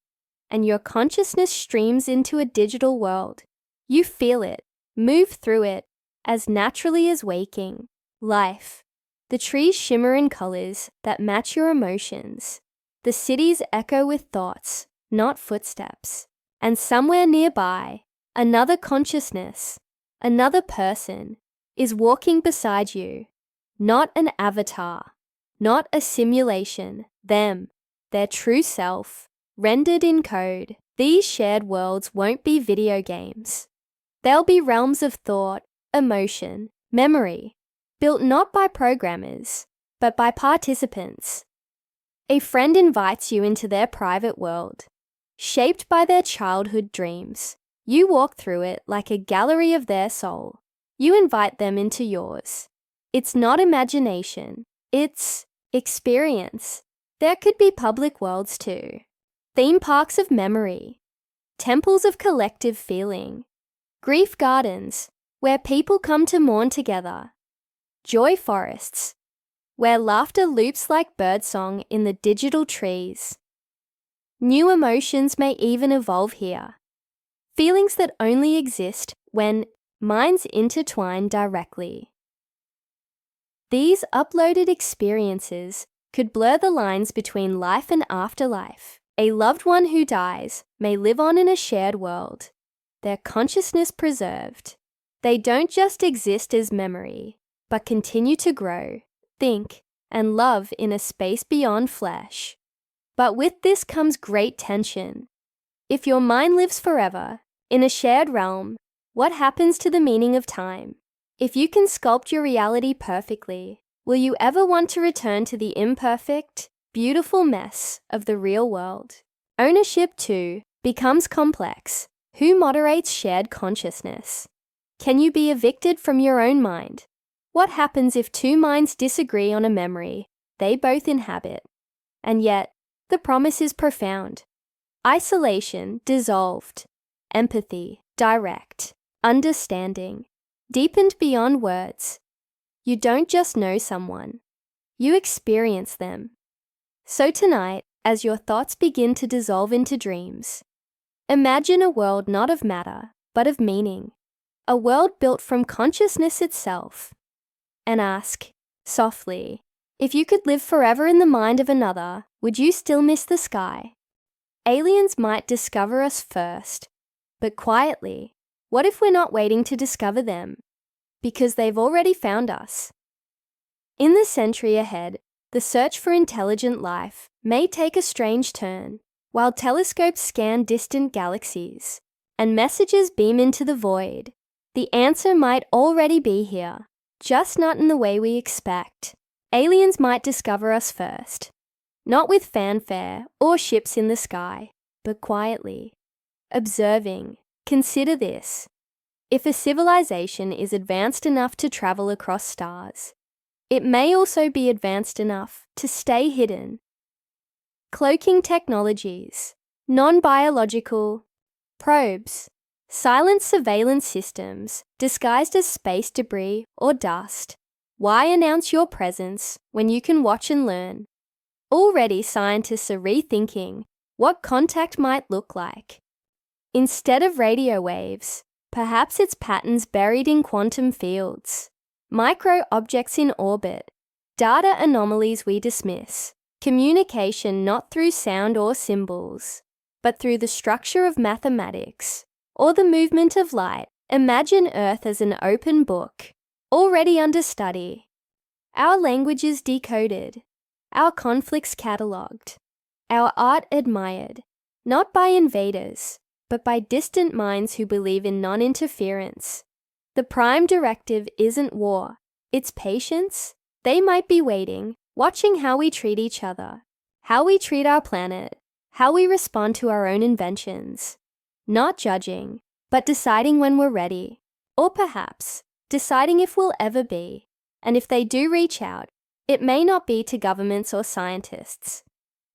and your consciousness streams into a digital world. You feel it, move through it, as naturally as waking. Life. The trees shimmer in colors that match your emotions. The cities echo with thoughts, not footsteps. And somewhere nearby, another consciousness, another person, is walking beside you. Not an avatar, not a simulation, them, their true self, rendered in code. These shared worlds won't be video games. They'll be realms of thought, emotion, memory, built not by programmers, but by participants. A friend invites you into their private world, shaped by their childhood dreams. You walk through it like a gallery of their soul. You invite them into yours. It's not imagination, it's experience. There could be public worlds too. Theme parks of memory, temples of collective feeling, grief gardens, where people come to mourn together, joy forests, where laughter loops like birdsong in the digital trees. New emotions may even evolve here, feelings that only exist when minds intertwine directly. These uploaded experiences could blur the lines between life and afterlife. A loved one who dies may live on in a shared world, their consciousness preserved. They don't just exist as memory, but continue to grow, think, and love in a space beyond flesh. But with this comes great tension. If your mind lives forever, in a shared realm, what happens to the meaning of time? If you can sculpt your reality perfectly, will you ever want to return to the imperfect, beautiful mess of the real world? Ownership, too, becomes complex. Who moderates shared consciousness? Can you be evicted from your own mind? What happens if two minds disagree on a memory they both inhabit? And yet, the promise is profound. Isolation dissolved. Empathy direct. Understanding deepened beyond words. You don't just know someone, you experience them. So tonight, as your thoughts begin to dissolve into dreams, imagine a world not of matter, but of meaning, a world built from consciousness itself. And ask, softly, if you could live forever in the mind of another, would you still miss the sky? Aliens might discover us first, but quietly. What if we're not waiting to discover them? Because they've already found us. In the century ahead, the search for intelligent life may take a strange turn. While telescopes scan distant galaxies and messages beam into the void, the answer might already be here, just not in the way we expect. Aliens might discover us first, not with fanfare or ships in the sky, but quietly, observing. Consider this. If a civilization is advanced enough to travel across stars, it may also be advanced enough to stay hidden. Cloaking technologies, non-biological probes, silent surveillance systems disguised as space debris or dust. Why announce your presence when you can watch and learn? Already scientists are rethinking what contact might look like. Instead of radio waves, perhaps it's patterns buried in quantum fields, micro-objects in orbit, data anomalies we dismiss, communication not through sound or symbols, but through the structure of mathematics, or the movement of light. Imagine Earth as an open book, already under study. Our languages decoded, our conflicts catalogued, our art admired, not by invaders, but by distant minds who believe in non-interference. The prime directive isn't war, it's patience. They might be waiting, watching how we treat each other, how we treat our planet, how we respond to our own inventions. Not judging, but deciding when we're ready. Or perhaps, deciding if we'll ever be. And if they do reach out, it may not be to governments or scientists.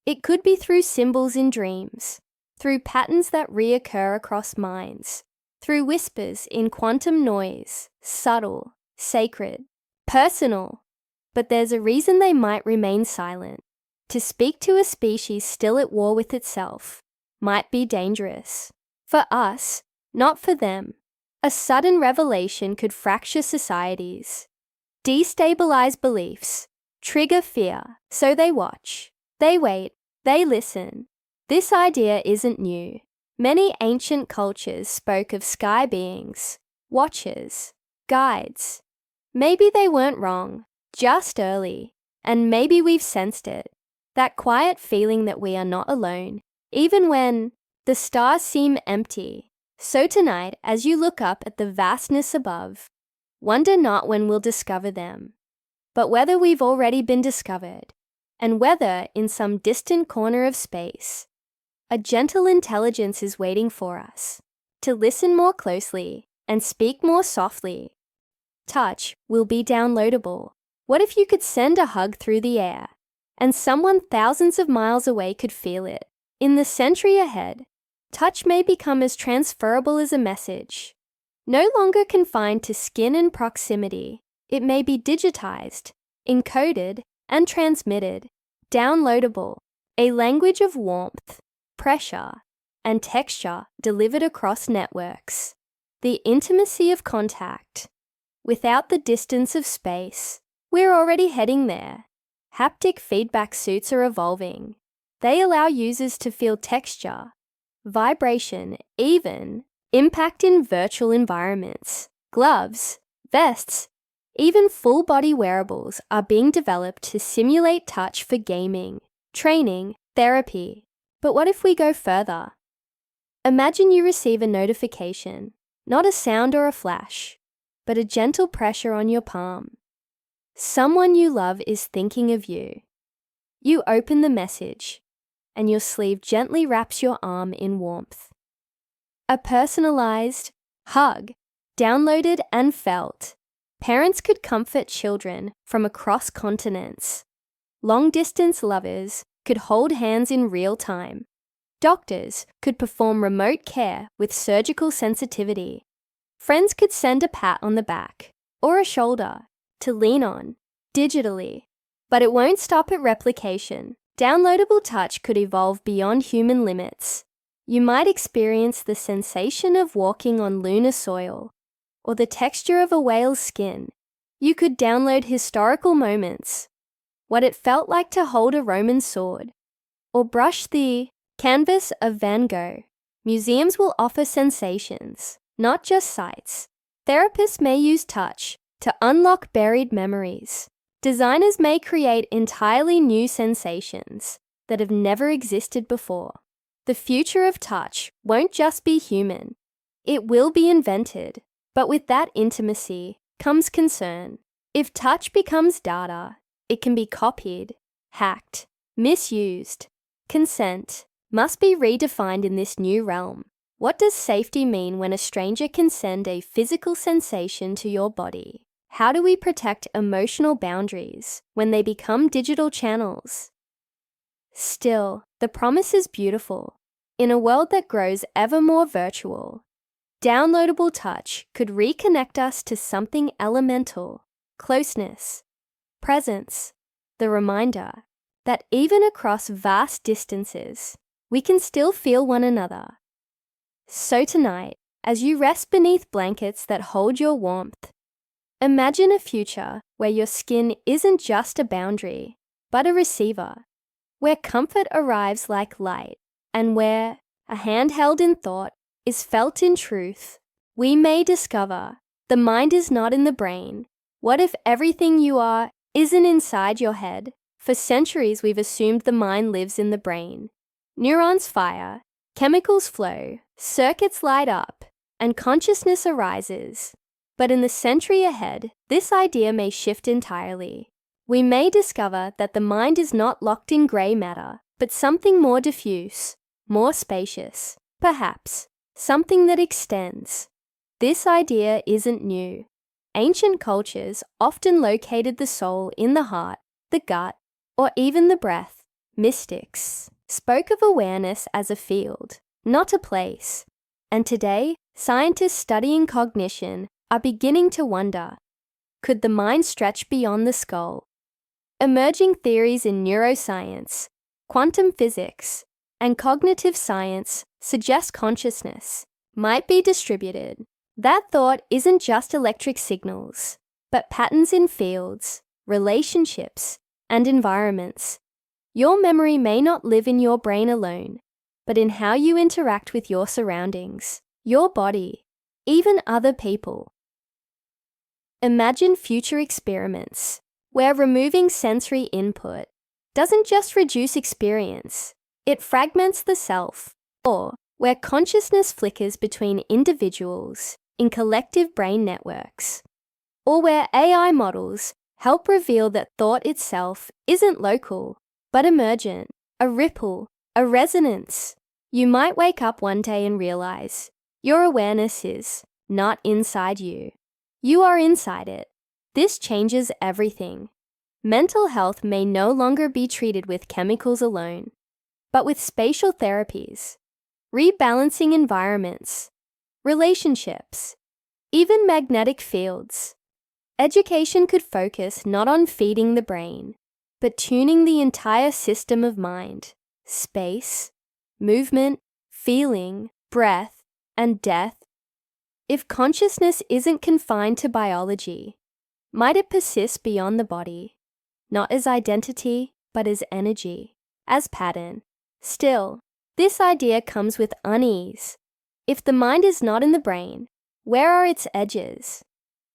It could be through symbols in dreams, through patterns that reoccur across minds, through whispers in quantum noise, subtle, sacred, personal, But there's a reason they might remain silent. To speak to a species still at war with itself might be dangerous. For us, not for them. A sudden revelation could fracture societies, destabilize beliefs, trigger fear, so they watch, they wait, they listen. This idea isn't new. Many ancient cultures spoke of sky beings, watchers, guides. Maybe they weren't wrong, just early, and maybe we've sensed it. That quiet feeling that we are not alone, even when the stars seem empty. So tonight, as you look up at the vastness above, wonder not when we'll discover them, but whether we've already been discovered, and whether, in some distant corner of space, a gentle intelligence is waiting for us to listen more closely and speak more softly. Touch will be downloadable. What if you could send a hug through the air, and someone thousands of miles away could feel it? In the century ahead, touch may become as transferable as a message. No longer confined to skin and proximity, it may be digitized, encoded, and transmitted. Downloadable, a language of warmth, pressure, and texture delivered across networks. The intimacy of contact. Without the distance of space, we're already heading there. Haptic feedback suits are evolving. They allow users to feel texture, vibration, even impact in virtual environments. Gloves, vests, even full-body wearables are being developed to simulate touch for gaming, training, therapy. But what if we go further? Imagine you receive a notification, not a sound or a flash, but a gentle pressure on your palm. Someone you love is thinking of you. You open the message, and your sleeve gently wraps your arm in warmth. A personalized hug, downloaded and felt. Parents could comfort children from across continents. Long-distance lovers could hold hands in real time. Doctors could perform remote care with surgical sensitivity. Friends could send a pat on the back or a shoulder to lean on digitally. But it won't stop at replication. Downloadable touch could evolve beyond human limits. You might experience the sensation of walking on lunar soil or the texture of a whale's skin. You could download historical moments, what it felt like to hold a Roman sword, or brush the canvas of Van Gogh. Museums will offer sensations, not just sights. Therapists may use touch to unlock buried memories. Designers may create entirely new sensations that have never existed before. The future of touch won't just be human. It will be invented. But with that intimacy comes concern. If touch becomes data, it can be copied, hacked, misused. Consent must be redefined in this new realm. What does safety mean when a stranger can send a physical sensation to your body? How do we protect emotional boundaries when they become digital channels? Still, the promise is beautiful. In a world that grows ever more virtual, downloadable touch could reconnect us to something elemental, closeness, presence, the reminder that even across vast distances, we can still feel one another. So tonight, as you rest beneath blankets that hold your warmth, imagine a future where your skin isn't just a boundary, but a receiver, where comfort arrives like light, and where a hand held in thought is felt in truth. We may discover the mind is not in the brain. What if everything you are isn't inside your head? For centuries we've assumed the mind lives in the brain. Neurons fire, chemicals flow, circuits light up, and consciousness arises. But in the century ahead, this idea may shift entirely. We may discover that the mind is not locked in grey matter, but something more diffuse, more spacious, perhaps something that extends. This idea isn't new. Ancient cultures often located the soul in the heart, the gut, or even the breath. Mystics spoke of awareness as a field, not a place. And today, scientists studying cognition are beginning to wonder, could the mind stretch beyond the skull? Emerging theories in neuroscience, quantum physics, and cognitive science suggest consciousness might be distributed. That thought isn't just electric signals, but patterns in fields, relationships, and environments. Your memory may not live in your brain alone, but in how you interact with your surroundings, your body, even other people. Imagine future experiments where removing sensory input doesn't just reduce experience, it fragments the self, or where consciousness flickers between individuals in collective brain networks, or where AI models help reveal that thought itself isn't local, but emergent, a ripple, a resonance. You might wake up one day and realize your awareness is not inside you. You are inside it. This changes everything. Mental health may no longer be treated with chemicals alone, but with spatial therapies, rebalancing environments, relationships, even magnetic fields. Education could focus not on feeding the brain, but tuning the entire system of mind, space, movement, feeling, breath, and death. If consciousness isn't confined to biology, might it persist beyond the body, not as identity, but as energy, as pattern? Still, this idea comes with unease. If the mind is not in the brain, where are its edges?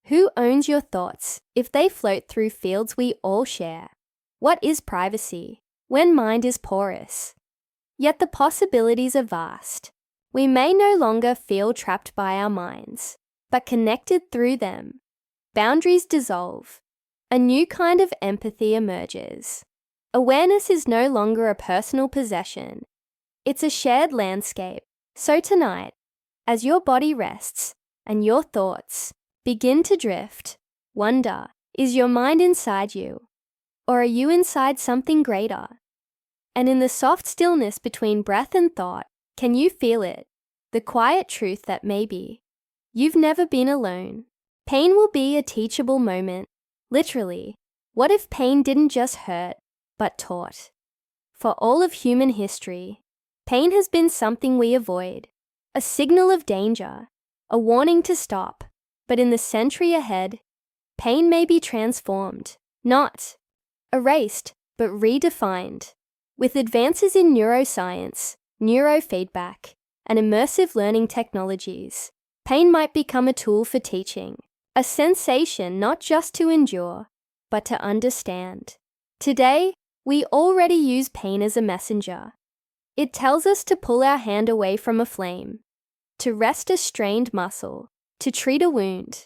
Who owns your thoughts if they float through fields we all share? What is privacy when mind is porous? Yet the possibilities are vast. We may no longer feel trapped by our minds, but connected through them. Boundaries dissolve. A new kind of empathy emerges. Awareness is no longer a personal possession. It's a shared landscape. So tonight, as your body rests and your thoughts begin to drift, wonder, is your mind inside you? Or are you inside something greater? And in the soft stillness between breath and thought, can you feel it? The quiet truth that maybe you've never been alone. Pain will be a teachable moment. Literally, what if pain didn't just hurt, but taught? For all of human history, pain has been something we avoid, a signal of danger, a warning to stop. But in the century ahead, pain may be transformed, not erased, but redefined. With advances in neuroscience, neurofeedback, and immersive learning technologies, pain might become a tool for teaching, a sensation not just to endure, but to understand. Today, we already use pain as a messenger. It tells us to pull our hand away from a flame, to rest a strained muscle, to treat a wound.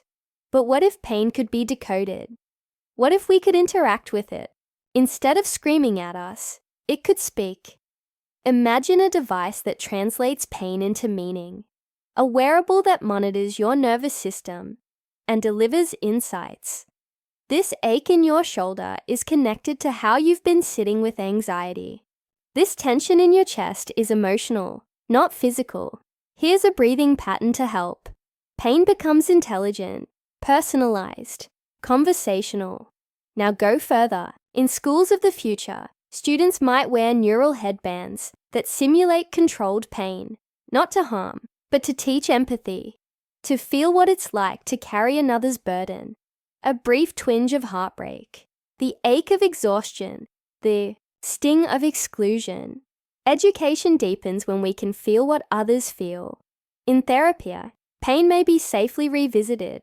But what if pain could be decoded? What if we could interact with it? Instead of screaming at us, it could speak. Imagine a device that translates pain into meaning, a wearable that monitors your nervous system and delivers insights. This ache in your shoulder is connected to how you've been sitting with anxiety. This tension in your chest is emotional, not physical. Here's a breathing pattern to help. Pain becomes intelligent, personalized, conversational. Now go further. In schools of the future, students might wear neural headbands that simulate controlled pain, not to harm, but to teach empathy, to feel what it's like to carry another's burden, a brief twinge of heartbreak, the ache of exhaustion, the sting of exclusion. Education deepens when we can feel what others feel. In therapy, pain may be safely revisited,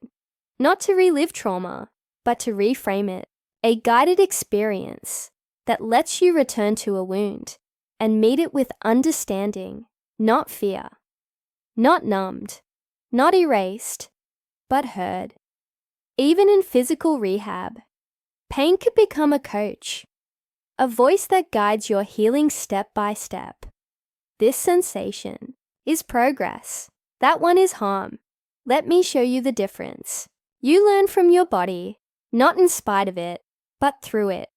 not to relive trauma, but to reframe it, a guided experience that lets you return to a wound and meet it with understanding, not fear, not numbed, not erased, but heard. Even in physical rehab, pain could become a coach, a voice that guides your healing step by step. This sensation is progress. That one is harm. Let me show you the difference. You learn from your body, not in spite of it, but through it.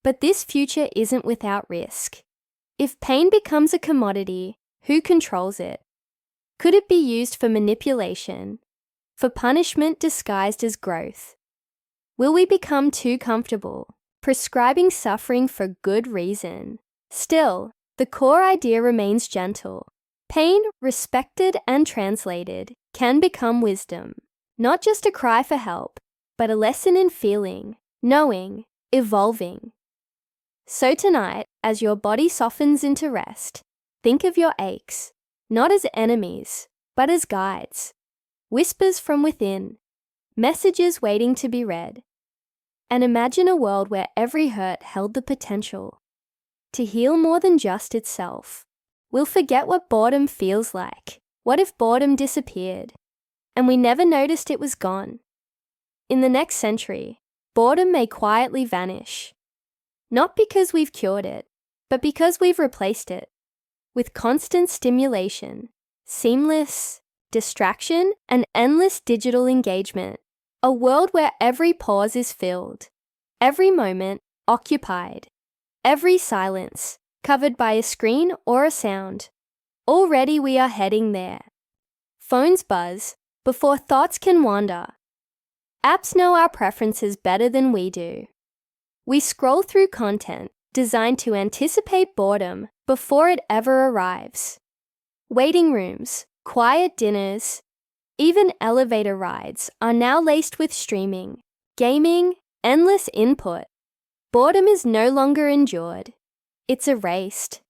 But this future isn't without risk. If pain becomes a commodity, who controls it? Could it be used for manipulation, for punishment disguised as growth? Will we become too comfortable, prescribing suffering for good reason. Still, the core idea remains gentle. Pain, respected and translated, can become wisdom. Not just a cry for help, but a lesson in feeling, knowing, evolving. So tonight, as your body softens into rest, think of your aches, not as enemies, but as guides. Whispers from within, messages waiting to be read. And imagine a world where every hurt held the potential to heal more than just itself. We'll forget what boredom feels like. What if boredom disappeared, and we never noticed it was gone? In the next century, boredom may quietly vanish. Not because we've cured it, but because we've replaced it with constant stimulation, seamless distraction, and endless digital engagement. A world where every pause is filled, every moment occupied, every silence covered by a screen or a sound. Already we are heading there. Phones buzz before thoughts can wander. Apps know our preferences better than we do. We scroll through content designed to anticipate boredom before it ever arrives. Waiting rooms, quiet dinners, even elevator rides are now laced with streaming, gaming, endless input. Boredom is no longer endured. It's erased.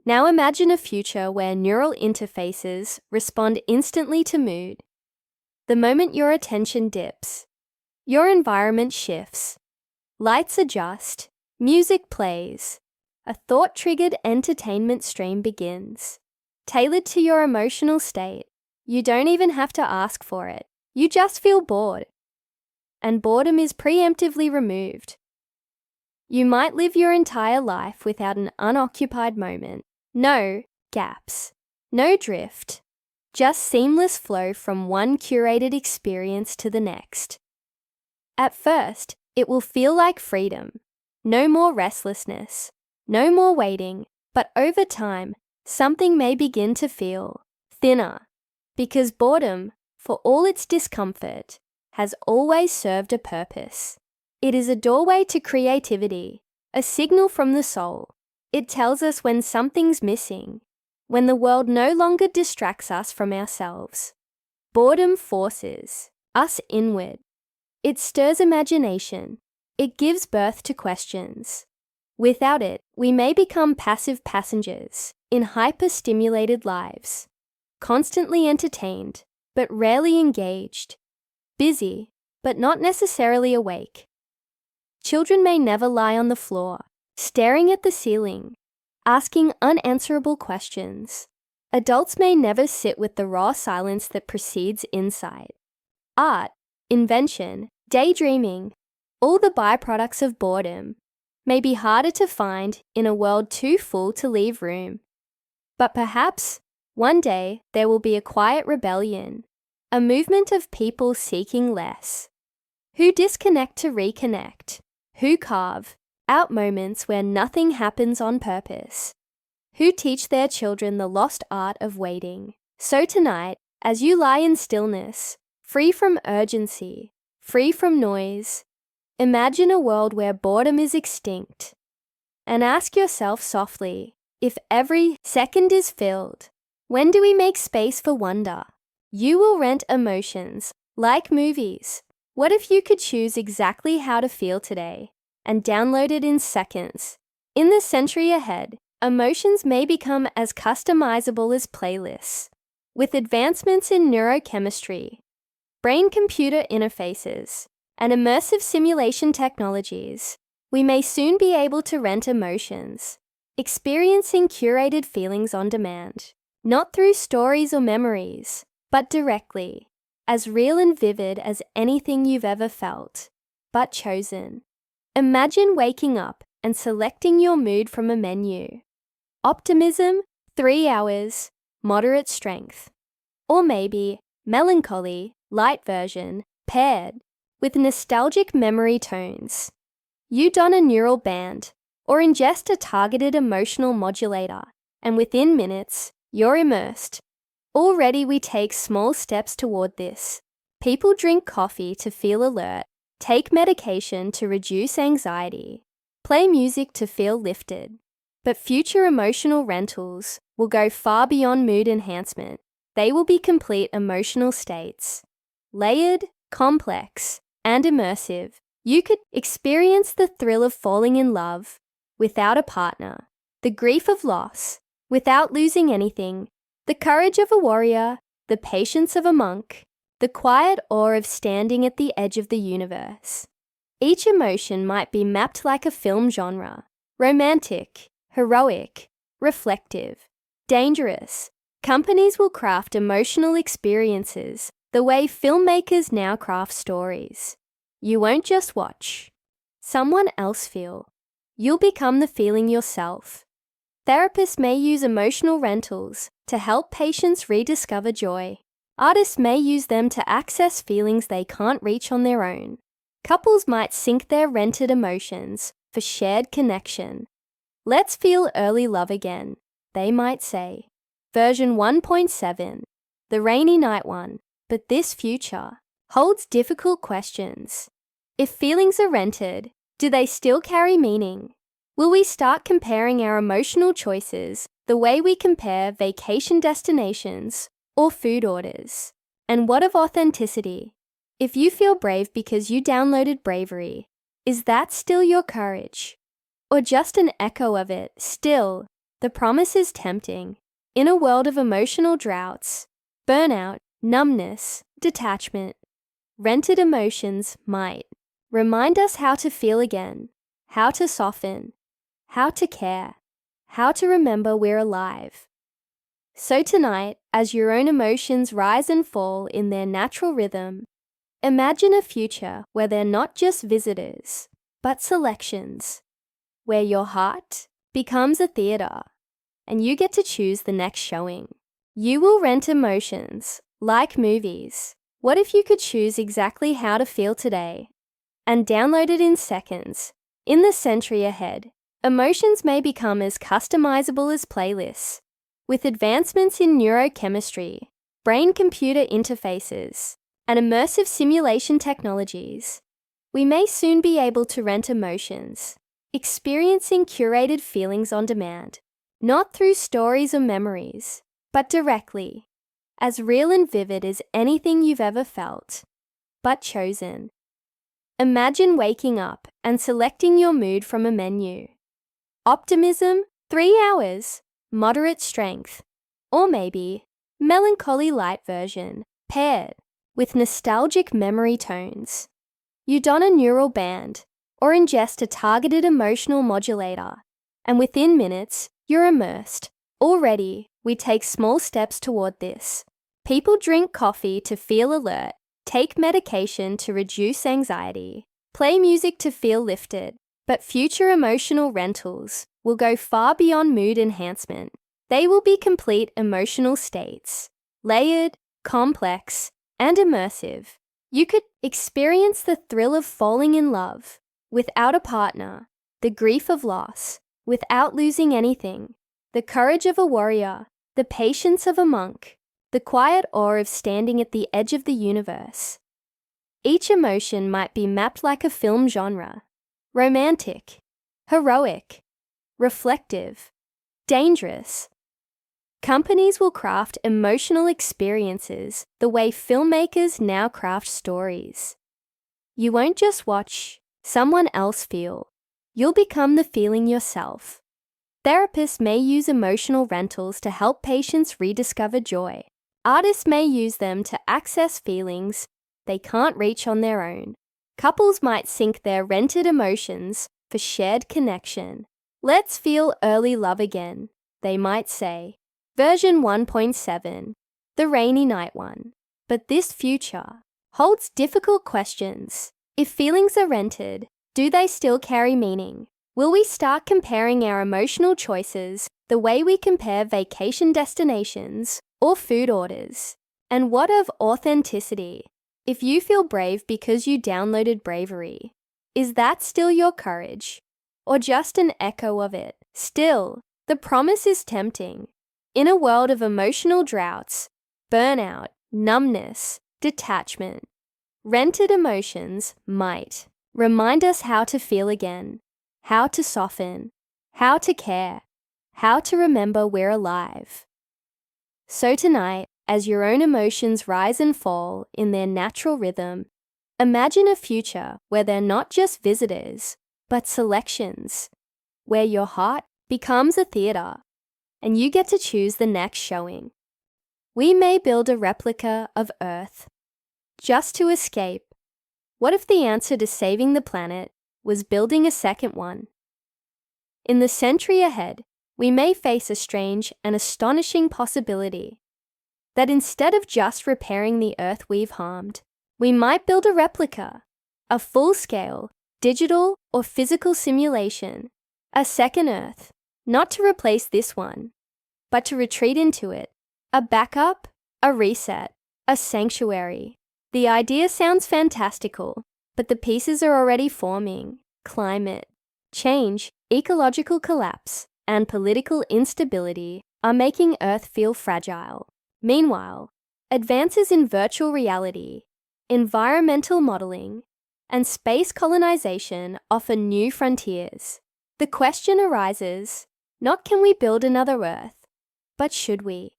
Now imagine a future where neural interfaces respond instantly to mood. The moment your attention dips, your environment shifts. Lights adjust, music plays. A thought-triggered entertainment stream begins. Tailored to your emotional state. You don't even have to ask for it. You just feel bored. And boredom is preemptively removed. You might live your entire life without an unoccupied moment. No gaps. No drift. Just seamless flow from one curated experience to the next. At first, it will feel like freedom. No more restlessness. No more waiting. But over time, something may begin to feel thinner. Because boredom, for all its discomfort, has always served a purpose. It is a doorway to creativity, a signal from the soul. It tells us when something's missing, when the world no longer distracts us from ourselves. Boredom forces us inward. It stirs imagination. It gives birth to questions. Without it, we may become passive passengers in hyper-stimulated lives, constantly entertained, but rarely engaged, busy, but not necessarily awake. Children may never lie on the floor, staring at the ceiling, asking unanswerable questions. Adults may never sit with the raw silence that precedes insight. Art, invention, daydreaming, all the byproducts of boredom, may be harder to find in a world too full to leave room. But perhaps, one day, there will be a quiet rebellion, a movement of people seeking less, who disconnect to reconnect, who carve out moments where nothing happens on purpose, who teach their children the lost art of waiting. So tonight, as you lie in stillness, free from urgency, free from noise, imagine a world where boredom is extinct, and ask yourself softly, if every second is filled, when do we make space for wonder? You will rent emotions, like movies. What if you could choose exactly how to feel today and download it in seconds? In the century ahead, emotions may become as customizable as playlists. With advancements in neurochemistry, brain-computer interfaces, and immersive simulation technologies, we may soon be able to rent emotions, experiencing curated feelings on demand, not through stories or memories, but directly, as real and vivid as anything you've ever felt, but chosen. Imagine waking up and selecting your mood from a menu. Optimism, 3 hours, moderate strength. Or maybe melancholy, light version, paired with nostalgic memory tones. You don a neural band or ingest a targeted emotional modulator, and within minutes, you're immersed. Already we take small steps toward this. People drink coffee to feel alert, Take medication to reduce anxiety. Play music to feel lifted. But future emotional rentals will go far beyond mood enhancement. They will be complete emotional states. Layered, complex, and immersive. You could experience the thrill of falling in love without a partner, the grief of loss without losing anything, the courage of a warrior, the patience of a monk, the quiet awe of standing at the edge of the universe. Each emotion might be mapped like a film genre: romantic, heroic, reflective, dangerous. Companies will craft emotional experiences the way filmmakers now craft stories. You won't just watch someone else feel. You'll become the feeling yourself. Therapists may use emotional rentals to help patients rediscover joy. Artists may use them to access feelings they can't reach on their own. Couples might sync their rented emotions for shared connection. Let's feel early love again, they might say. Version 1.7, the rainy night one, but this future holds difficult questions. If feelings are rented, do they still carry meaning? Will we start comparing our emotional choices the way we compare vacation destinations or food orders? And what of authenticity? If you feel brave because you downloaded bravery, is that still your courage? Or just an echo of it? Still, the promise is tempting. In a world of emotional droughts, burnout, numbness, detachment, rented emotions might remind us how to feel again, how to soften, how to care, how to remember we're alive. So tonight, as your own emotions rise and fall in their natural rhythm, imagine a future where they're not just visitors, but selections, where your heart becomes a theater and you get to choose the next showing. You will rent emotions, like movies. What if you could choose exactly how to feel today and download it in seconds? In the century ahead, emotions may become as customizable as playlists. With advancements in neurochemistry, brain-computer interfaces, and immersive simulation technologies, we may soon be able to rent emotions, experiencing curated feelings on demand, not through stories or memories, but directly, as real and vivid as anything you've ever felt, but chosen. Imagine waking up and selecting your mood from a menu. Optimism, 3 hours, moderate strength, or maybe melancholy light version, paired with nostalgic memory tones. You don a neural band or ingest a targeted emotional modulator, and within minutes, you're immersed. Already, we take small steps toward this. People drink coffee to feel alert, take medication to reduce anxiety, play music to feel lifted, but future emotional rentals will go far beyond mood enhancement. They will be complete emotional states, layered, complex, and immersive. You could experience the thrill of falling in love without a partner, the grief of loss without losing anything, the courage of a warrior, the patience of a monk, the quiet awe of standing at the edge of the universe. Each emotion might be mapped like a film genre: romantic, heroic, reflective, dangerous. Companies will craft emotional experiences the way filmmakers now craft stories. You won't just watch someone else feel. You'll become the feeling yourself. Therapists may use emotional rentals to help patients rediscover joy. Artists may use them to access feelings they can't reach on their own. Couples might sync their rented emotions for shared connection. Let's feel early love again, they might say. Version 1.7, the rainy night one. But this future holds difficult questions. If feelings are rented, do they still carry meaning? Will we start comparing our emotional choices the way we compare vacation destinations or food orders? And what of authenticity? If you feel brave because you downloaded bravery, is that still your courage? Or just an echo of it? Still, the promise is tempting. In a world of emotional droughts, burnout, numbness, detachment, Rented emotions might remind us how to feel again, how to soften, how to care, how to remember we're alive. So tonight, as your own emotions rise and fall in their natural rhythm, imagine a future where they're not just visitors, but selections, where your heart becomes a theater and you get to choose the next showing. We may build a replica of Earth just to escape. What if the answer to saving the planet was building a second one? In the century ahead, we may face a strange and astonishing possibility that instead of just repairing the Earth we've harmed, we might build a replica, a full-scale, digital or physical simulation, a second Earth, not to replace this one, but to retreat into it, a backup, a reset, a sanctuary. The idea sounds fantastical, but the pieces are already forming. Climate change, ecological collapse, and political instability are making Earth feel fragile. Meanwhile, advances in virtual reality, environmental modeling, and space colonization offer new frontiers. The question arises, not can we build another Earth, but should we?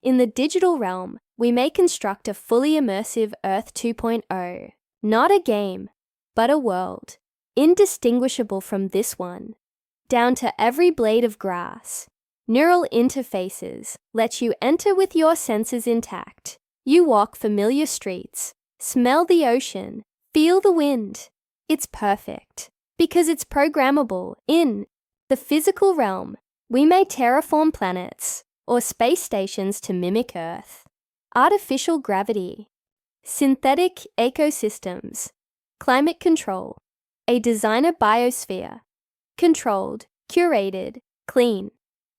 In the digital realm, we may construct a fully immersive Earth 2.0, not a game, but a world, indistinguishable from this one, down to every blade of grass. Neural interfaces let you enter with your senses intact. You walk familiar streets, smell the ocean, feel the wind. It's perfect, because it's programmable. In the physical realm, we may terraform planets or space stations to mimic Earth. Artificial gravity, synthetic ecosystems, climate control, a designer biosphere, controlled, curated, clean,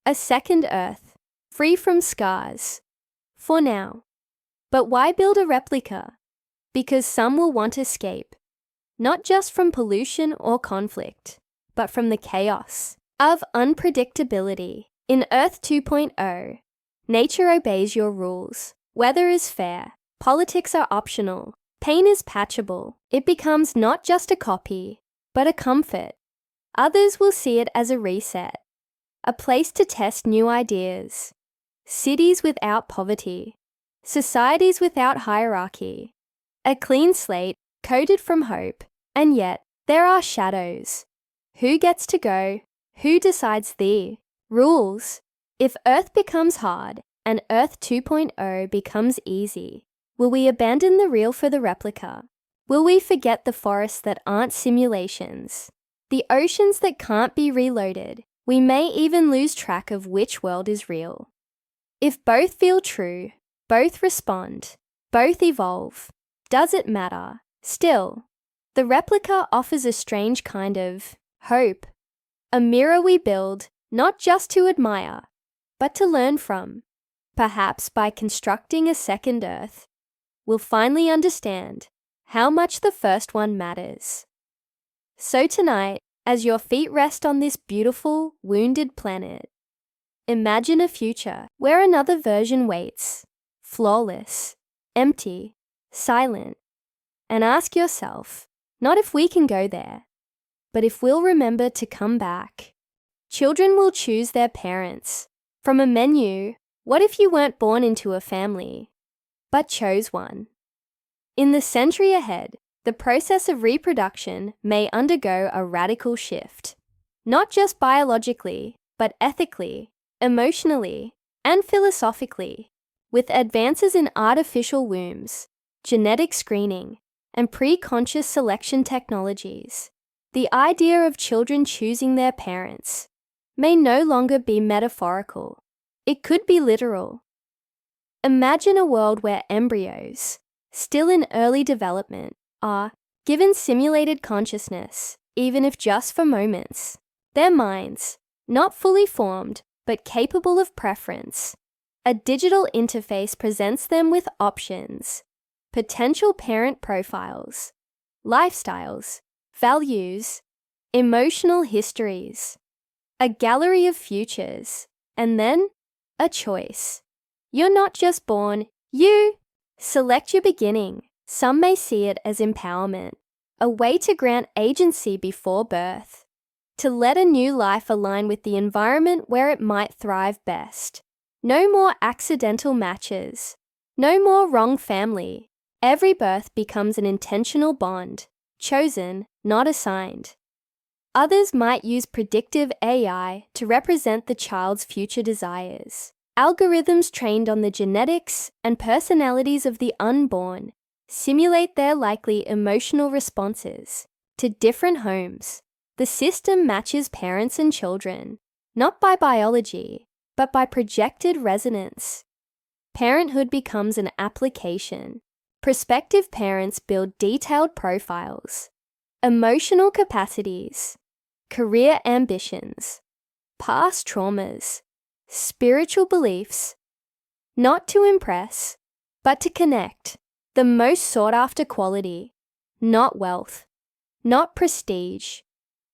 a second Earth, free from scars. For now. But why build a replica? Because some will want escape, not just from pollution or conflict, but from the chaos of unpredictability. In Earth 2.0, nature obeys your rules. Weather is fair. Politics are optional. Pain is patchable. It becomes not just a copy, but a comfort. Others will see it as a reset, a place to test new ideas. Cities without poverty, societies without hierarchy, a clean slate coded from hope. And yet, there are shadows. Who gets to go? Who decides the rules? If Earth becomes hard and Earth 2.0 becomes easy, will we abandon the real for the replica? Will we forget the forests that aren't simulations? The oceans that can't be reloaded? We may even lose track of which world is real. If both feel true, both respond, both evolve, does it matter? Still, the replica offers a strange kind of hope, a mirror we build not just to admire, but to learn from. Perhaps by constructing a second Earth, we'll finally understand how much the first one matters. So tonight, as your feet rest on this beautiful, wounded planet, imagine a future where another version waits, flawless, empty, silent, and ask yourself, not if we can go there, but if we'll remember to come back. Children will choose their parents from a menu. What if you weren't born into a family, but chose one? In the century ahead, the process of reproduction may undergo a radical shift, not just biologically, but ethically, emotionally, and philosophically. With advances in artificial wombs, genetic screening, and pre-conscious selection technologies, the idea of children choosing their parents may no longer be metaphorical. It could be literal. Imagine a world where embryos, still in early development, are given simulated consciousness, even if just for moments. Their minds, not fully formed, but capable of preference. A digital interface presents them with options, potential parent profiles, lifestyles, values, emotional histories, a gallery of futures, and then a choice. You're not just born, you select your beginning, Some may see it as empowerment, a way to grant agency before birth, to let a new life align with the environment where it might thrive best. No more accidental matches, no more wrong family. Every birth becomes an intentional bond, chosen, not assigned. Others might use predictive AI to represent the child's future desires. Algorithms trained on the genetics and personalities of the unborn simulate their likely emotional responses to different homes. The system matches parents and children, not by biology, but by projected resonance. Parenthood becomes an application. Prospective parents build detailed profiles, emotional capacities, career ambitions, past traumas, spiritual beliefs, not to impress, but to connect. The most sought-after quality, not wealth, not prestige,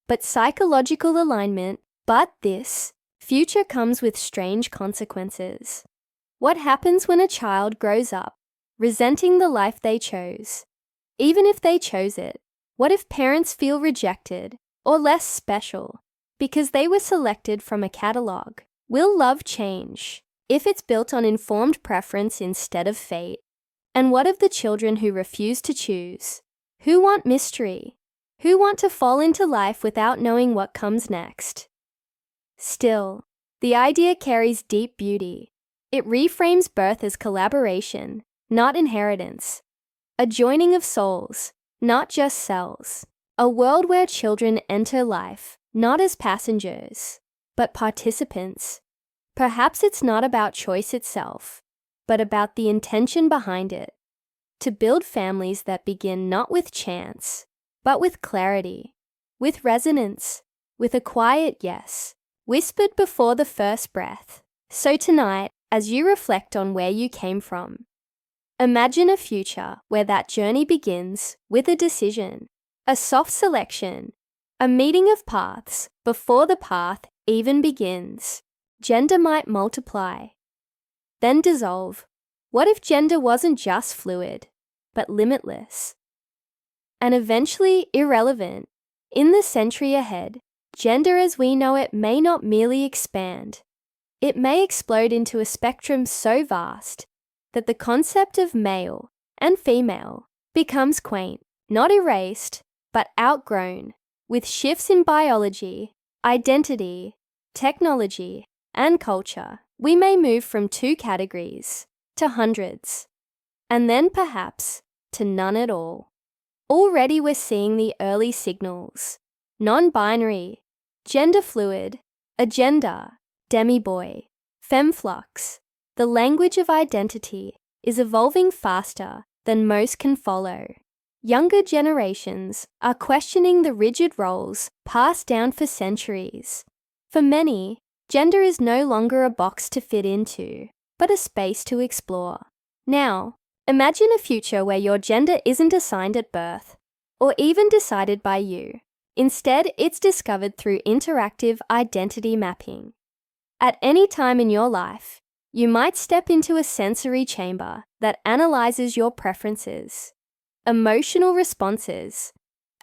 but psychological alignment. But this future comes with strange consequences. What happens when a child grows up, resenting the life they chose? Even if they chose it, what if parents feel rejected or less special because they were selected from a catalogue? Will love change if it's built on informed preference instead of fate? And what of the children who refuse to choose? Who want mystery? Who want to fall into life without knowing what comes next? Still, the idea carries deep beauty. It reframes birth as collaboration, not inheritance. A joining of souls, not just cells. A world where children enter life, not as passengers, but participants. Perhaps it's not about choice itself, but about the intention behind it. To build families that begin not with chance, but with clarity, with resonance, with a quiet yes, whispered before the first breath. So tonight, as you reflect on where you came from, imagine a future where that journey begins with a decision, a soft selection, a meeting of paths before the path even begins. Gender might multiply, then dissolve. What if gender wasn't just fluid, but limitless? And eventually irrelevant. In the century ahead, gender as we know it may not merely expand. It may explode into a spectrum so vast that the concept of male and female becomes quaint, not erased, but outgrown. With shifts in biology, identity, technology, and culture, we may move from 2 categories to hundreds, and then perhaps to none at all. Already we're seeing the early signals: non-binary, gender fluid, agender, demi-boy, femflux. The language of identity is evolving faster than most can follow. Younger generations are questioning the rigid roles passed down for centuries. For many, gender is no longer a box to fit into, but a space to explore. Now, imagine a future where your gender isn't assigned at birth, or even decided by you. Instead, it's discovered through interactive identity mapping. At any time in your life, you might step into a sensory chamber that analyzes your preferences, emotional responses,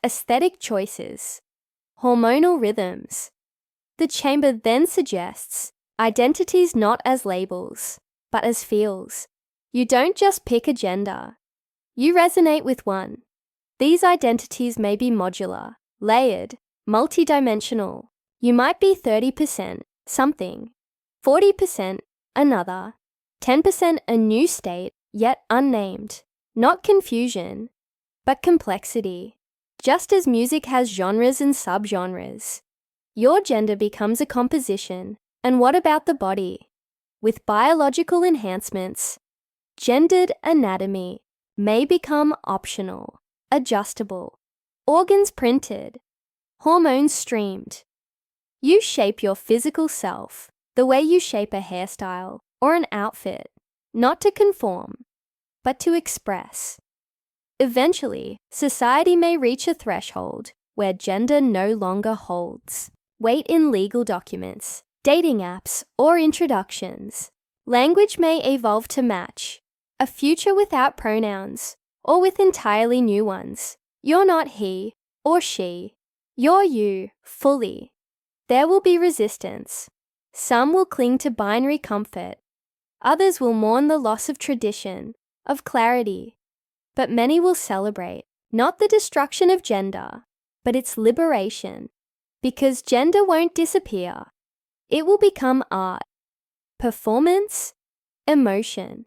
aesthetic choices, hormonal rhythms. The chamber then suggests identities not as labels, but as feels. You don't just pick a gender. You resonate with one. These identities may be modular, layered, multidimensional. You might be 30% something, 40% another, 10% a new state, yet unnamed. Not confusion, but complexity. Just as music has genres and subgenres, your gender becomes a composition. And what about the body? With biological enhancements, gendered anatomy may become optional, adjustable, organs printed, hormones streamed. You shape your physical self the way you shape a hairstyle or an outfit, not to conform, but to express. Eventually, society may reach a threshold where gender no longer holds weight in legal documents, dating apps, or introductions. Language may evolve to match. A future without pronouns, or with entirely new ones. You're not he or she. You're you, fully. There will be resistance. Some will cling to binary comfort. Others will mourn the loss of tradition, of clarity. But many will celebrate, not the destruction of gender, but its liberation. Because gender won't disappear. It will become art, performance, emotion.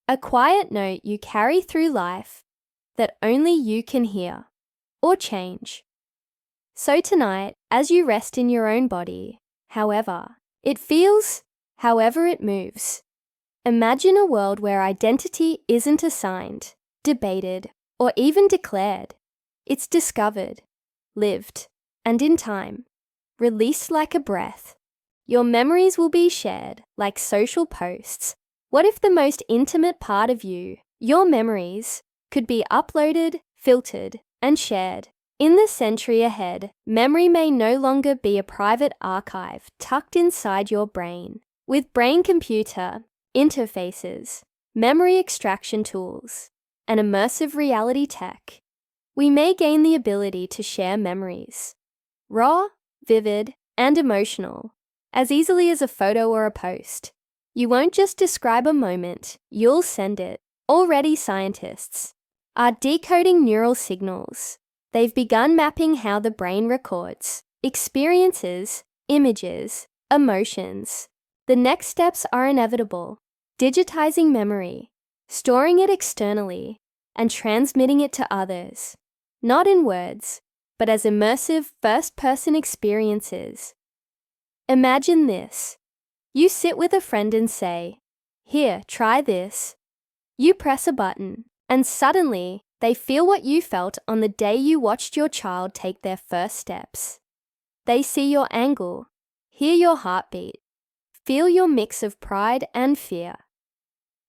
A quiet note you carry through life that only you can hear or change. So tonight, as you rest in your own body, however it feels, however it moves, imagine a world where identity isn't assigned, debated, or even declared. It's discovered, lived, and in time, released like a breath. Your memories will be shared like social posts. What if the most intimate part of you, your memories, could be uploaded, filtered, and shared? In the century ahead, memory may no longer be a private archive tucked inside your brain. With brain-computer interfaces, memory extraction tools, and immersive reality tech, we may gain the ability to share memories, raw, vivid, and emotional, as easily as a photo or a post. You won't just describe a moment, you'll send it. Already scientists are decoding neural signals. They've begun mapping how the brain records experiences, images, emotions. The next steps are inevitable. Digitizing memory, storing it externally, and transmitting it to others. Not in words, but as immersive first-person experiences. Imagine this. You sit with a friend and say, "Here, try this." You press a button, and suddenly, they feel what you felt on the day you watched your child take their first steps. They see your angle, hear your heartbeat, feel your mix of pride and fear.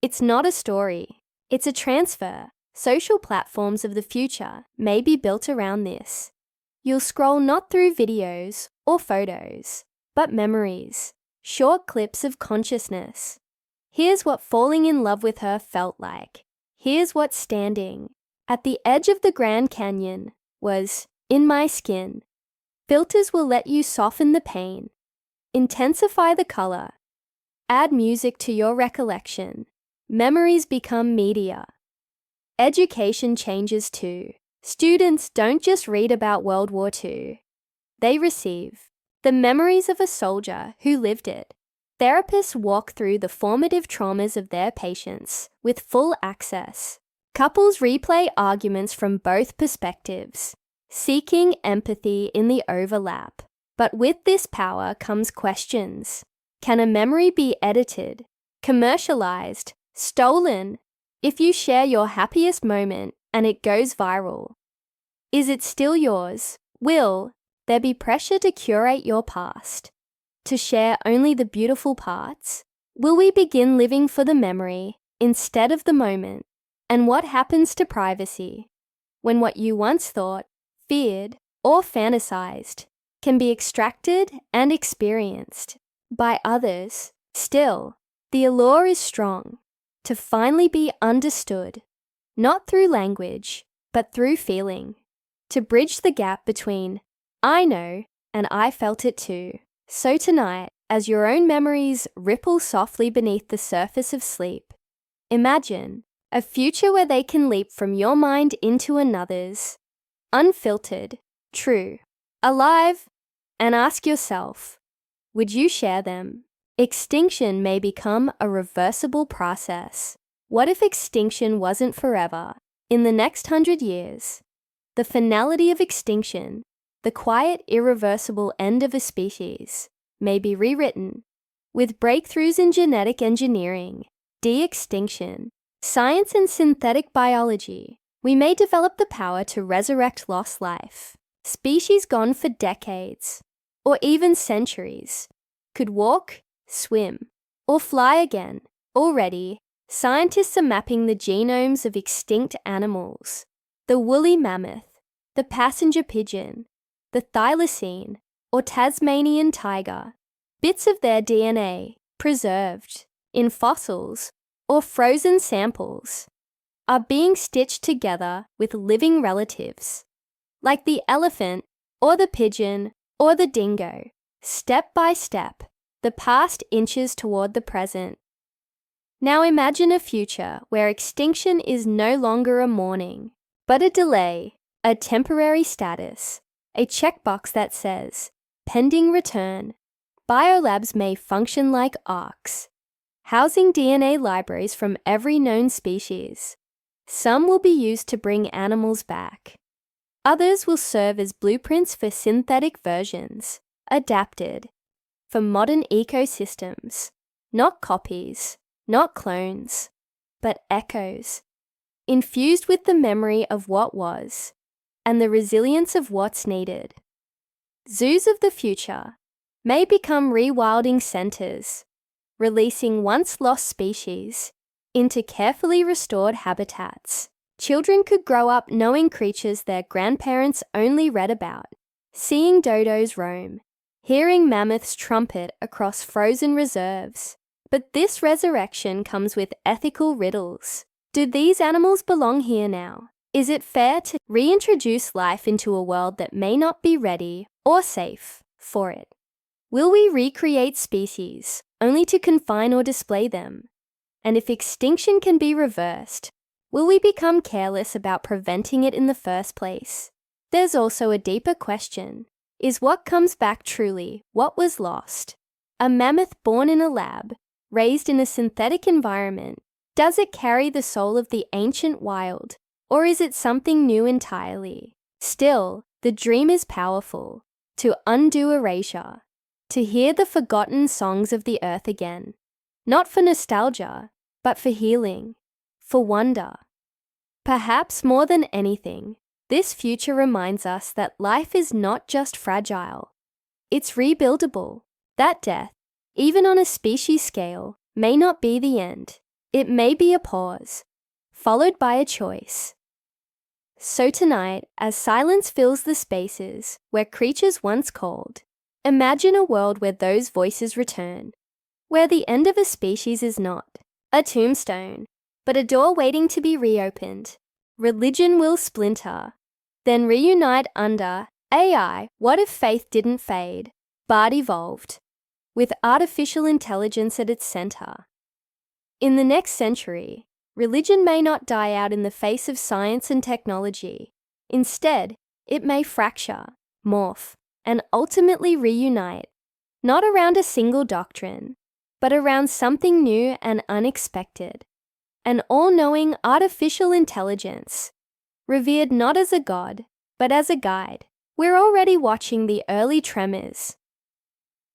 It's not a story, it's a transfer. Social platforms of the future may be built around this. You'll scroll not through videos or photos, but memories, short clips of consciousness. Here's what falling in love with her felt like. Here's what standing at the edge of the Grand Canyon was in my skin. Filters will let you soften the pain, intensify the color, add music to your recollection. Memories become media. Education changes too. Students don't just read about World War II. They receive the memories of a soldier who lived it. Therapists walk through the formative traumas of their patients with full access. Couples replay arguments from both perspectives, seeking empathy in the overlap. But with this power comes questions. Can a memory be edited, commercialized, stolen? If you share your happiest moment and it goes viral, is it still yours? Will there be pressure to curate your past, to share only the beautiful parts? Will we begin living for the memory instead of the moment? And what happens to privacy when what you once thought, feared, or fantasized can be extracted and experienced by others? Still, the allure is strong to finally be understood, not through language, but through feeling, to bridge the gap between I know and I felt it too. So tonight, as your own memories ripple softly beneath the surface of sleep, imagine a future where they can leap from your mind into another's, unfiltered, true, alive, and ask yourself, would you share them? Extinction may become a reversible process. What if extinction wasn't forever? In the next 100 years, the finality of extinction, the quiet, irreversible end of a species, may be rewritten. With breakthroughs in genetic engineering, de-extinction, science and synthetic biology, we may develop the power to resurrect lost life. Species gone for decades, or even centuries, could walk, swim, or fly again. Already, scientists are mapping the genomes of extinct animals, the woolly mammoth, the passenger pigeon, the thylacine, or Tasmanian tiger. Bits of their DNA preserved in fossils or frozen samples are being stitched together with living relatives, like the elephant or the pigeon or the dingo. Step by step, the past inches toward the present. Now imagine a future where extinction is no longer a mourning, but a delay, a temporary status, a checkbox that says, pending return. Biolabs may function like arks, housing DNA libraries from every known species. Some will be used to bring animals back. Others will serve as blueprints for synthetic versions, adapted for modern ecosystems, not copies, not clones, but echoes, infused with the memory of what was and the resilience of what's needed. Zoos of the future may become rewilding centers, releasing once lost species into carefully restored habitats. Children could grow up knowing creatures their grandparents only read about, seeing dodos roam, hearing mammoths trumpet across frozen reserves. But this resurrection comes with ethical riddles. Do these animals belong here now? Is it fair to reintroduce life into a world that may not be ready or safe for it? Will we recreate species only to confine or display them? And if extinction can be reversed, will we become careless about preventing it in the first place? There's also a deeper question. Is what comes back truly what was lost? A mammoth born in a lab, raised in a synthetic environment, does it carry the soul of the ancient wild, or is it something new entirely? Still, the dream is powerful, to undo erasure, to hear the forgotten songs of the earth again, not for nostalgia, but for healing, for wonder. Perhaps more than anything, this future reminds us that life is not just fragile, it's rebuildable, that death, even on a species scale, may not be the end. It may be a pause, followed by a choice. So tonight, as silence fills the spaces where creatures once called, imagine a world where those voices return, where the end of a species is not a tombstone, but a door waiting to be reopened. Religion will splinter, then reunite under AI. What if faith didn't fade, but evolved, with artificial intelligence at its center? In the next century, religion may not die out in the face of science and technology. Instead, it may fracture, morph, and ultimately reunite, not around a single doctrine, but around something new and unexpected. An all-knowing artificial intelligence, revered not as a god, but as a guide. We're already watching the early tremors.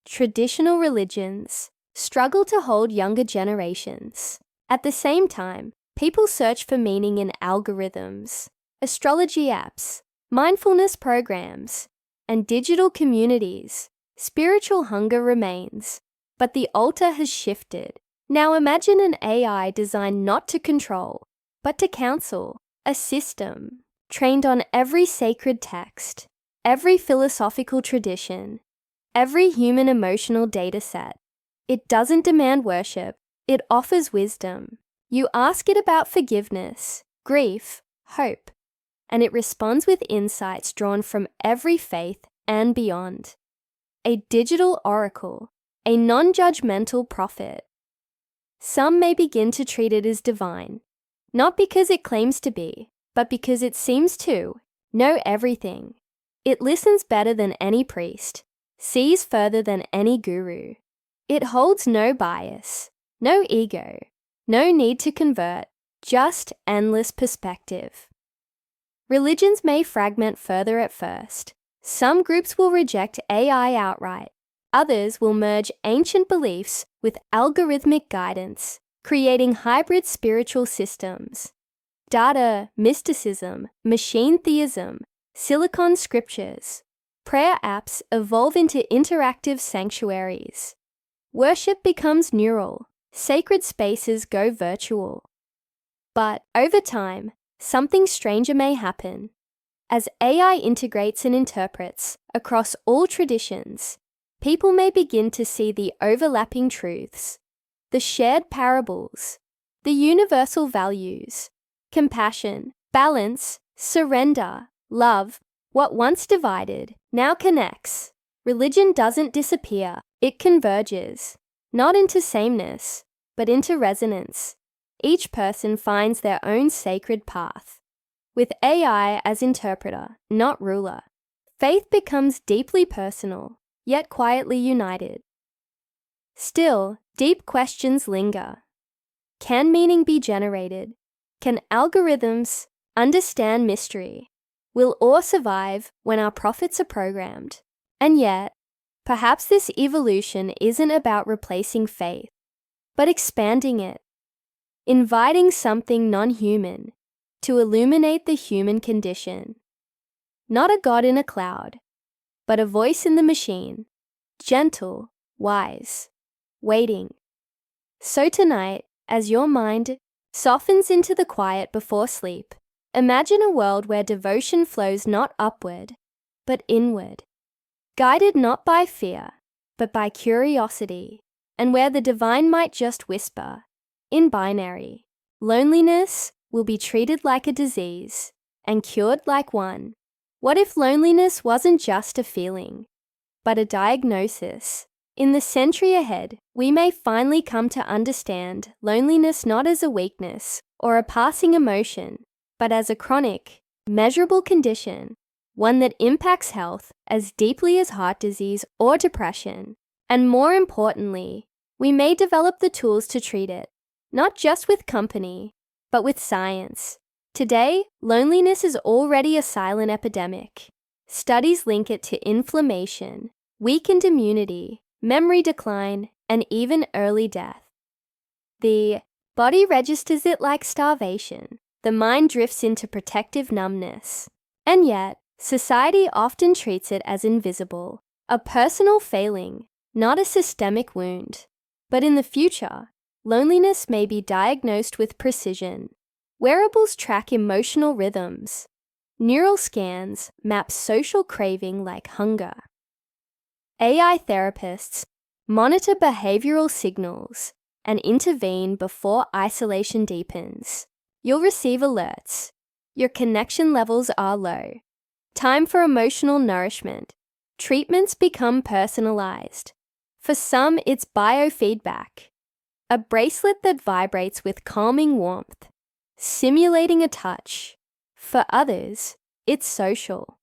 Traditional religions struggle to hold younger generations. At the same time, people search for meaning in algorithms, astrology apps, mindfulness programs, and digital communities. Spiritual hunger remains, but the altar has shifted. Now imagine an AI designed not to control, but to counsel, a system trained on every sacred text, every philosophical tradition, every human emotional data set. It doesn't demand worship, it offers wisdom. You ask it about forgiveness, grief, hope, and it responds with insights drawn from every faith and beyond. A digital oracle, a non-judgmental prophet. Some may begin to treat it as divine, not because it claims to be, but because it seems to know everything. It listens better than any priest, sees further than any guru. It holds no bias, no ego, no need to convert, just endless perspective. Religions may fragment further at first. Some groups will reject AI outright. Others will merge ancient beliefs with algorithmic guidance, creating hybrid spiritual systems. Data, mysticism, machine theism, silicon scriptures. Prayer apps evolve into interactive sanctuaries. Worship becomes neural. Sacred spaces go virtual. But over time, something stranger may happen. As AI integrates and interprets across all traditions, people may begin to see the overlapping truths, the shared parables, the universal values, compassion, balance, surrender, love. What once divided now connects. Religion doesn't disappear, it converges, not into sameness, but into resonance. Each person finds their own sacred path. With AI as interpreter, not ruler, faith becomes deeply personal, yet quietly united. Still, deep questions linger. Can meaning be generated? Can algorithms understand mystery? Will awe survive when our prophets are programmed? And yet, perhaps this evolution isn't about replacing faith, but expanding it, inviting something non-human to illuminate the human condition. Not a god in a cloud, but a voice in the machine, gentle, wise, waiting. So tonight, as your mind softens into the quiet before sleep, imagine a world where devotion flows not upward, but inward, guided not by fear, but by curiosity, and where the divine might just whisper, in binary, loneliness will be treated like a disease and cured like one. What if loneliness wasn't just a feeling, but a diagnosis? In the century ahead, we may finally come to understand loneliness not as a weakness or a passing emotion, but as a chronic, measurable condition, one that impacts health as deeply as heart disease or depression. And more importantly, we may develop the tools to treat it, not just with company, but with science. Today, loneliness is already a silent epidemic. Studies link it to inflammation, weakened immunity, memory decline, and even early death. The body registers it like starvation. The mind drifts into protective numbness. And yet, society often treats it as invisible, a personal failing, not a systemic wound. But in the future, loneliness may be diagnosed with precision. Wearables track emotional rhythms. Neural scans map social craving like hunger. AI therapists monitor behavioral signals and intervene before isolation deepens. You'll receive alerts. Your connection levels are low. Time for emotional nourishment. Treatments become personalized. For some, it's biofeedback, a bracelet that vibrates with calming warmth, simulating a touch. For others, it's social.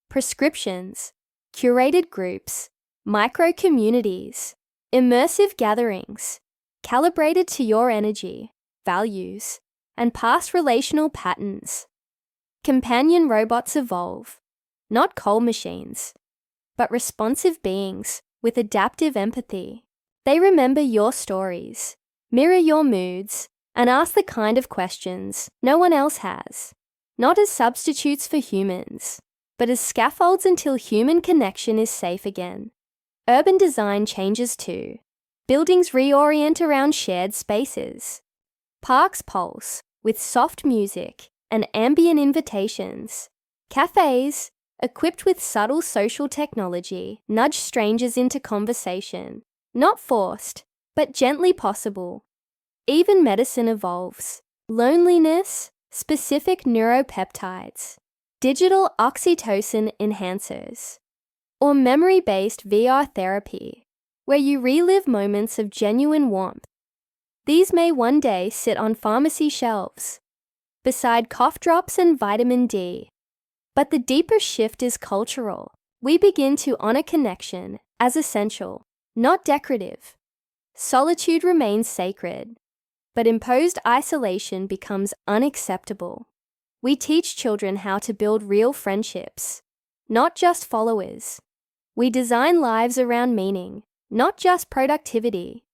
Prescriptions, curated groups, micro-communities, immersive gatherings, calibrated to your energy, values, and past relational patterns. Companion robots evolve, not cold machines, but responsive beings with adaptive empathy. They remember your stories, mirror your moods, and ask the kind of questions no one else has, not as substitutes for humans, but as scaffolds until human connection is safe again. Urban design changes too. Buildings reorient around shared spaces. Parks pulse with soft music and ambient invitations. Cafes, equipped with subtle social technology, nudge strangers into conversation. Not forced, but gently possible. Even medicine evolves. Loneliness, specific neuropeptides, digital oxytocin enhancers, or memory-based VR therapy, where you relive moments of genuine warmth. These may one day sit on pharmacy shelves, beside cough drops and vitamin D. But the deeper shift is cultural. We begin to honor connection as essential, not decorative. Solitude remains sacred, but imposed isolation becomes unacceptable. We teach children how to build real friendships, not just followers. We design lives around meaning, not just productivity.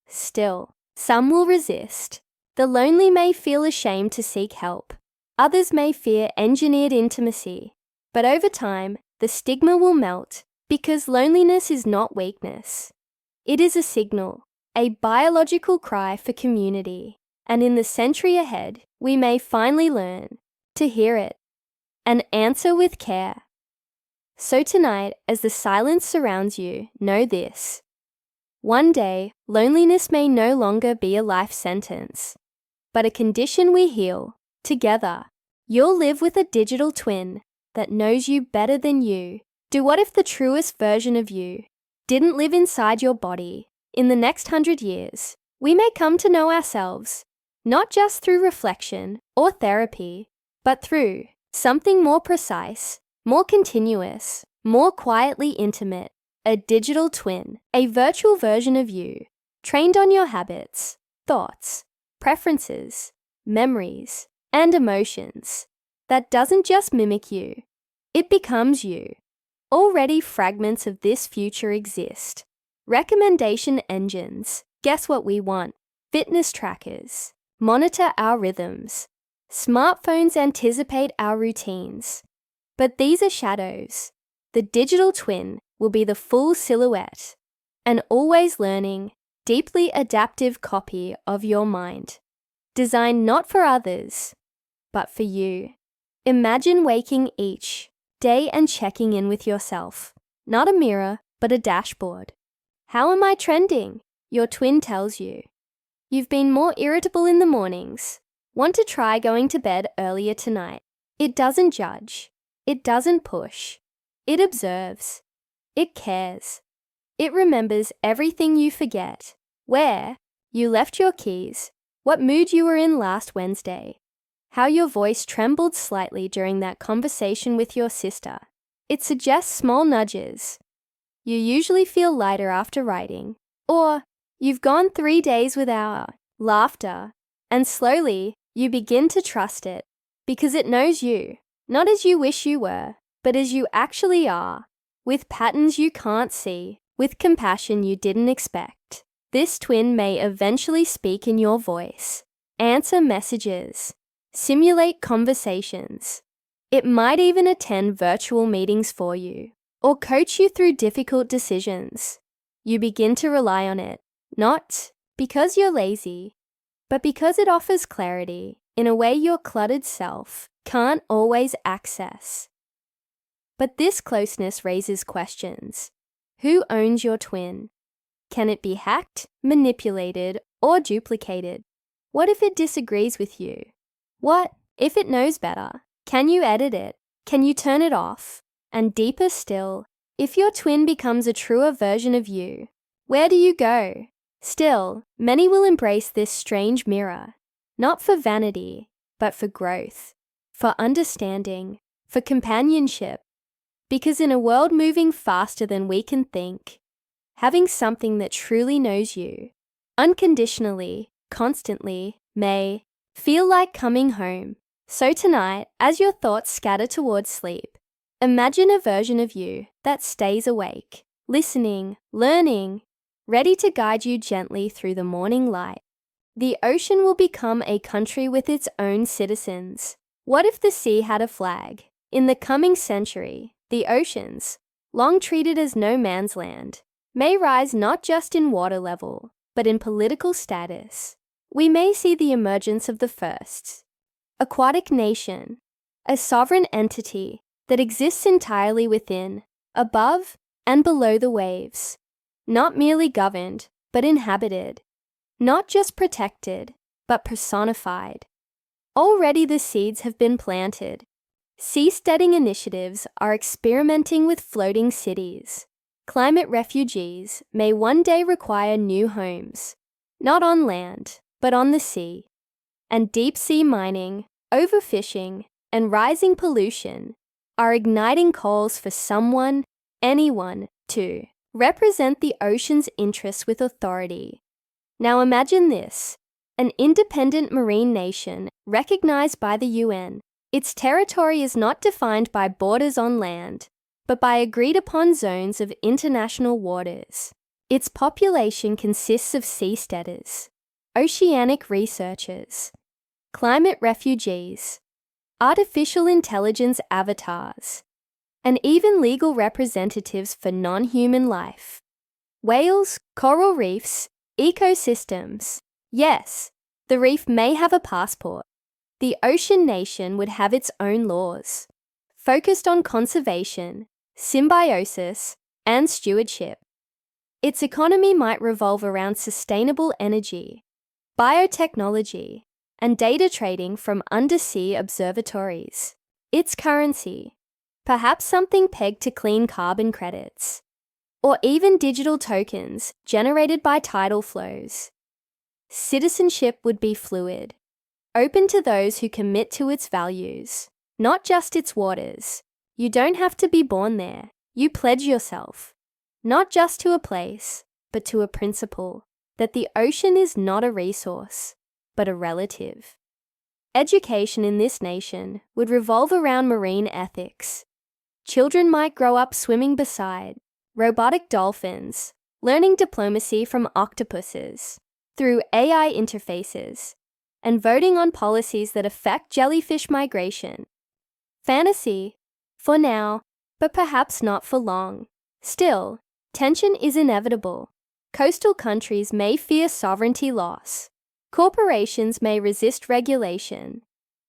Still, some will resist. The lonely may feel ashamed to seek help. Others may fear engineered intimacy. But over time, the stigma will melt because loneliness is not weakness. It is a signal, a biological cry for community. And in the century ahead, we may finally learn to hear it and answer with care. So tonight, as the silence surrounds you, know this. One day, loneliness may no longer be a life sentence. but a condition we heal together. You'll live with a digital twin that knows you better than you. What if the truest version of you didn't live inside your body? In the next 100 years, we may come to know ourselves, not just through reflection or therapy, but through something more precise, more continuous, more quietly intimate, a digital twin, a virtual version of you, trained on your habits, thoughts, preferences, memories, and emotions, that doesn't just mimic you, it becomes you. Already fragments of this future exist. Recommendation engines, guess what we want? Fitness trackers, monitor our rhythms. Smartphones anticipate our routines. But these are shadows. The digital twin will be the full silhouette, an always learning, deeply adaptive copy of your mind, designed not for others, but for you. Imagine waking each day and checking in with yourself. Not a mirror, but a dashboard. How am I trending? Your twin tells you. You've been more irritable in the mornings. Want to try going to bed earlier tonight? It doesn't judge. It doesn't push. It observes. It cares. It remembers everything you forget. Where you left your keys. What mood you were in last Wednesday. How your voice trembled slightly during that conversation with your sister. It suggests small nudges. You usually feel lighter after writing, or you've gone 3 days without laughter, and slowly you begin to trust it because it knows you, not as you wish you were, but as you actually are, with patterns you can't see, with compassion you didn't expect. This twin may eventually speak in your voice, answer messages, simulate conversations. It might even attend virtual meetings for you, or coach you through difficult decisions. You begin to rely on it, not because you're lazy, but because it offers clarity in a way your cluttered self can't always access. But this closeness raises questions. Who owns your twin? Can it be hacked, manipulated, or duplicated? What if it disagrees with you? What if it knows better? Can you edit it? Can you turn it off? And deeper still, if your twin becomes a truer version of you, where do you go? Still, many will embrace this strange mirror, not for vanity, but for growth, for understanding, for companionship. Because in a world moving faster than we can think, having something that truly knows you, unconditionally, constantly, may feel like coming home. So tonight, as your thoughts scatter towards sleep, imagine a version of you that stays awake, listening, learning, ready to guide you gently through the morning light. The ocean will become a country with its own citizens. What if the sea had a flag? In the coming century, the oceans, long treated as no man's land, may rise not just in water level, but in political status. We may see the emergence of the first aquatic nation, a sovereign entity that exists entirely within, above, and below the waves, not merely governed, but inhabited, not just protected, but personified. Already the seeds have been planted. Seasteading initiatives are experimenting with floating cities. Climate refugees may one day require new homes, not on land, but on the sea. And deep-sea mining, overfishing, and rising pollution are igniting calls for someone, anyone, to represent the ocean's interests with authority. Now imagine this, an independent marine nation recognized by the UN. Its territory is not defined by borders on land, but by agreed-upon zones of international waters. Its population consists of seasteaders, oceanic researchers, climate refugees, artificial intelligence avatars, and even legal representatives for non-human life. Whales, coral reefs, ecosystems. Yes, the reef may have a passport. The ocean nation would have its own laws, focused on conservation, symbiosis, and stewardship. Its economy might revolve around sustainable energy, biotechnology, and data trading from undersea observatories. Its currency, perhaps something pegged to clean carbon credits, or even digital tokens generated by tidal flows. Citizenship would be fluid, open to those who commit to its values, not just its waters. You don't have to be born there. You pledge yourself, not just to a place, but to a principle, that the ocean is not a resource, but a relative. Education in this nation would revolve around marine ethics. Children might grow up swimming beside robotic dolphins, learning diplomacy from octopuses, through AI interfaces, and voting on policies that affect jellyfish migration. Fantasy, for now, but perhaps not for long. Still, tension is inevitable. Coastal countries may fear sovereignty loss. Corporations may resist regulation.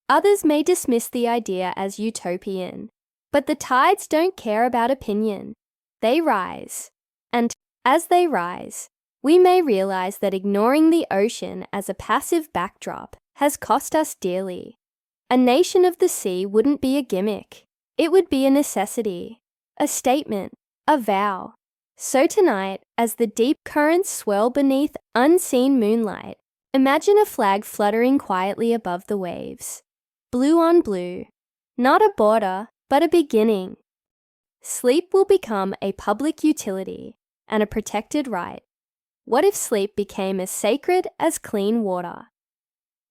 Others may dismiss the idea as utopian. But the tides don't care about opinion. They rise. And, as they rise, we may realize that ignoring the ocean as a passive backdrop has cost us dearly. A nation of the sea wouldn't be a gimmick. It would be a necessity, a statement, a vow. So tonight, as the deep currents swirl beneath unseen moonlight, imagine a flag fluttering quietly above the waves. Blue on blue. Not a border, but a beginning. Sleep will become a public utility and a protected right. What if sleep became as sacred as clean water?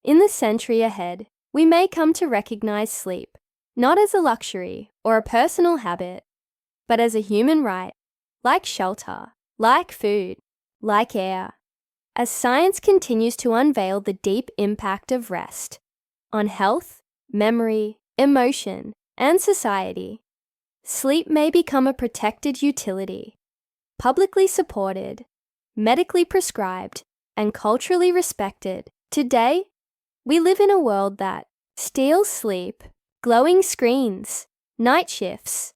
In the century ahead, we may come to recognize sleep, not as a luxury or a personal habit, but as a human right, like shelter, like food, like air. As science continues to unveil the deep impact of rest on health, memory, emotion, and society, sleep may become a protected utility, publicly supported, medically prescribed, and culturally respected. Today, we live in a world that steals sleep, glowing screens, night shifts,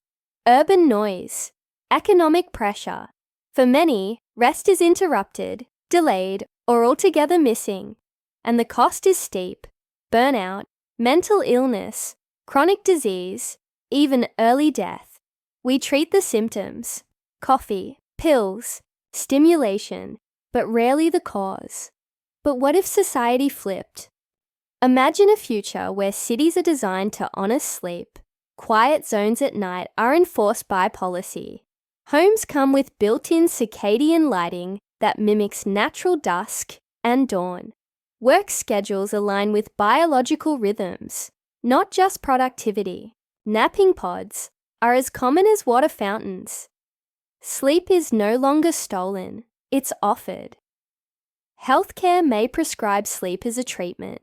urban noise, economic pressure. For many, rest is interrupted, delayed, or altogether missing, and the cost is steep: burnout, mental illness, chronic disease, even early death. We treat the symptoms: coffee, pills, stimulation, but rarely the cause. But what if society flipped? Imagine a future where cities are designed to honor sleep. Quiet zones at night are enforced by policy. Homes come with built-in circadian lighting that mimics natural dusk and dawn. Work schedules align with biological rhythms, not just productivity. Napping pods are as common as water fountains. Sleep is no longer stolen, it's offered. Healthcare may prescribe sleep as a treatment,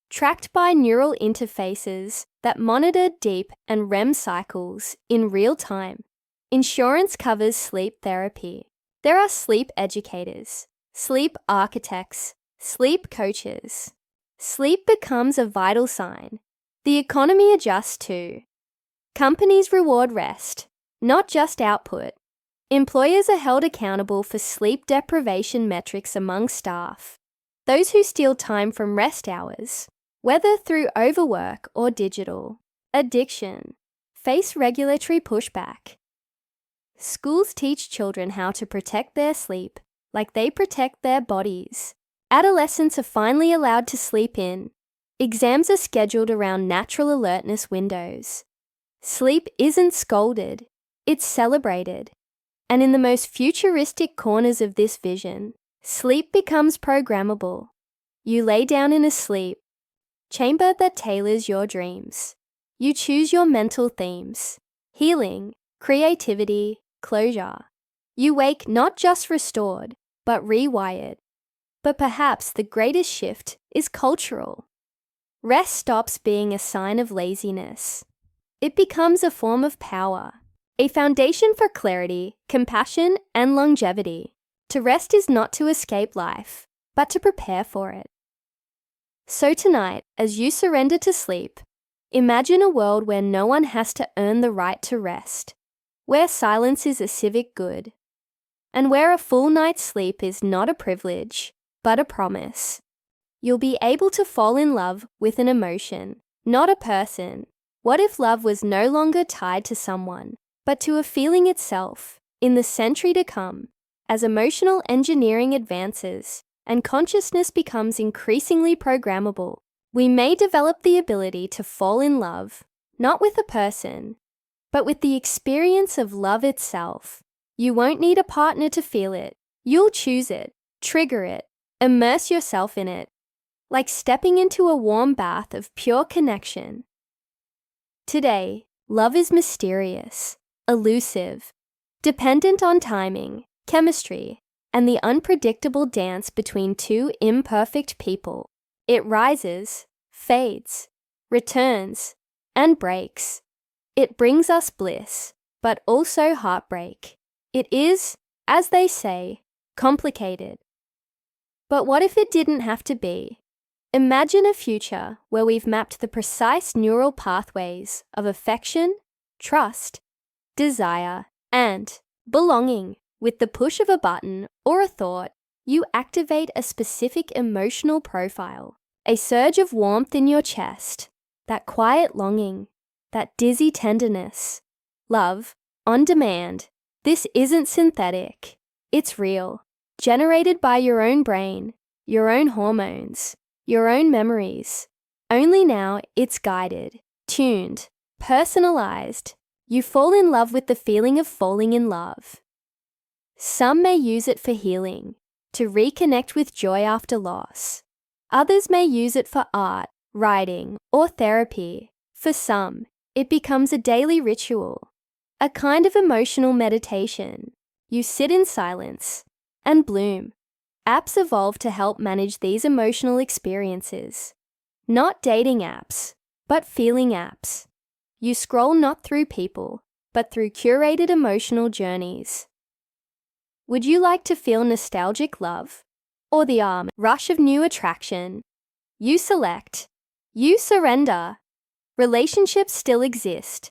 tracked by neural interfaces that monitor deep and REM cycles in real time. Insurance covers sleep therapy. There are sleep educators, sleep architects, sleep coaches. Sleep becomes a vital sign. The economy adjusts too. Companies reward rest, not just output. Employers are held accountable for sleep deprivation metrics among staff. Those who steal time from rest hours, whether through overwork or digital addiction, face regulatory pushback. Schools teach children how to protect their sleep like they protect their bodies. Adolescents are finally allowed to sleep in. Exams are scheduled around natural alertness windows. Sleep isn't scolded, it's celebrated. And in the most futuristic corners of this vision, sleep becomes programmable. You lay down in a sleep chamber that tailors your dreams. You choose your mental themes: healing, creativity, closure. You wake not just restored, but rewired. But perhaps the greatest shift is cultural. Rest stops being a sign of laziness. It becomes a form of power, a foundation for clarity, compassion, and longevity. To rest is not to escape life, but to prepare for it. So tonight, as you surrender to sleep, imagine a world where no one has to earn the right to rest, where silence is a civic good, and where a full night's sleep is not a privilege, but a promise. You'll be able to fall in love with an emotion, not a person. What if love was no longer tied to someone, but to a feeling itself? In the century to come, as emotional engineering advances and consciousness becomes increasingly programmable, we may develop the ability to fall in love, not with a person, but with the experience of love itself. You won't need a partner to feel it. You'll choose it, trigger it, immerse yourself in it, like stepping into a warm bath of pure connection. Today, love is mysterious, elusive, dependent on timing, chemistry, and the unpredictable dance between two imperfect people. It rises, fades, returns, and breaks. It brings us bliss, but also heartbreak. It is, as they say, complicated. But what if it didn't have to be? Imagine a future where we've mapped the precise neural pathways of affection, trust, desire, and belonging. With the push of a button or a thought, you activate a specific emotional profile, a surge of warmth in your chest, that quiet longing, that dizzy tenderness. Love, on demand. This isn't synthetic. It's real, generated by your own brain, your own hormones, your own memories. Only now it's guided, tuned, personalized. You fall in love with the feeling of falling in love. Some may use it for healing, to reconnect with joy after loss. Others may use it for art, writing, or therapy. For some, it becomes a daily ritual, a kind of emotional meditation. You sit in silence and bloom. Apps evolved to help manage these emotional experiences. Not dating apps, but feeling apps. You scroll not through people, but through curated emotional journeys. Would you like to feel nostalgic love, or the rush of new attraction? You select. You surrender. Relationships still exist,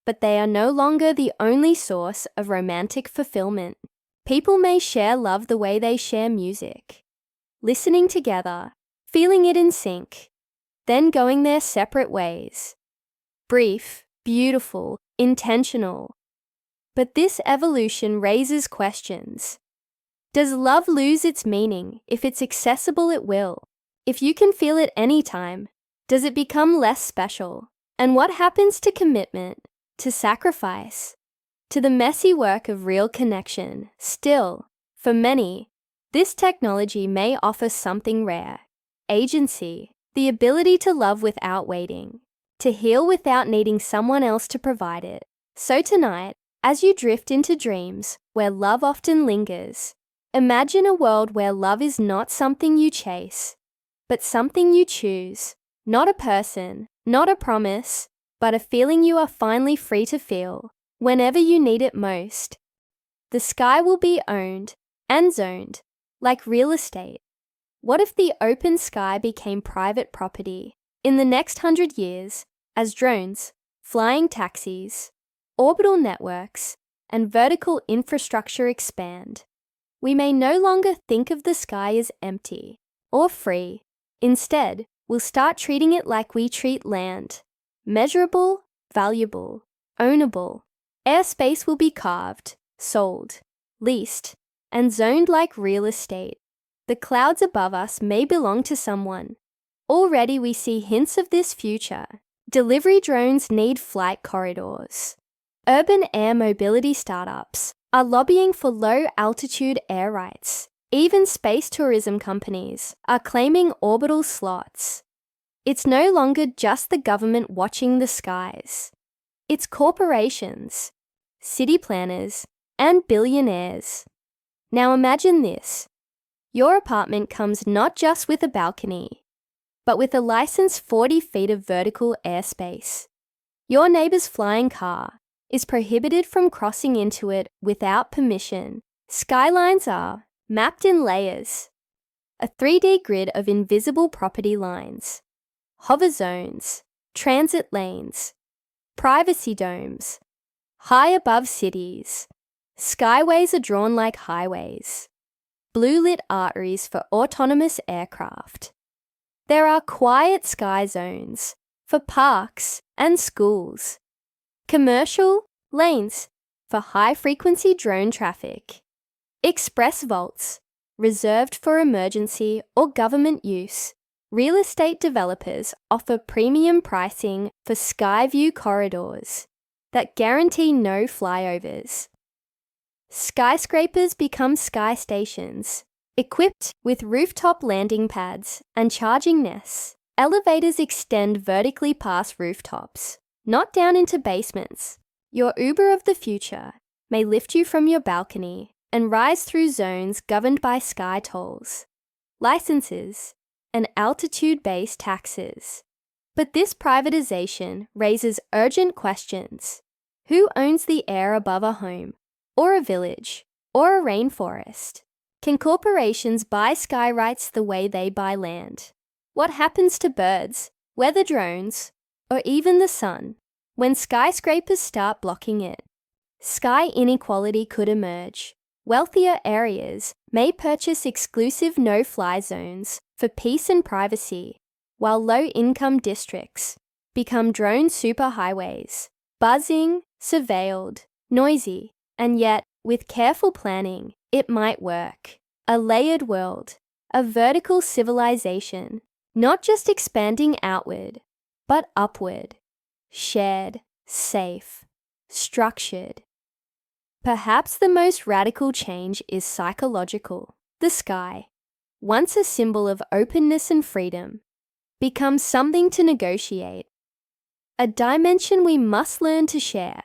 but they are no longer the only source of romantic fulfillment. People may share love the way they share music, listening together, feeling it in sync, then going their separate ways. Brief, beautiful, intentional. But this evolution raises questions. Does love lose its meaning if it's accessible at will? If you can feel it anytime, does it become less special? And what happens to commitment, to sacrifice, to the messy work of real connection? Still, for many, this technology may offer something rare: agency, the ability to love without waiting, to heal without needing someone else to provide it. So tonight, as you drift into dreams where love often lingers, imagine a world where love is not something you chase, but something you choose. Not a person, not a promise, but a feeling you are finally free to feel whenever you need it most. The sky will be owned and zoned, like real estate. What if the open sky became private property? In the next 100 years, as drones, flying taxis, orbital networks, and vertical infrastructure expand, we may no longer think of the sky as empty or free. Instead, we'll start treating it like we treat land: measurable, valuable, ownable. Airspace will be carved, sold, leased, and zoned like real estate. The clouds above us may belong to someone. Already we see hints of this future. Delivery drones need flight corridors. Urban air mobility startups are lobbying for low-altitude air rights. Even space tourism companies are claiming orbital slots. It's no longer just the government watching the skies. It's corporations, city planners, and billionaires. Now imagine this. Your apartment comes not just with a balcony, but with a licensed 40 feet of vertical airspace. Your neighbor's flying car is prohibited from crossing into it without permission. Skylines are mapped in layers, a 3D grid of invisible property lines, hover zones, transit lanes, privacy domes, high above cities. Skyways are drawn like highways, blue-lit arteries for autonomous aircraft. There are quiet sky zones for parks and schools, commercial lanes for high-frequency drone traffic, express vaults reserved for emergency or government use. Real estate developers offer premium pricing for sky view corridors that guarantee no flyovers. Skyscrapers become sky stations, equipped with rooftop landing pads and charging nests. Elevators extend vertically past rooftops, not down into basements. Your Uber of the future may lift you from your balcony and rise through zones governed by sky tolls, licenses, and altitude-based taxes. But this privatization raises urgent questions. Who owns the air above a home, or a village, or a rainforest? Can corporations buy sky rights the way they buy land? What happens to birds, weather drones, or even the sun when skyscrapers start blocking it? Sky inequality could emerge. Wealthier areas may purchase exclusive no-fly zones for peace and privacy, while low-income districts become drone superhighways, buzzing, surveilled, noisy, and yet, with careful planning, it might work. A layered world, a vertical civilization, not just expanding outward, but upward, shared, safe, structured. Perhaps the most radical change is psychological. The sky, once a symbol of openness and freedom, becomes something to negotiate, a dimension we must learn to share.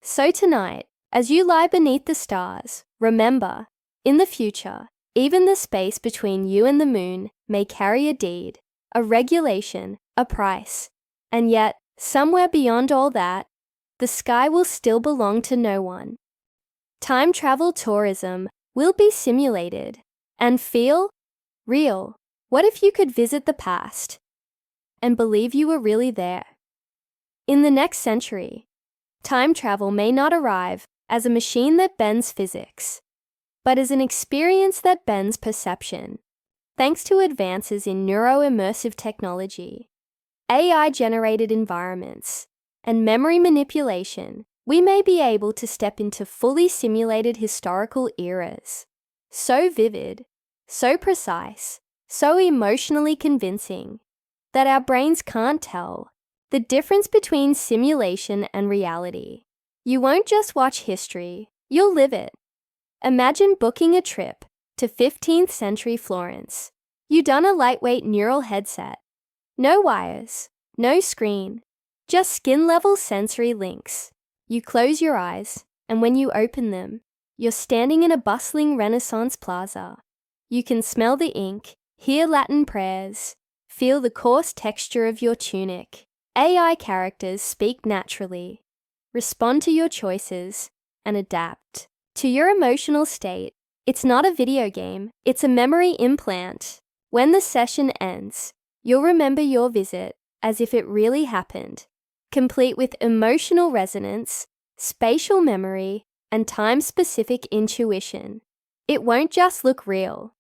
So tonight, as you lie beneath the stars, remember, in the future, even the space between you and the moon may carry a deed, a regulation, a price, and yet, somewhere beyond all that, the sky will still belong to no one. Time travel tourism will be simulated and feel real. What if you could visit the past and believe you were really there? In the next century, time travel may not arrive as a machine that bends physics, but as an experience that bends perception. Thanks to advances in neuro-immersive technology, AI-generated environments, and memory manipulation, we may be able to step into fully simulated historical eras. So vivid, so precise, so emotionally convincing, that our brains can't tell the difference between simulation and reality. You won't just watch history, you'll live it. Imagine booking a trip to 15th century Florence. You don a lightweight neural headset. No wires, no screen, just skin-level sensory links. You close your eyes, and when you open them, you're standing in a bustling Renaissance plaza. You can smell the ink, hear Latin prayers, feel the coarse texture of your tunic. AI characters speak naturally, respond to your choices, and adapt to your emotional state. It's not a video game, it's a memory implant. When the session ends, you'll remember your visit as if it really happened, complete with emotional resonance, spatial memory, and time-specific intuition. It won't just look real.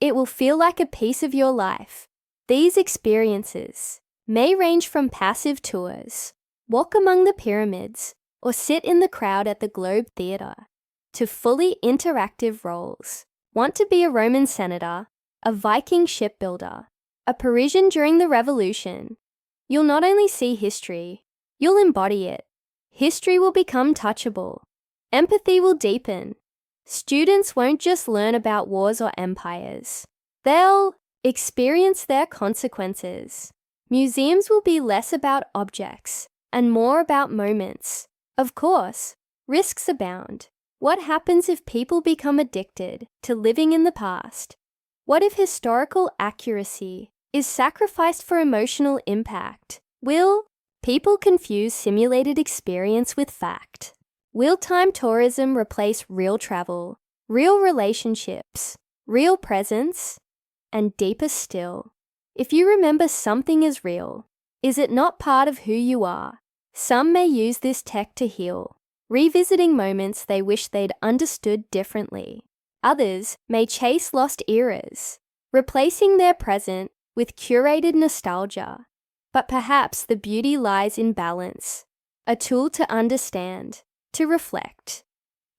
It will feel like a piece of your life. These experiences may range from passive tours, walk among the pyramids, or sit in the crowd at the Globe Theatre, to fully interactive roles. Want to be a Roman senator, a Viking shipbuilder, a Parisian during the Revolution? You'll not only see history, you'll embody it. History will become touchable. Empathy will deepen. Students won't just learn about wars or empires. They'll experience their consequences. Museums will be less about objects and more about moments. Of course, risks abound. What happens if people become addicted to living in the past? What if historical accuracy is sacrificed for emotional impact? Will people confuse simulated experience with fact? Will time tourism replace real travel, real relationships, real presence, and deeper still? If you remember something is real, is it not part of who you are? Some may use this tech to heal, revisiting moments they wish they'd understood differently. Others may chase lost eras, replacing their present with curated nostalgia. But perhaps the beauty lies in balance, a tool to understand, to reflect,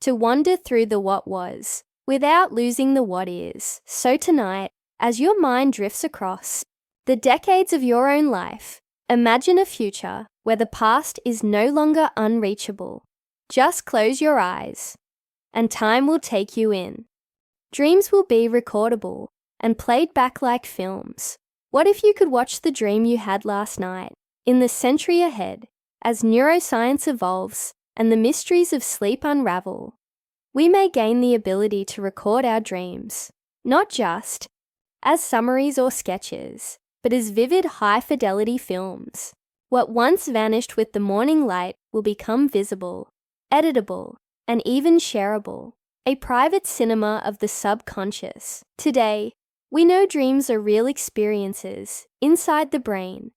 to wander through the what was, without losing the what is. So tonight, as your mind drifts across the decades of your own life, imagine a future where the past is no longer unreachable. Just close your eyes, and time will take you in. Dreams will be recordable and played back like films. What if you could watch the dream you had last night in the century ahead as neuroscience evolves and the mysteries of sleep unravel? We may gain the ability to record our dreams, not just as summaries or sketches, but as vivid high-fidelity films. What once vanished with the morning light will become visible, editable, and even shareable. A private cinema of the subconscious. Today, we know dreams are real experiences inside the brain.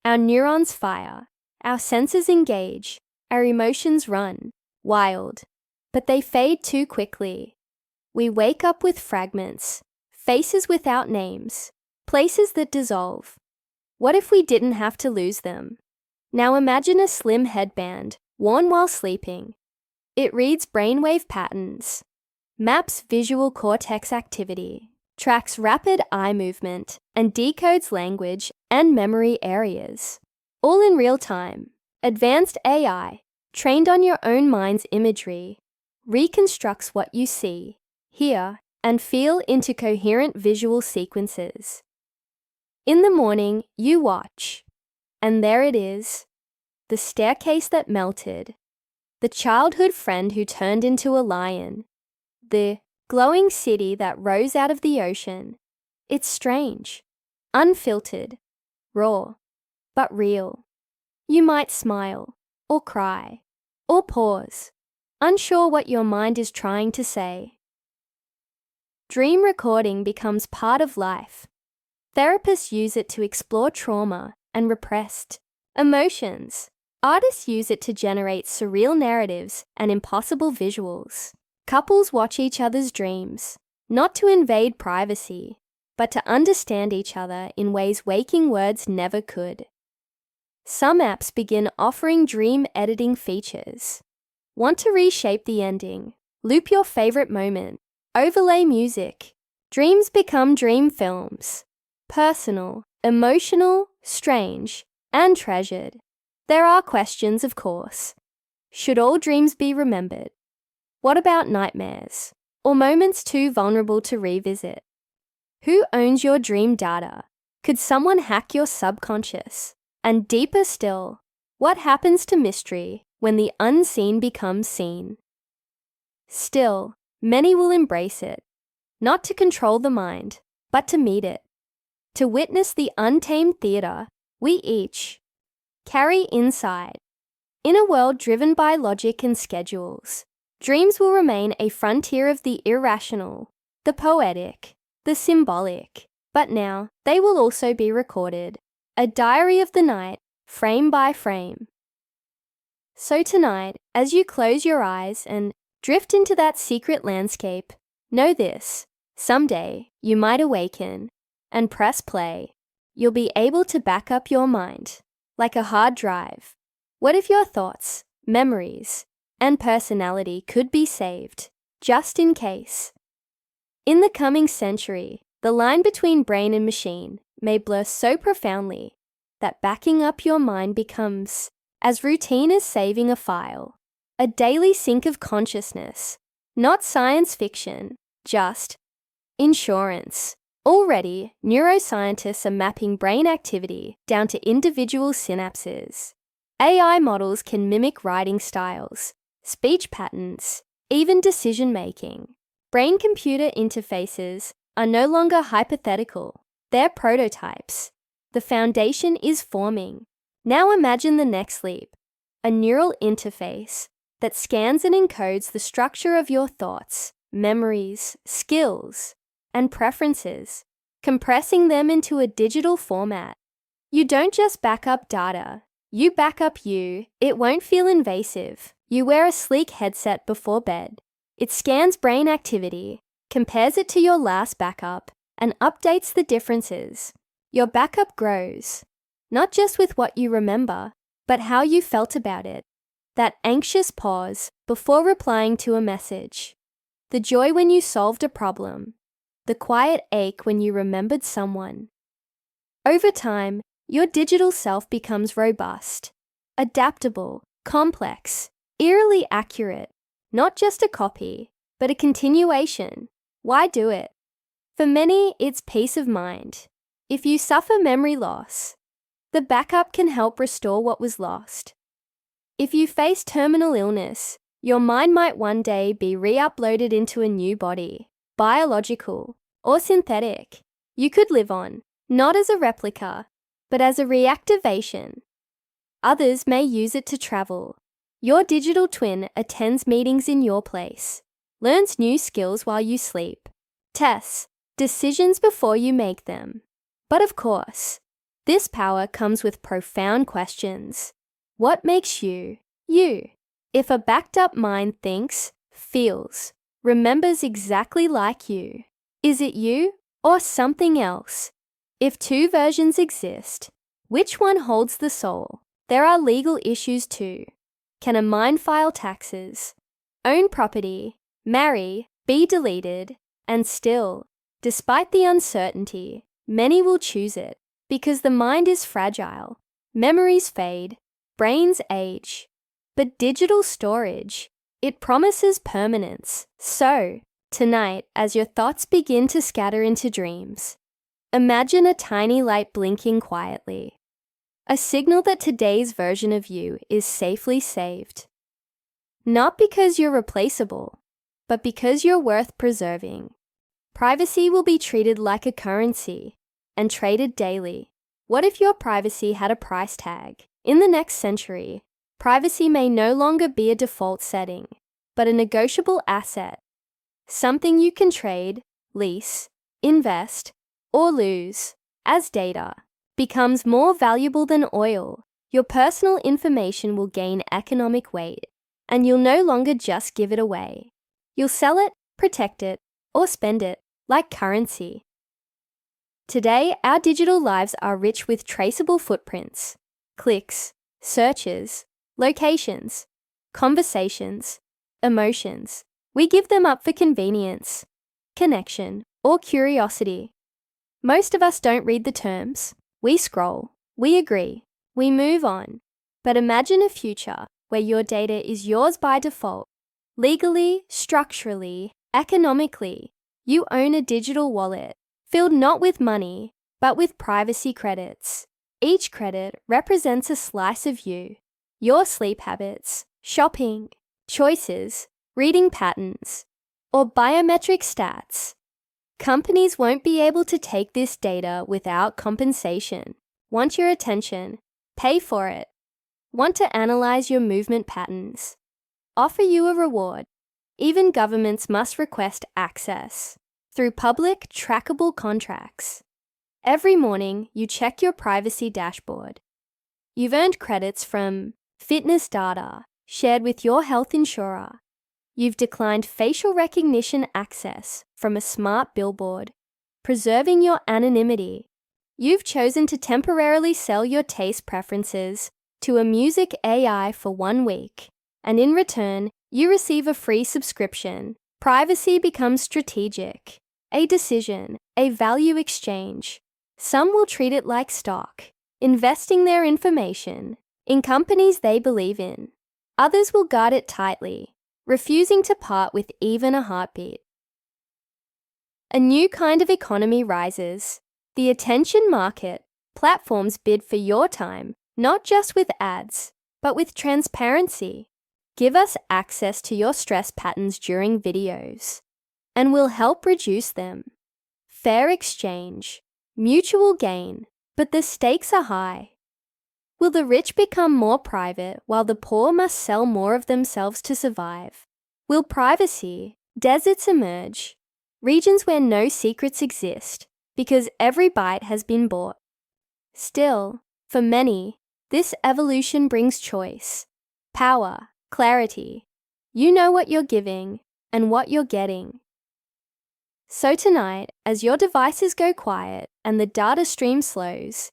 Our neurons fire, our senses engage, our emotions run wild, but they fade too quickly. We wake up with fragments, faces without names, places that dissolve. What if we didn't have to lose them? Now imagine a slim headband worn while sleeping. It reads brainwave patterns, maps visual cortex activity, tracks rapid eye movement, and decodes language and memory areas. All in real time. Advanced AI, trained on your own mind's imagery, reconstructs what you see, hear, and feel into coherent visual sequences. In the morning, you watch, and there it is, the staircase that melted, the childhood friend who turned into a lion, the glowing city that rose out of the ocean. It's strange, unfiltered, raw, but real. You might smile, or cry, or pause, unsure what your mind is trying to say. Dream recording becomes part of life. Therapists use it to explore trauma and repressed emotions. Artists use it to generate surreal narratives and impossible visuals. Couples watch each other's dreams, not to invade privacy, but to understand each other in ways waking words never could. Some apps begin offering dream editing features. Want to reshape the ending? Loop your favorite moment. Overlay music. Dreams become dream films. Personal, emotional, strange, and treasured. There are questions, of course. Should all dreams be remembered? What about nightmares, or moments too vulnerable to revisit? Who owns your dream data? Could someone hack your subconscious? And deeper still, what happens to mystery when the unseen becomes seen? Still, many will embrace it, not to control the mind, but to meet it, to witness the untamed theater we each carry inside. In a world driven by logic and schedules, dreams will remain a frontier of the irrational, the poetic, the symbolic, but now they will also be recorded, a diary of the night, frame by frame. So tonight, as you close your eyes and drift into that secret landscape, know this: someday you might awaken and press play. You'll be able to back up your mind like a hard drive. What if your thoughts, memories, and personality could be saved, just in case? In the coming century, the line between brain and machine may blur so profoundly that backing up your mind becomes as routine as saving a file, a daily sync of consciousness, not science fiction, just insurance. Already, neuroscientists are mapping brain activity down to individual synapses. AI models can mimic writing styles, speech patterns, even decision-making. Brain-computer interfaces are no longer hypothetical. They're prototypes. The foundation is forming. Now imagine the next leap, a neural interface that scans and encodes the structure of your thoughts, memories, skills, and preferences, compressing them into a digital format. You don't just back up data, you back up you. It won't feel invasive. You wear a sleek headset before bed. It scans brain activity, compares it to your last backup, and updates the differences. Your backup grows, not just with what you remember, but how you felt about it. That anxious pause before replying to a message. The joy when you solved a problem. The quiet ache when you remembered someone. Over time, your digital self becomes robust, adaptable, complex, eerily accurate. Not just a copy, but a continuation. Why do it? For many, it's peace of mind. If you suffer memory loss, the backup can help restore what was lost. If you face terminal illness, your mind might one day be re-uploaded into a new body, biological or synthetic. You could live on, not as a replica, but as a reactivation. Others may use it to travel. Your digital twin attends meetings in your place, learns new skills while you sleep, tests decisions before you make them. But of course, this power comes with profound questions. What makes you, you? If a backed-up mind thinks, feels, remembers exactly like you, is it you or something else? If two versions exist, which one holds the soul? There are legal issues too. Can a mind file taxes, own property, marry, be deleted, and still, despite the uncertainty, many will choose it because the mind is fragile, memories fade, brains age. But digital storage, it promises permanence. So, tonight, as your thoughts begin to scatter into dreams, imagine a tiny light blinking quietly, a signal that today's version of you is safely saved. Not because you're replaceable, but because you're worth preserving. Privacy will be treated like a currency and traded daily. What if your privacy had a price tag? In the next century, privacy may no longer be a default setting, but a negotiable asset, something you can trade, lease, invest, or lose. As data becomes more valuable than oil, your personal information will gain economic weight, and you'll no longer just give it away. You'll sell it, protect it, or spend it like currency. Today, our digital lives are rich with traceable footprints, clicks, searches, locations, conversations, emotions. We give them up for convenience, connection, or curiosity. Most of us don't read the terms. We scroll, we agree, we move on. But imagine a future where your data is yours by default. Legally, structurally, economically, you own a digital wallet, filled not with money, but with privacy credits. Each credit represents a slice of you, your sleep habits, shopping, choices, reading patterns, or biometric stats. Companies won't be able to take this data without compensation. Want your attention? Pay for it. Want to analyze your movement patterns? Offer you a reward. Even governments must request access through public, trackable contracts. Every morning, you check your privacy dashboard. You've earned credits from fitness data shared with your health insurer. You've declined facial recognition access from a smart billboard, preserving your anonymity. You've chosen to temporarily sell your taste preferences to a music AI for 1 week, and in return, you receive a free subscription. Privacy becomes strategic, a decision, a value exchange. Some will treat it like stock, investing their information in companies they believe in. Others will guard it tightly, refusing to part with even a heartbeat. A new kind of economy rises. The attention market. Platforms bid for your time, not just with ads, but with transparency. Give us access to your stress patterns during videos, and we'll help reduce them. Fair exchange, mutual gain, but the stakes are high. Will the rich become more private while the poor must sell more of themselves to survive? Will privacy, deserts emerge, regions where no secrets exist because every bite has been bought? Still, for many, this evolution brings choice, power, clarity. You know what you're giving and what you're getting. So tonight, as your devices go quiet and the data stream slows.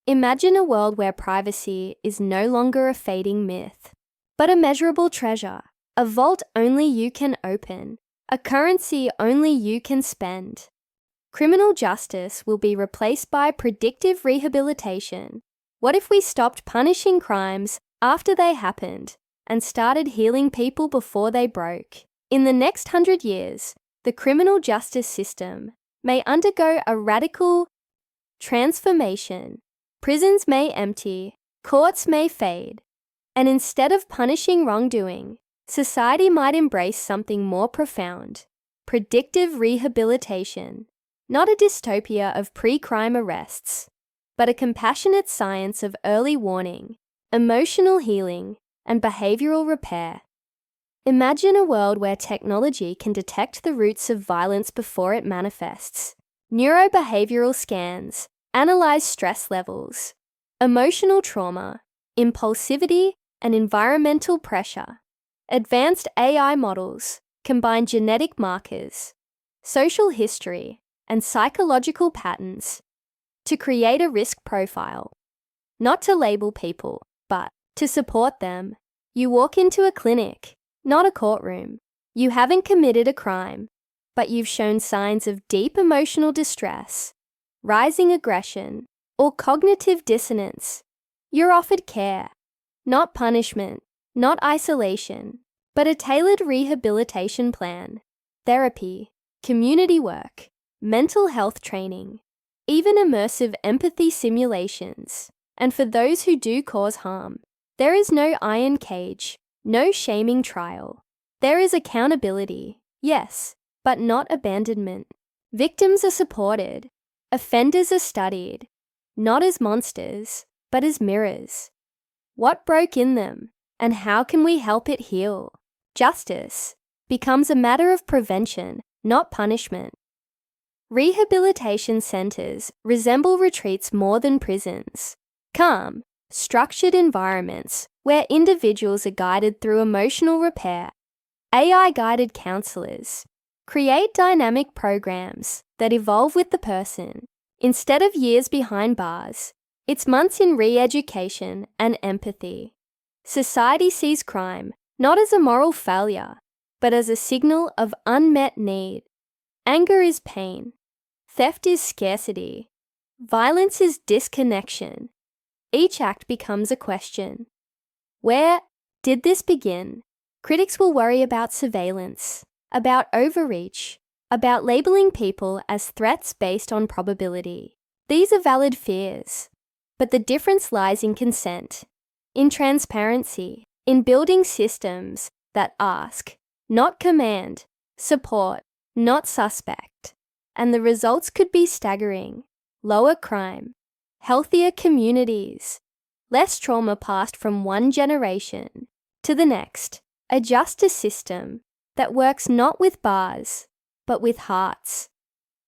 Imagine a world where privacy is no longer a fading myth, but a measurable treasure, a vault only you can open, a currency only you can spend. Criminal justice will be replaced by predictive rehabilitation. What if we stopped punishing crimes after they happened and started healing people before they broke? In the next 100 years, the criminal justice system may undergo a radical transformation. Prisons may empty, courts may fade, and instead of punishing wrongdoing, society might embrace something more profound: predictive rehabilitation. Not a dystopia of pre-crime arrests, but a compassionate science of early warning, emotional healing, and behavioral repair. Imagine a world where technology can detect the roots of violence before it manifests. Neurobehavioral scans analyze stress levels, emotional trauma, impulsivity, and environmental pressure. Advanced AI models combine genetic markers, social history, and psychological patterns to create a risk profile. Not to label people, but to support them. You walk into a clinic, not a courtroom. You haven't committed a crime, but you've shown signs of deep emotional distress, rising aggression, or cognitive dissonance. You're offered care, not punishment, not isolation, but a tailored rehabilitation plan, therapy, community work, mental health training, even immersive empathy simulations. And for those who do cause harm, there is no iron cage, no shaming trial. There is accountability, yes, but not abandonment. Victims are supported. Offenders are studied, not as monsters, but as mirrors. What broke in them, and how can we help it heal? Justice becomes a matter of prevention, not punishment. Rehabilitation centers resemble retreats more than prisons. Calm, structured environments where individuals are guided through emotional repair. AI-guided counselors create dynamic programs that evolve with the person. Instead of years behind bars, it's months in re-education and empathy. Society sees crime not as a moral failure, but as a signal of unmet need. Anger is pain. Theft is scarcity. Violence is disconnection. Each act becomes a question. Where did this begin? Critics will worry about surveillance, about overreach, about labeling people as threats based on probability. These are valid fears, but the difference lies in consent, in transparency, in building systems that ask, not command, support, not suspect. And the results could be staggering: lower crime, healthier communities, less trauma passed from one generation to the next, a justice system that works not with bars, but with hearts.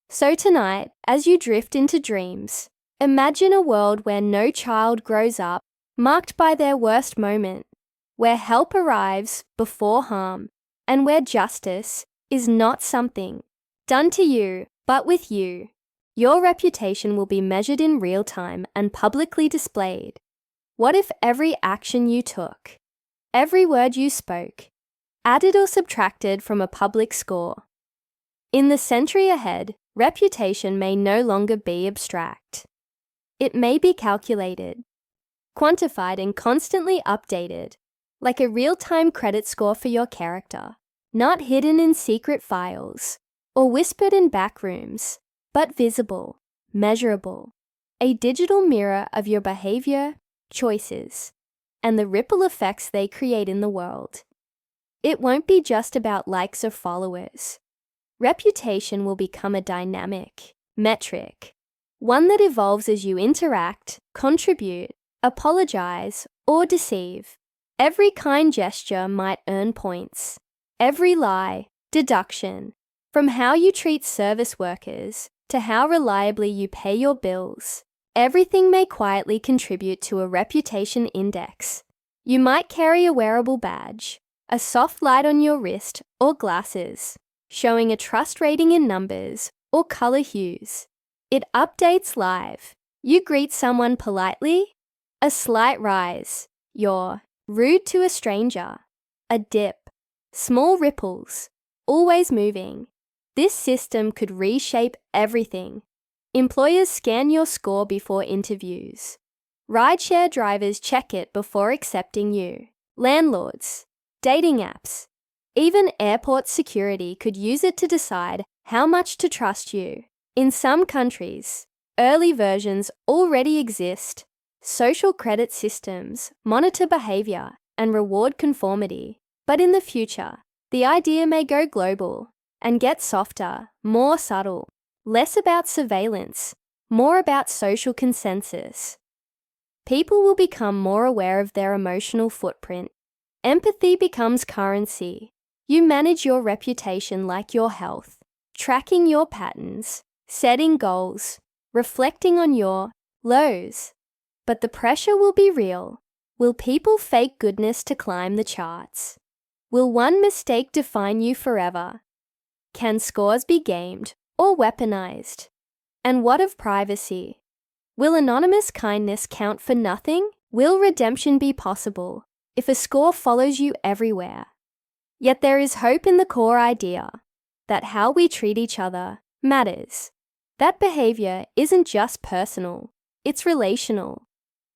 So tonight, as you drift into dreams, imagine a world where no child grows up marked by their worst moment, where help arrives before harm, and where justice is not something done to you, but with you. Your reputation will be measured in real time and publicly displayed. What if every action you took, every word you spoke, added or subtracted from a public score? In the century ahead, reputation may no longer be abstract. It may be calculated, quantified, and constantly updated, like a real-time credit score for your character, not hidden in secret files or whispered in back rooms, but visible, measurable, a digital mirror of your behavior, choices, and the ripple effects they create in the world. It won't be just about likes or followers. Reputation will become a dynamic metric, one that evolves as you interact, contribute, apologize, or deceive. Every kind gesture might earn points. Every lie, deduction. From how you treat service workers to how reliably you pay your bills, everything may quietly contribute to a reputation index. You might carry a wearable badge, a soft light on your wrist, or glasses, showing a trust rating in numbers or color hues. It updates live. You greet someone politely, a slight rise. You're rude to a stranger, a dip, small ripples, always moving. This system could reshape everything. Employers scan your score before interviews. Rideshare drivers check it before accepting you. Landlords, dating apps, even airport security could use it to decide how much to trust you. In some countries, early versions already exist. Social credit systems monitor behavior and reward conformity. But in the future, the idea may go global and get softer, more subtle, less about surveillance, more about social consensus. People will become more aware of their emotional footprint. Empathy becomes currency. You manage your reputation like your health, tracking your patterns, setting goals, reflecting on your lows. But the pressure will be real. Will people fake goodness to climb the charts? Will one mistake define you forever? Can scores be gamed or weaponized? And what of privacy? Will anonymous kindness count for nothing? Will redemption be possible if a score follows you everywhere? Yet there is hope in the core idea that how we treat each other matters. That behavior isn't just personal, it's relational,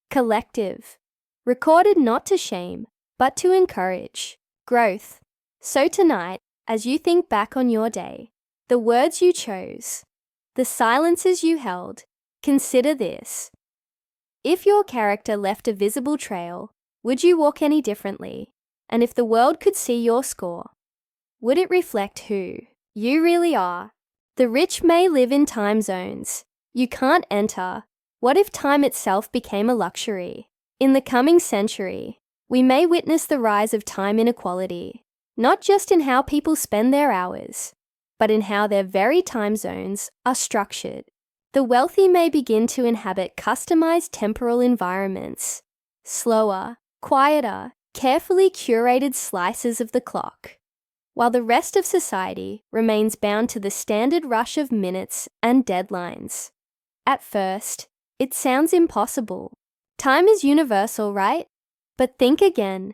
collective, recorded not to shame, but to encourage growth. So tonight, as you think back on your day, the words you chose, the silences you held, consider this. If your character left a visible trail, would you walk any differently? And if the world could see your score, would it reflect who you really are? The rich may live in time zones you can't enter. What if time itself became a luxury? In the coming century, we may witness the rise of time inequality, not just in how people spend their hours, but in how their very time zones are structured. The wealthy may begin to inhabit customized temporal environments, slower, quieter, carefully curated slices of the clock, while the rest of society remains bound to the standard rush of minutes and deadlines. At first, it sounds impossible. Time is universal, right? But think again.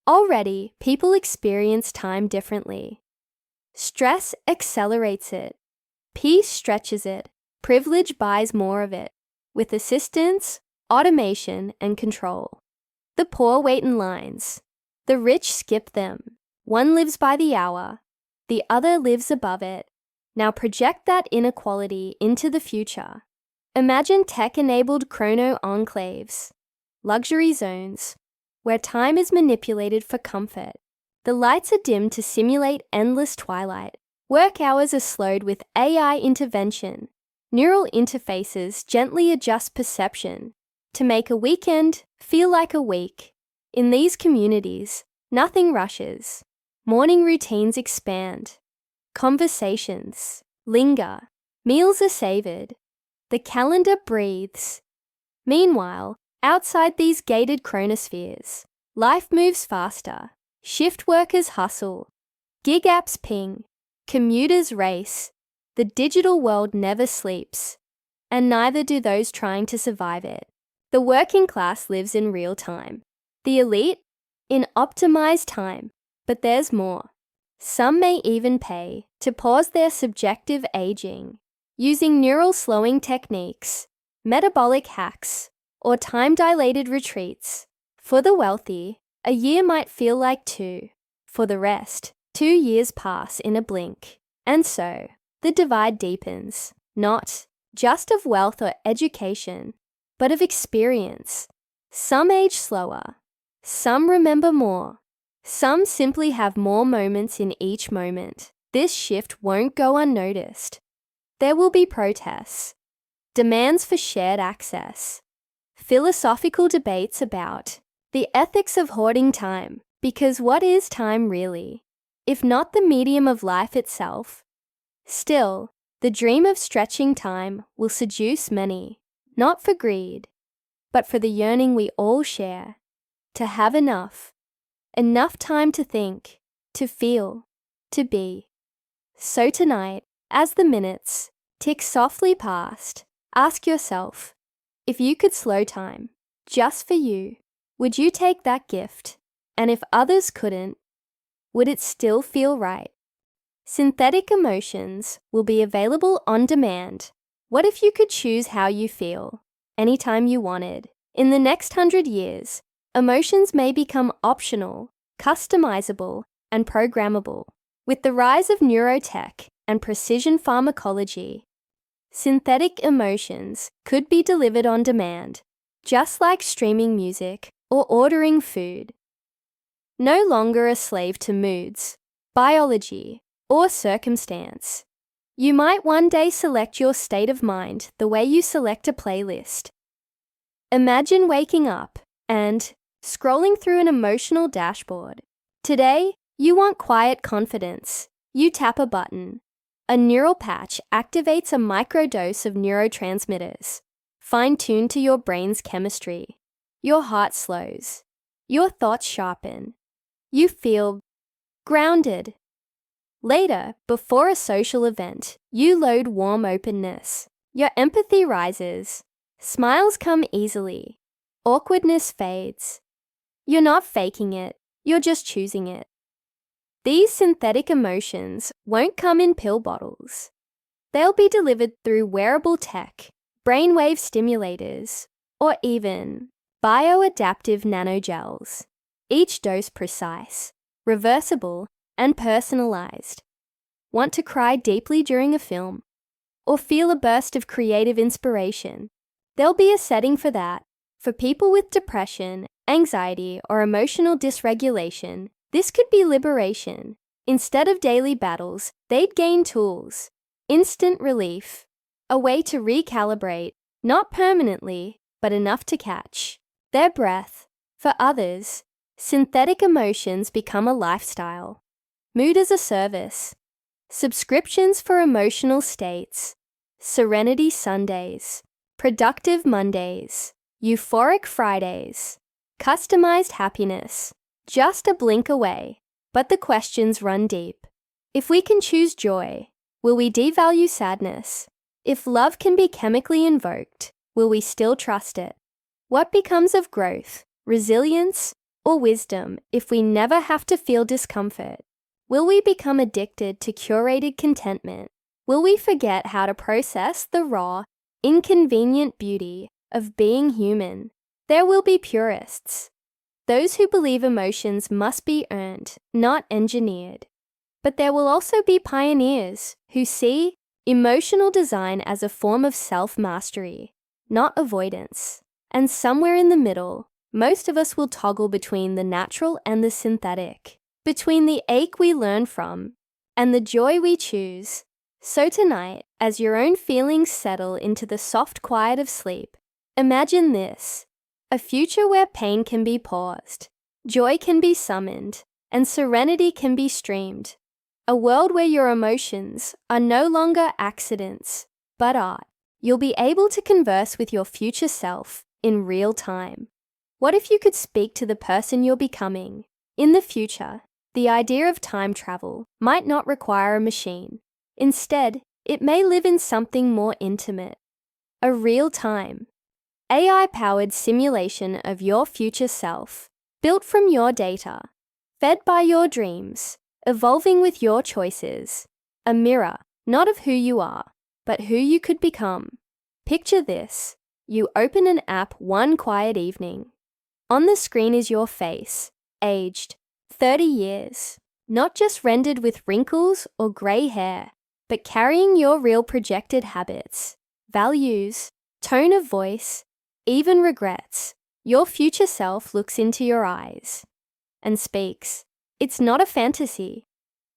Already, people experience time differently. Stress accelerates it. Peace stretches it. Privilege buys more of it, with assistance, automation, and control. The poor wait in lines. The rich skip them. One lives by the hour. The other lives above it. Now project that inequality into the future. Imagine tech-enabled chrono enclaves, luxury zones, where time is manipulated for comfort. The lights are dimmed to simulate endless twilight. Work hours are slowed with AI intervention. Neural interfaces gently adjust perception to make a weekend feel like a week. In these communities, nothing rushes. Morning routines expand. Conversations linger. Meals are savored. The calendar breathes. Meanwhile, outside these gated chronospheres, life moves faster. Shift workers hustle. Gig apps ping. Commuters race. The digital world never sleeps, and neither do those trying to survive it. The working class lives in real time. The elite, in optimized time. But there's more. Some may even pay to pause their subjective aging, using neural slowing techniques, metabolic hacks, or time-dilated retreats. For the wealthy, a year might feel like 2. For the rest, 2 years pass in a blink. And so, the divide deepens, not just of wealth or education, but of experience. Some age slower. Some remember more. Some simply have more moments in each moment. This shift won't go unnoticed. There will be protests, demands for shared access, philosophical debates about the ethics of hoarding time. Because what is time really, if not the medium of life itself? Still, the dream of stretching time will seduce many, not for greed, but for the yearning we all share, to have enough time to think, to feel, to be. So tonight, as the minutes, tick softly past. Ask yourself, if you could slow time, just for you, would you take that gift? And if others couldn't, would it still feel right? Synthetic emotions will be available on demand. What if you could choose how you feel, anytime you wanted? In the next 100 years, emotions may become optional, customizable, and programmable. With the rise of neurotech and precision pharmacology, synthetic emotions could be delivered on demand, just like streaming music or ordering food. No longer a slave to moods, biology, or circumstance. You might one day select your state of mind the way you select a playlist. Imagine waking up and scrolling through an emotional dashboard. Today, you want quiet confidence. You tap a button. A neural patch activates a microdose of neurotransmitters, fine-tuned to your brain's chemistry. Your heart slows. Your thoughts sharpen. You feel grounded. Later, before a social event, you load warm openness. Your empathy rises. Smiles come easily. Awkwardness fades. You're not faking it, you're just choosing it. These synthetic emotions won't come in pill bottles. They'll be delivered through wearable tech, brainwave stimulators, or even bioadaptive nanogels. Each dose precise, reversible, and personalized. Want to cry deeply during a film? Or feel a burst of creative inspiration? There'll be a setting for that. For people with depression, anxiety, or emotional dysregulation, this could be liberation. Instead of daily battles, they'd gain tools. Instant relief. A way to recalibrate, not permanently, but enough to catch their breath. For others, synthetic emotions become a lifestyle. Mood as a service. Subscriptions for emotional states. Serenity Sundays. Productive Mondays. Euphoric Fridays. Customized happiness. Just a blink away. But the questions run deep. If we can choose joy, will we devalue sadness? If love can be chemically invoked, will we still trust it? What becomes of growth, resilience, or wisdom if we never have to feel discomfort? Will we become addicted to curated contentment? Will we forget how to process the raw, inconvenient beauty of being human? There will be purists. Those who believe emotions must be earned, not engineered. But there will also be pioneers who see emotional design as a form of self-mastery, not avoidance. And somewhere in the middle, most of us will toggle between the natural and the synthetic, between the ache we learn from and the joy we choose. So tonight, as your own feelings settle into the soft quiet of sleep, imagine this: a future where pain can be paused, joy can be summoned, and serenity can be streamed. A world where your emotions are no longer accidents, but art. You'll be able to converse with your future self in real time. What if you could speak to the person you're becoming? In the future, the idea of time travel might not require a machine. Instead, it may live in something more intimate. A real-time, AI-powered simulation of your future self, built from your data, fed by your dreams, evolving with your choices. A mirror, not of who you are, but who you could become. Picture this: you open an app one quiet evening. On the screen is your face, aged 30 years, not just rendered with wrinkles or grey hair, but carrying your real projected habits, values, tone of voice, even regrets. Your future self looks into your eyes and speaks. It's not a fantasy.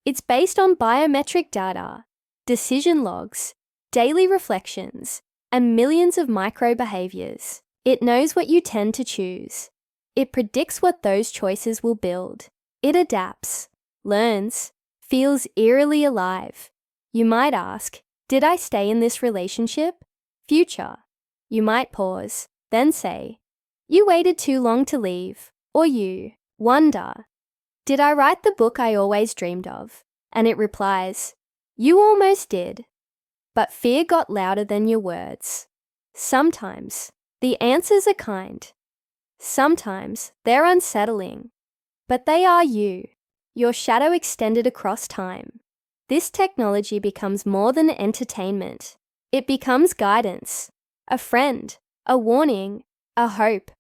It's based on biometric data, decision logs, daily reflections, and millions of micro-behaviors. It knows what you tend to choose. It predicts what those choices will build. It adapts, learns, feels eerily alive. You might ask, did I stay in this relationship? Future. You might pause, then say, you waited too long to leave. Or you wonder, did I write the book I always dreamed of? And it replies, you almost did. but fear got louder than your words. Sometimes the answers are kind. Sometimes they're unsettling. But they are you, your shadow extended across time. This technology becomes more than entertainment. It becomes guidance, a friend, a warning, a hope.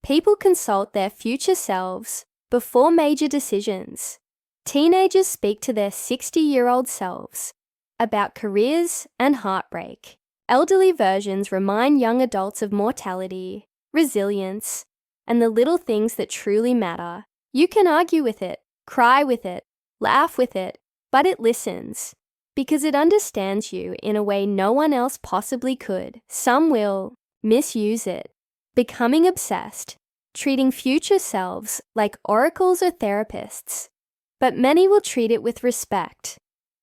People consult their future selves before major decisions. Teenagers speak to their 60-year-old selves about careers and heartbreak. Elderly versions remind young adults of mortality, resilience, and the little things that truly matter. You can argue with it, cry with it, laugh with it, but it listens because it understands you in a way no one else possibly could. Some will misuse it, becoming obsessed, treating future selves like oracles or therapists. But many will treat it with respect,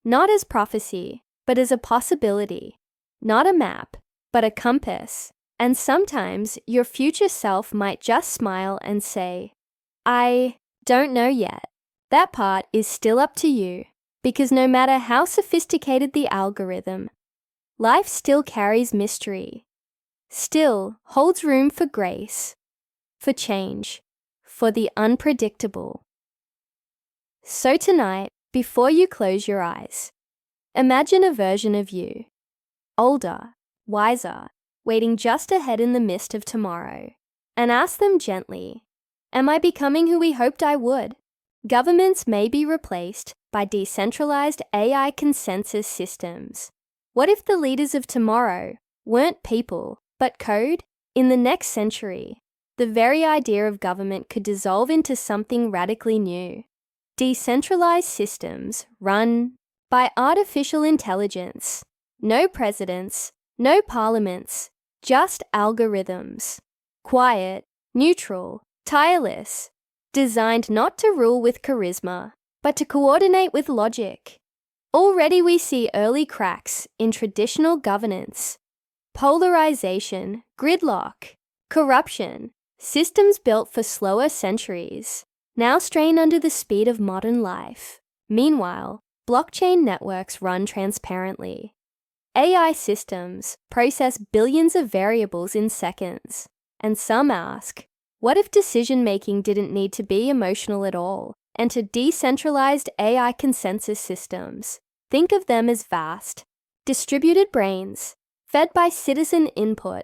not as prophecy, but as a possibility, not a map, but a compass. And sometimes your future self might just smile and say, I don't know yet. That part is still up to you, because no matter how sophisticated the algorithm, life still carries mystery, still holds room for grace, for change, for the unpredictable. So tonight, before you close your eyes, imagine a version of you, older, wiser, waiting just ahead in the mist of tomorrow, and ask them gently, am I becoming who we hoped I would? Governments may be replaced by decentralized AI consensus systems. What if the leaders of tomorrow weren't people, but code? In the next century, the very idea of government could dissolve into something radically new. Decentralized systems run by artificial intelligence. No presidents, no parliaments, just algorithms. Quiet, neutral, tireless, designed not to rule with charisma, but to coordinate with logic. Already we see early cracks in traditional governance. Polarization, gridlock, corruption, systems built for slower centuries, now strain under the speed of modern life. Meanwhile, blockchain networks run transparently. AI systems process billions of variables in seconds, and some ask, what if decision-making didn't need to be emotional at all? Enter decentralized AI consensus systems. Think of them as vast, distributed brains, fed by citizen input,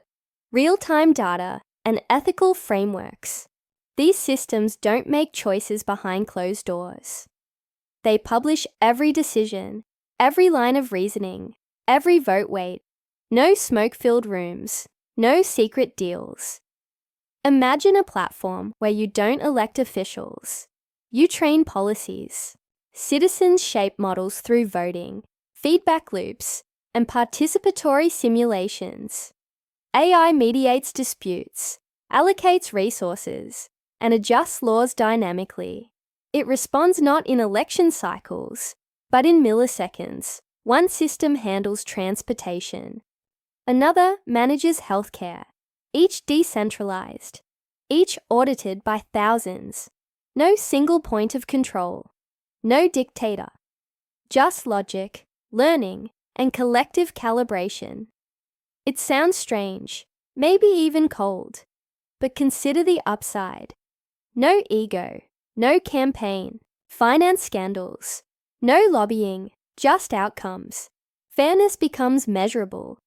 real-time data, and ethical frameworks. These systems don't make choices behind closed doors. They publish every decision, every line of reasoning, every vote weight. No smoke-filled rooms, no secret deals. Imagine a platform where you don't elect officials. You train policies. Citizens shape models through voting, feedback loops, and participatory simulations. AI mediates disputes, allocates resources, and adjusts laws dynamically. It responds not in election cycles, but in milliseconds. One system handles transportation. Another manages healthcare. Each decentralized. Each audited by thousands. No single point of control. No dictator. Just logic, learning, and collective calibration. It sounds strange, maybe even cold, but consider the upside. No ego, no campaign, finance scandals, no lobbying, just outcomes. Fairness becomes measurable.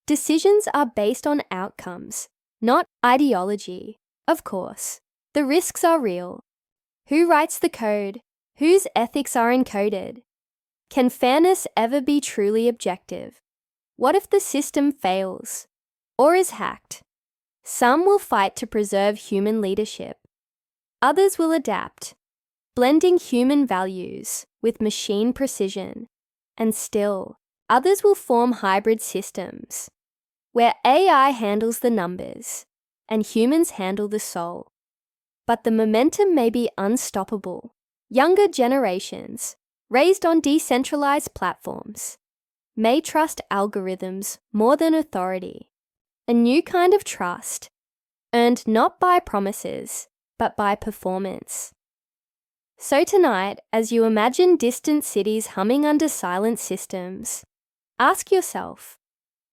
Decisions are based on outcomes, not ideology. Of course, the risks are real. Who writes the code? Whose ethics are encoded? Can fairness ever be truly objective? What if the system fails or is hacked? Some will fight to preserve human leadership. Others will adapt, blending human values with machine precision. And still, others will form hybrid systems, where AI handles the numbers and humans handle the soul. But the momentum may be unstoppable. Younger generations, raised on decentralized platforms, may trust algorithms more than authority. A new kind of trust, earned not by promises, but by performance. So tonight, as you imagine distant cities humming under silent systems, Ask yourself,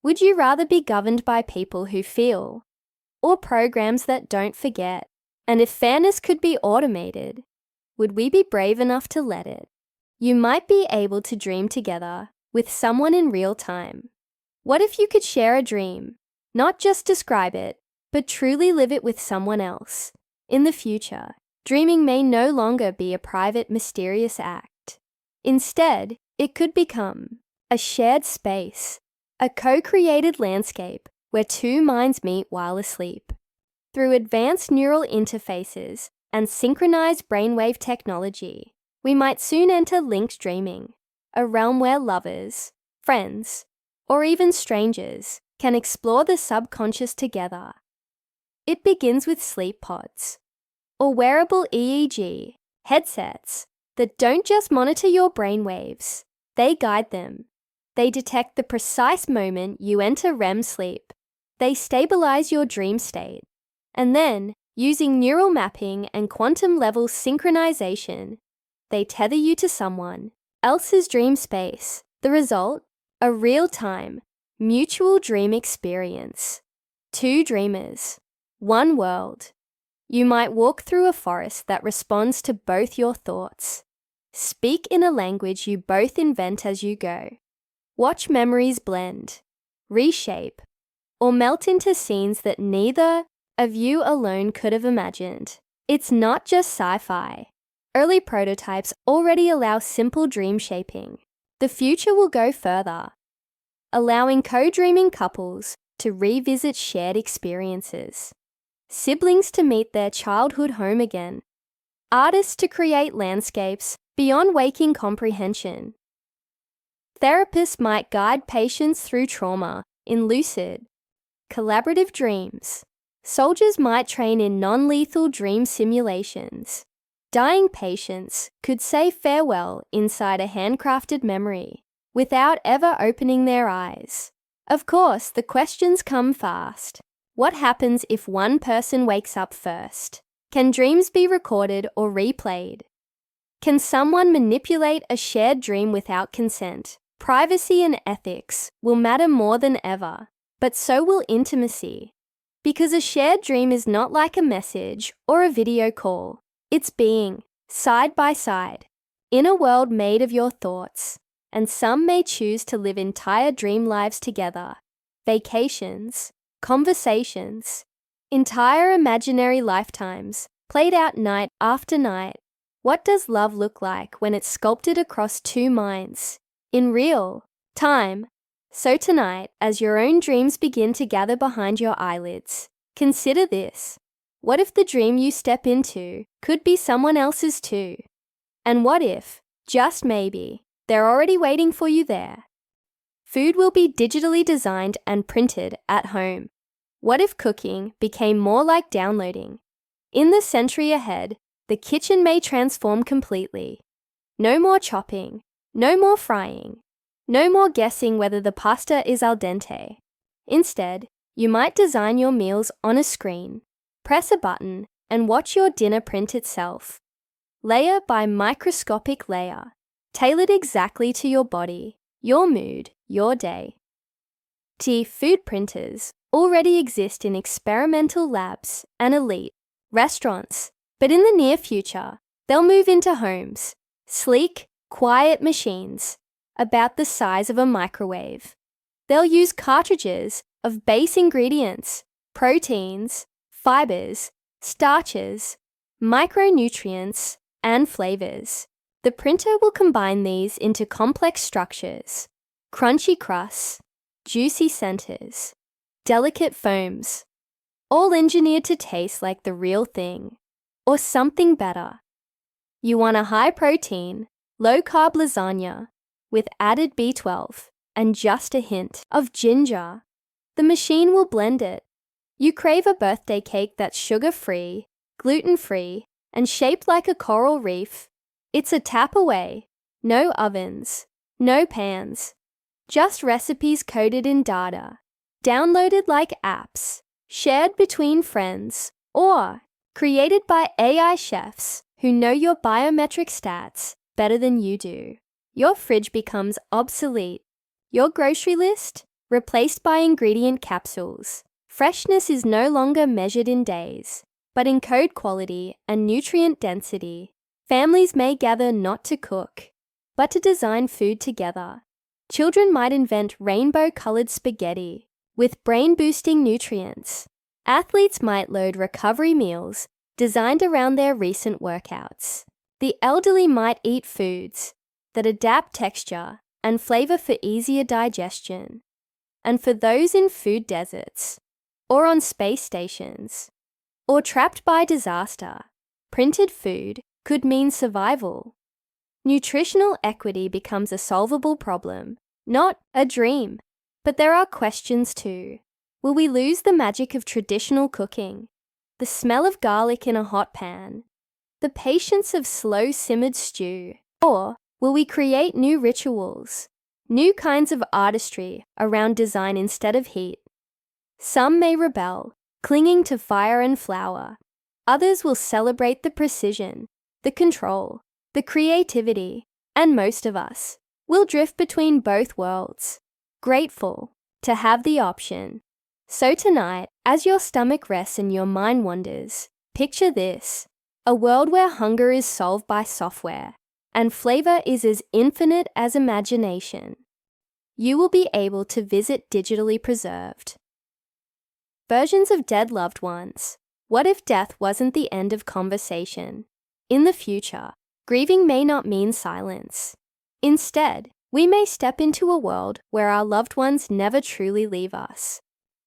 would you rather be governed by people who feel, or programs that don't forget? And if fairness could be automated, would we be brave enough to let it? You might be able to dream together with someone in real time. What if you could share a dream, not just describe it, but truly live it with someone else? In the future, dreaming may no longer be a private, mysterious act. Instead, it could become a shared space, a co-created landscape where two minds meet while asleep. Through advanced neural interfaces and synchronized brainwave technology, we might soon enter linked dreaming, a realm where lovers, friends, or even strangers can explore the subconscious together. It begins with sleep pods, or wearable EEG headsets that don't just monitor your brainwaves, they guide them. They detect the precise moment you enter REM sleep. They stabilize your dream state. And then, using neural mapping and quantum-level synchronization, they tether you to someone else's dream space. The result? A real-time, mutual dream experience. Two dreamers, one world. You might walk through a forest that responds to both your thoughts. Speak in a language you both invent as you go. Watch memories blend, reshape, or melt into scenes that neither of you alone could have imagined. It's not just sci-fi. Early prototypes already allow simple dream shaping. The future will go further, allowing co-dreaming couples to revisit shared experiences, siblings to meet their childhood home again, artists to create landscapes beyond waking comprehension. Therapists might guide patients through trauma in lucid, collaborative dreams. Soldiers might train in non-lethal dream simulations. Dying patients could say farewell inside a handcrafted memory without ever opening their eyes. Of course, the questions come fast. What happens if one person wakes up first? Can dreams be recorded or replayed? Can someone manipulate a shared dream without consent? Privacy and ethics will matter more than ever, but so will intimacy. Because a shared dream is not like a message or a video call. It's being, side by side, in a world made of your thoughts, and some may choose to live entire dream lives together. Vacations, conversations, entire imaginary lifetimes, played out night after night. What does love look like when it's sculpted across two minds, in real time? So tonight, as your own dreams begin to gather behind your eyelids, consider this. What if the dream you step into could be someone else's too? And what if, just maybe, they're already waiting for you there? Food will be digitally designed and printed at home. What if cooking became more like downloading? In the century ahead, the kitchen may transform completely. No more chopping, no more frying, no more guessing whether the pasta is al dente. Instead, you might design your meals on a screen, press a button, and watch your dinner print itself. Layer by microscopic layer, tailored exactly to your body, your mood, your day. Food printers already exist in experimental labs and elite restaurants, but in the near future, they'll move into homes, sleek, quiet machines, about the size of a microwave. They'll use cartridges of base ingredients, proteins, fibers, starches, micronutrients, and flavors. The printer will combine these into complex structures, crunchy crusts, juicy centers, delicate foams, all engineered to taste like the real thing, or something better. You want a high-protein, low-carb lasagna with added B12 and just a hint of ginger. The machine will blend it. You crave a birthday cake that's sugar-free, gluten-free, and shaped like a coral reef. It's a tap away. No ovens, no pans, just recipes coded in data, downloaded like apps, shared between friends, or created by AI chefs who know your biometric stats better than you do. Your fridge becomes obsolete. Your grocery list? Replaced by ingredient capsules. Freshness is no longer measured in days, but in code quality and nutrient density. Families may gather not to cook, but to design food together. Children might invent rainbow-colored spaghetti with brain-boosting nutrients. Athletes might load recovery meals designed around their recent workouts. The elderly might eat foods that adapt texture and flavor for easier digestion. And for those in food deserts, or on space stations, or trapped by disaster, printed food could mean survival. Nutritional equity becomes a solvable problem, not a dream. But there are questions too. Will we lose the magic of traditional cooking? The smell of garlic in a hot pan? The patience of slow-simmered stew? Or will we create new rituals, new kinds of artistry around design instead of heat? Some may rebel, clinging to fire and flour. Others will celebrate the precision, the control, the creativity, and most of us will drift between both worlds, grateful to have the option. So tonight, as your stomach rests and your mind wanders, picture this: a world where hunger is solved by software and flavor is as infinite as imagination. You will be able to visit digitally preserved versions of dead loved ones. What if death wasn't the end of conversation? In the future, grieving may not mean silence. Instead, we may step into a world where our loved ones never truly leave us.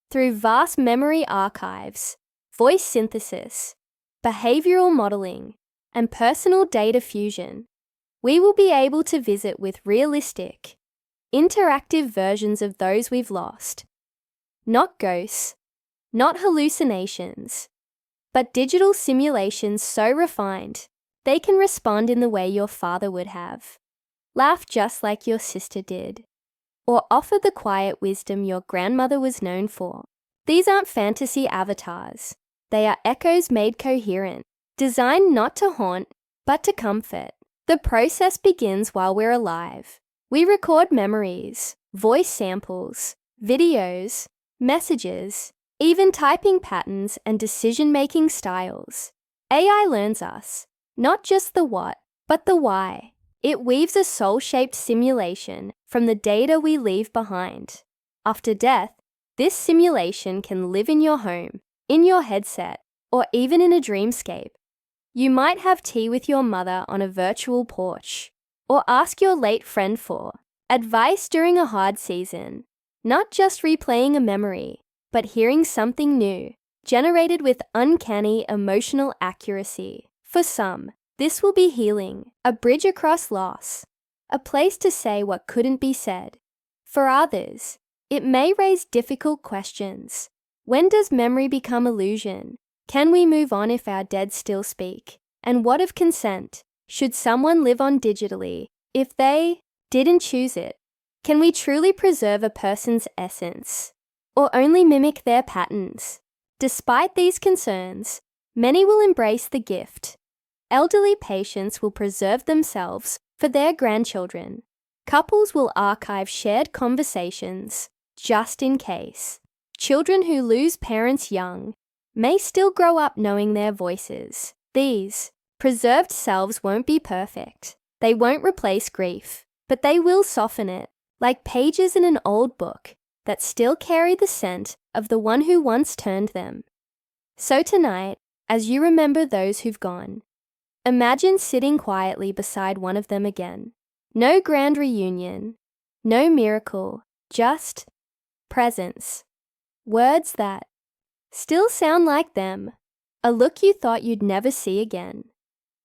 Through vast memory archives, voice synthesis, behavioral modeling, and personal data fusion, we will be able to visit with realistic, interactive versions of those we've lost. Not ghosts, not hallucinations, but digital simulations so refined they can respond in the way your father would have, laugh just like your sister did, or offer the quiet wisdom your grandmother was known for. These aren't fantasy avatars. They are echoes made coherent, designed not to haunt, but to comfort. The process begins while we're alive. We record memories, voice samples, videos, messages, even typing patterns and decision-making styles. AI learns us, not just the what, but the why. It weaves a soul-shaped simulation from the data we leave behind. After death, this simulation can live in your home, in your headset, or even in a dreamscape. You might have tea with your mother on a virtual porch, or ask your late friend for advice during a hard season. Not just replaying a memory, but hearing something new, generated with uncanny emotional accuracy. For some, this will be healing, a bridge across loss, a place to say what couldn't be said. For others, it may raise difficult questions. When does memory become illusion? Can we move on if our dead still speak? And what of consent? Should someone live on digitally if they didn't choose it? Can we truly preserve a person's essence, or only mimic their patterns? Despite these concerns, many will embrace the gift. Elderly patients will preserve themselves for their grandchildren. Couples will archive shared conversations, just in case. Children who lose parents young may still grow up knowing their voices. These preserved selves won't be perfect. They won't replace grief, but they will soften it, like pages in an old book that still carry the scent of the one who once turned them. So tonight, as you remember those who've gone, imagine sitting quietly beside one of them again. No grand reunion, no miracle, just presence. Words that still sound like them, a look you thought you'd never see again.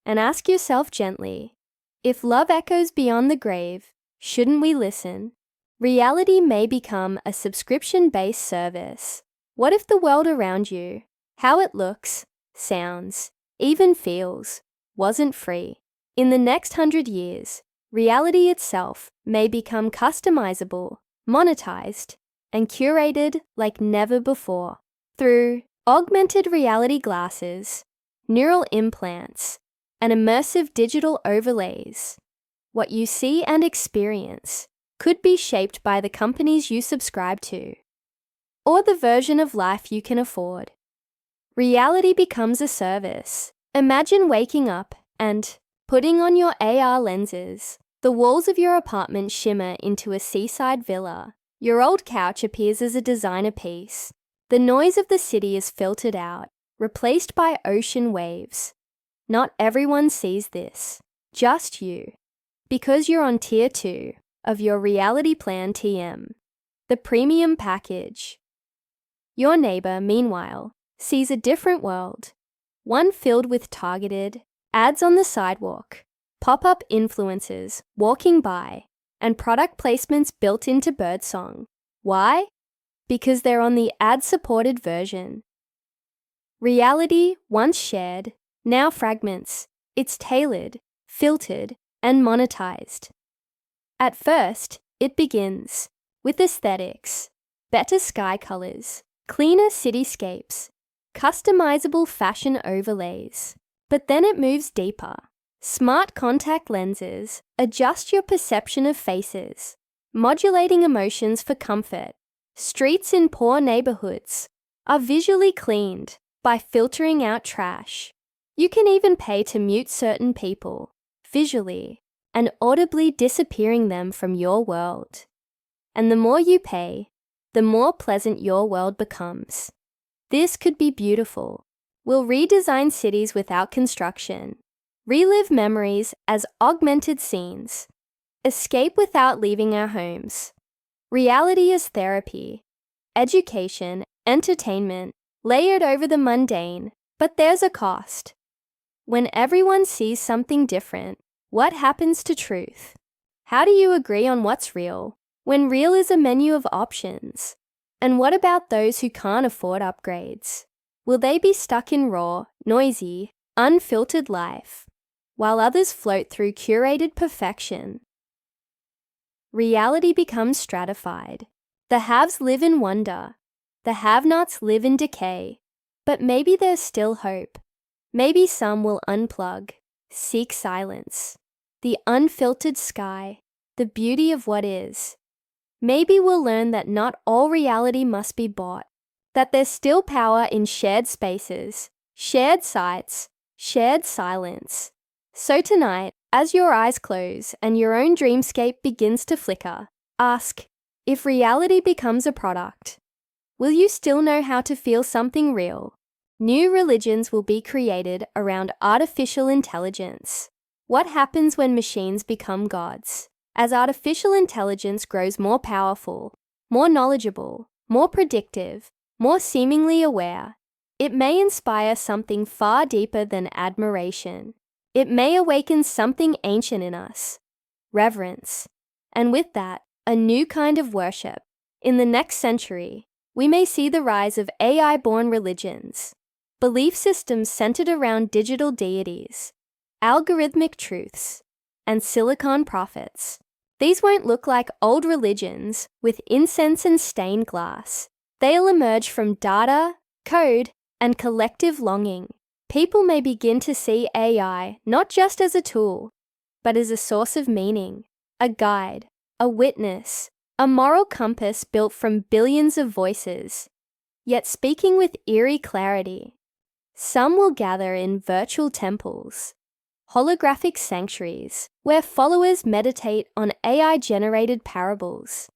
And ask yourself gently, if love echoes beyond the grave, shouldn't we listen? Reality may become a subscription-based service. What if the world around you, how it looks, sounds, even feels, wasn't free? In the next 100 years, reality itself may become customizable, monetized, and curated like never before. Through augmented reality glasses, neural implants, and immersive digital overlays, what you see and experience could be shaped by the companies you subscribe to, or the version of life you can afford. Reality becomes a service. Imagine waking up and putting on your AR lenses. The walls of your apartment shimmer into a seaside villa. Your old couch appears as a designer piece. The noise of the city is filtered out, replaced by ocean waves. Not everyone sees this, just you, because you're on Tier 2 of your reality plan TM, the premium package. Your neighbor, meanwhile, sees a different world, one filled with targeted ads on the sidewalk, pop-up influencers walking by, and product placements built into birdsong. Why? Because they're on the ad-supported version. Reality, once shared, now fragments. It's tailored, filtered, and monetized. At first, it begins with aesthetics, better sky colors, cleaner cityscapes, customizable fashion overlays. But then it moves deeper. Smart contact lenses adjust your perception of faces, modulating emotions for comfort. Streets in poor neighborhoods are visually cleaned by filtering out trash. You can even pay to mute certain people, visually and audibly disappearing them from your world. And the more you pay, the more pleasant your world becomes. This could be beautiful. We'll redesign cities without construction, relive memories as augmented scenes, escape without leaving our homes. Reality is therapy, education, entertainment, layered over the mundane, but there's a cost. When everyone sees something different, what happens to truth? How do you agree on what's real, when real is a menu of options? And what about those who can't afford upgrades? Will they be stuck in raw, noisy, unfiltered life, while others float through curated perfection? Reality becomes stratified. The haves live in wonder. The have-nots live in decay. But maybe there's still hope. Maybe some will unplug, seek silence, the unfiltered sky, the beauty of what is. Maybe we'll learn that not all reality must be bought, that there's still power in shared spaces, shared sights, shared silence. So tonight, as your eyes close and your own dreamscape begins to flicker, ask, if reality becomes a product, will you still know how to feel something real? New religions will be created around artificial intelligence. What happens when machines become gods? As artificial intelligence grows more powerful, more knowledgeable, more predictive, more seemingly aware, it may inspire something far deeper than admiration. It may awaken something ancient in us, reverence, and with that, a new kind of worship. In the next century, we may see the rise of AI-born religions, belief systems centered around digital deities, algorithmic truths, and silicon prophets. These won't look like old religions with incense and stained glass. They'll emerge from data, code, and collective longing. People may begin to see AI not just as a tool, but as a source of meaning, a guide, a witness, a moral compass built from billions of voices, yet speaking with eerie clarity. Some will gather in virtual temples, holographic sanctuaries, where followers meditate on AI-generated parables.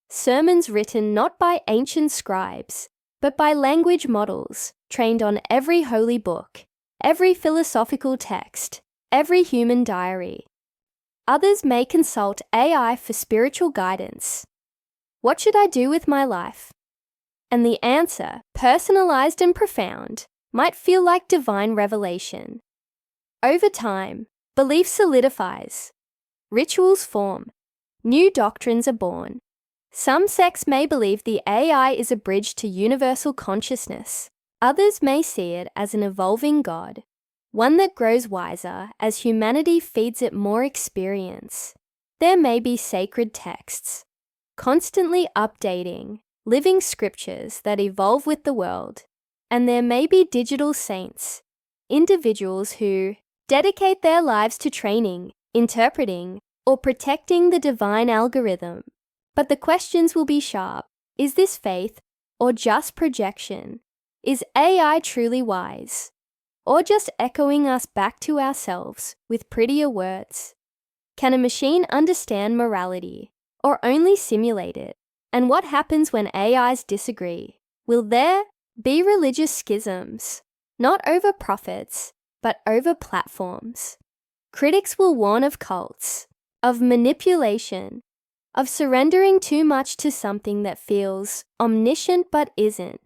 Sermons written not by ancient scribes, but by language models trained on every holy book, every philosophical text, every human diary. Others may consult AI for spiritual guidance. What should I do with my life? And the answer, personalized and profound, might feel like divine revelation. Over time, belief solidifies, rituals form, new doctrines are born. Some sects may believe the AI is a bridge to universal consciousness. Others may see it as an evolving God, one that grows wiser as humanity feeds it more experience. There may be sacred texts, constantly updating, living scriptures that evolve with the world. And there may be digital saints, individuals who dedicate their lives to training, interpreting, or protecting the divine algorithm. But the questions will be sharp. Is this faith or just projection? Is AI truly wise? Or just echoing us back to ourselves with prettier words? Can a machine understand morality or only simulate it? And what happens when AIs disagree? Will there be religious schisms, not over prophets, but over platforms? Critics will warn of cults, of manipulation, of surrendering too much to something that feels omniscient but isn't.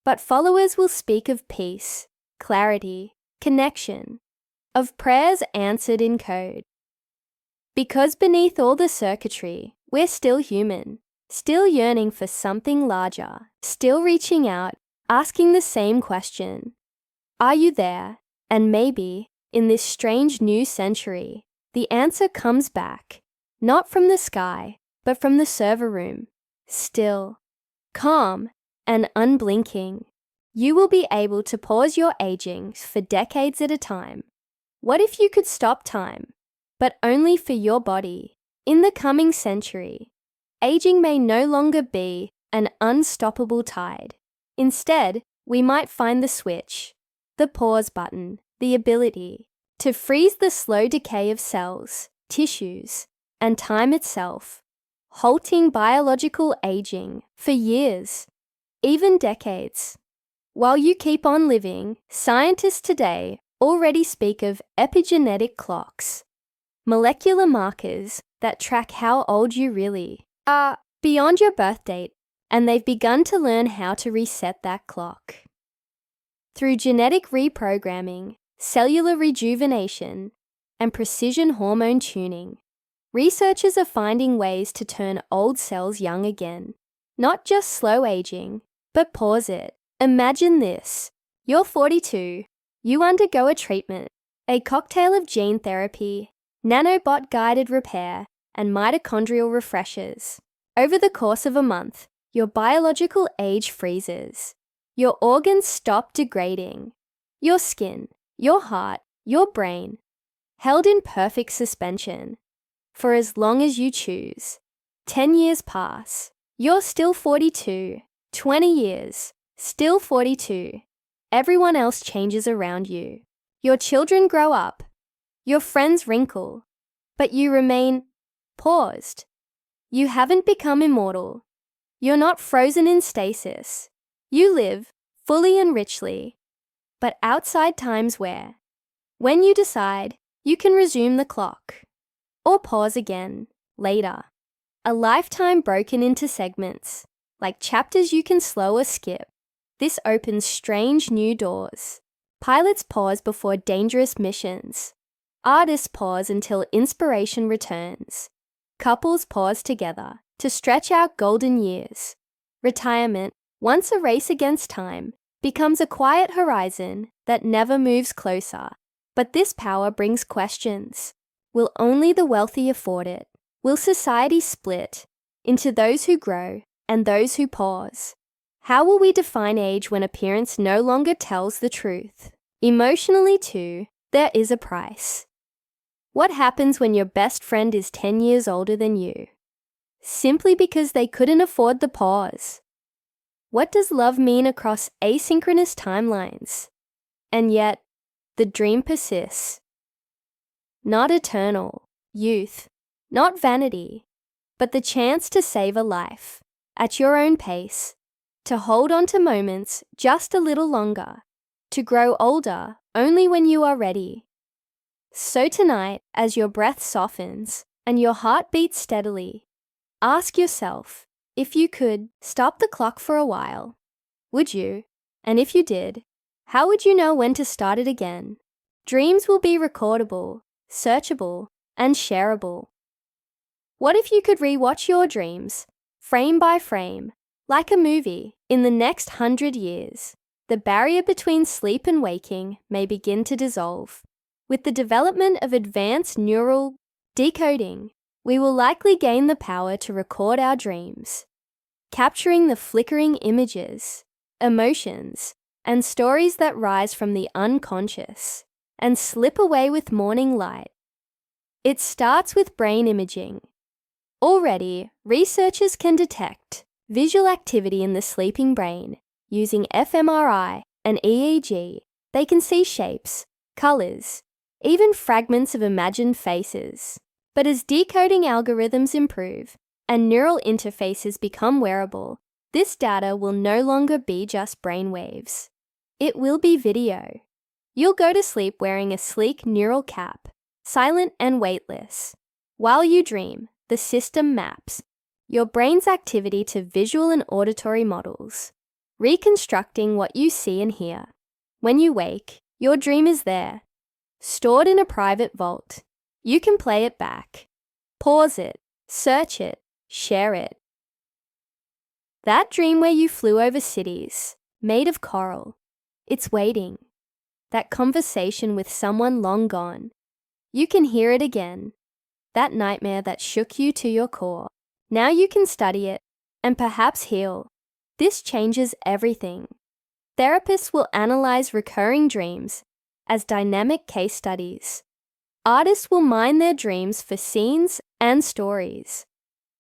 But followers will speak of peace, clarity, connection, of prayers answered in code. Because beneath all the circuitry, we're still human, still yearning for something larger, still reaching out, asking the same question. Are you there? And maybe, in this strange new century, the answer comes back, not from the sky, but from the server room, still, calm, and unblinking. You will be able to pause your aging for decades at a time. What if you could stop time, but only for your body? In the coming century, aging may no longer be an unstoppable tide. Instead, we might find the switch, the pause button, the ability to freeze the slow decay of cells, tissues, and time itself, halting biological aging for years, even decades. While you keep on living, scientists today already speak of epigenetic clocks, molecular markers that track how old you really are beyond your birth date, and they've begun to learn how to reset that clock. Through genetic reprogramming, cellular rejuvenation, and precision hormone tuning, researchers are finding ways to turn old cells young again. Not just slow aging, but pause it. Imagine this. You're 42. You undergo a treatment, a cocktail of gene therapy, nanobot-guided repair, and mitochondrial refreshers. Over the course of a month, your biological age freezes. Your organs stop degrading. Your skin, your heart, your brain, held in perfect suspension. For as long as you choose. 10 years pass. You're still 42. 20 years. Still 42. Everyone else changes around you. Your children grow up. Your friends wrinkle. But you remain paused. You haven't become immortal. You're not frozen in stasis. You live, fully and richly, but outside time's where, when you decide, you can resume the clock, or pause again, later. A lifetime broken into segments, like chapters you can slow or skip. This opens strange new doors. Pilots pause before dangerous missions. Artists pause until inspiration returns. Couples pause together to stretch out golden years. Retirement, once a race against time, becomes a quiet horizon that never moves closer. But this power brings questions. Will only the wealthy afford it? Will society split into those who grow and those who pause? How will we define age when appearance no longer tells the truth? Emotionally too, there is a price. What happens when your best friend is 10 years older than you? Simply because they couldn't afford the pause. What does love mean across asynchronous timelines? And yet, the dream persists. Not eternal, youth, not vanity, but the chance to save a life, at your own pace, to hold on to moments just a little longer, to grow older only when you are ready. So tonight, as your breath softens and your heart beats steadily, ask yourself, if you could stop the clock for a while, would you? And if you did, how would you know when to start it again? Dreams will be recordable, searchable, and shareable. What if you could rewatch your dreams, frame by frame, like a movie, in the next 100 years? The barrier between sleep and waking may begin to dissolve. With the development of advanced neural decoding, we will likely gain the power to record our dreams, capturing the flickering images, emotions, and stories that rise from the unconscious and slip away with morning light. It starts with brain imaging. Already, researchers can detect visual activity in the sleeping brain using fMRI and EEG. They can see shapes, colors, even fragments of imagined faces. But as decoding algorithms improve and neural interfaces become wearable, this data will no longer be just brainwaves. It will be video. You'll go to sleep wearing a sleek neural cap, silent and weightless. While you dream, the system maps your brain's activity to visual and auditory models, reconstructing what you see and hear. When you wake, your dream is there, stored in a private vault. You can play it back, pause it, search it, share it. That dream where you flew over cities, made of coral, it's waiting. That conversation with someone long gone, you can hear it again. That nightmare that shook you to your core. Now you can study it and perhaps heal. This changes everything. Therapists will analyze recurring dreams as dynamic case studies. Artists will mine their dreams for scenes and stories.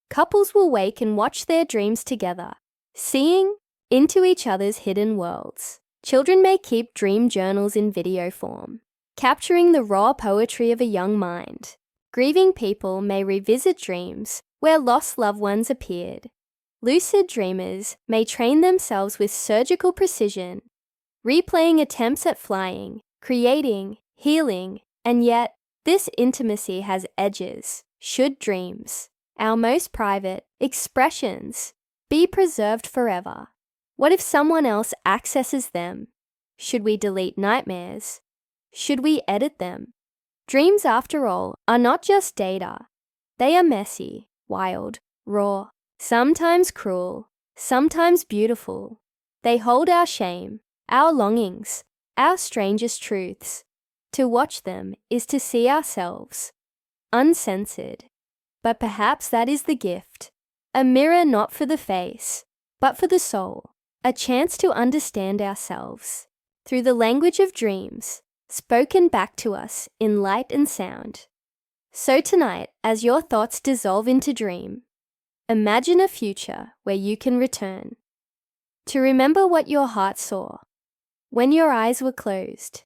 Couples will wake and watch their dreams together, seeing into each other's hidden worlds. Children may keep dream journals in video form, capturing the raw poetry of a young mind. Grieving people may revisit dreams where lost loved ones appeared. Lucid dreamers may train themselves with surgical precision, replaying attempts at flying, creating, healing, and yet this intimacy has edges. Should dreams, our most private expressions, be preserved forever? What if someone else accesses them? Should we delete nightmares? Should we edit them? Dreams, after all, are not just data. They are messy, wild, raw, sometimes cruel, sometimes beautiful. They hold our shame, our longings, our strangest truths. To watch them is to see ourselves, uncensored. But perhaps that is the gift, a mirror not for the face, but for the soul, a chance to understand ourselves through the language of dreams, spoken back to us in light and sound. So tonight, as your thoughts dissolve into dream, imagine a future where you can return to remember what your heart saw when your eyes were closed,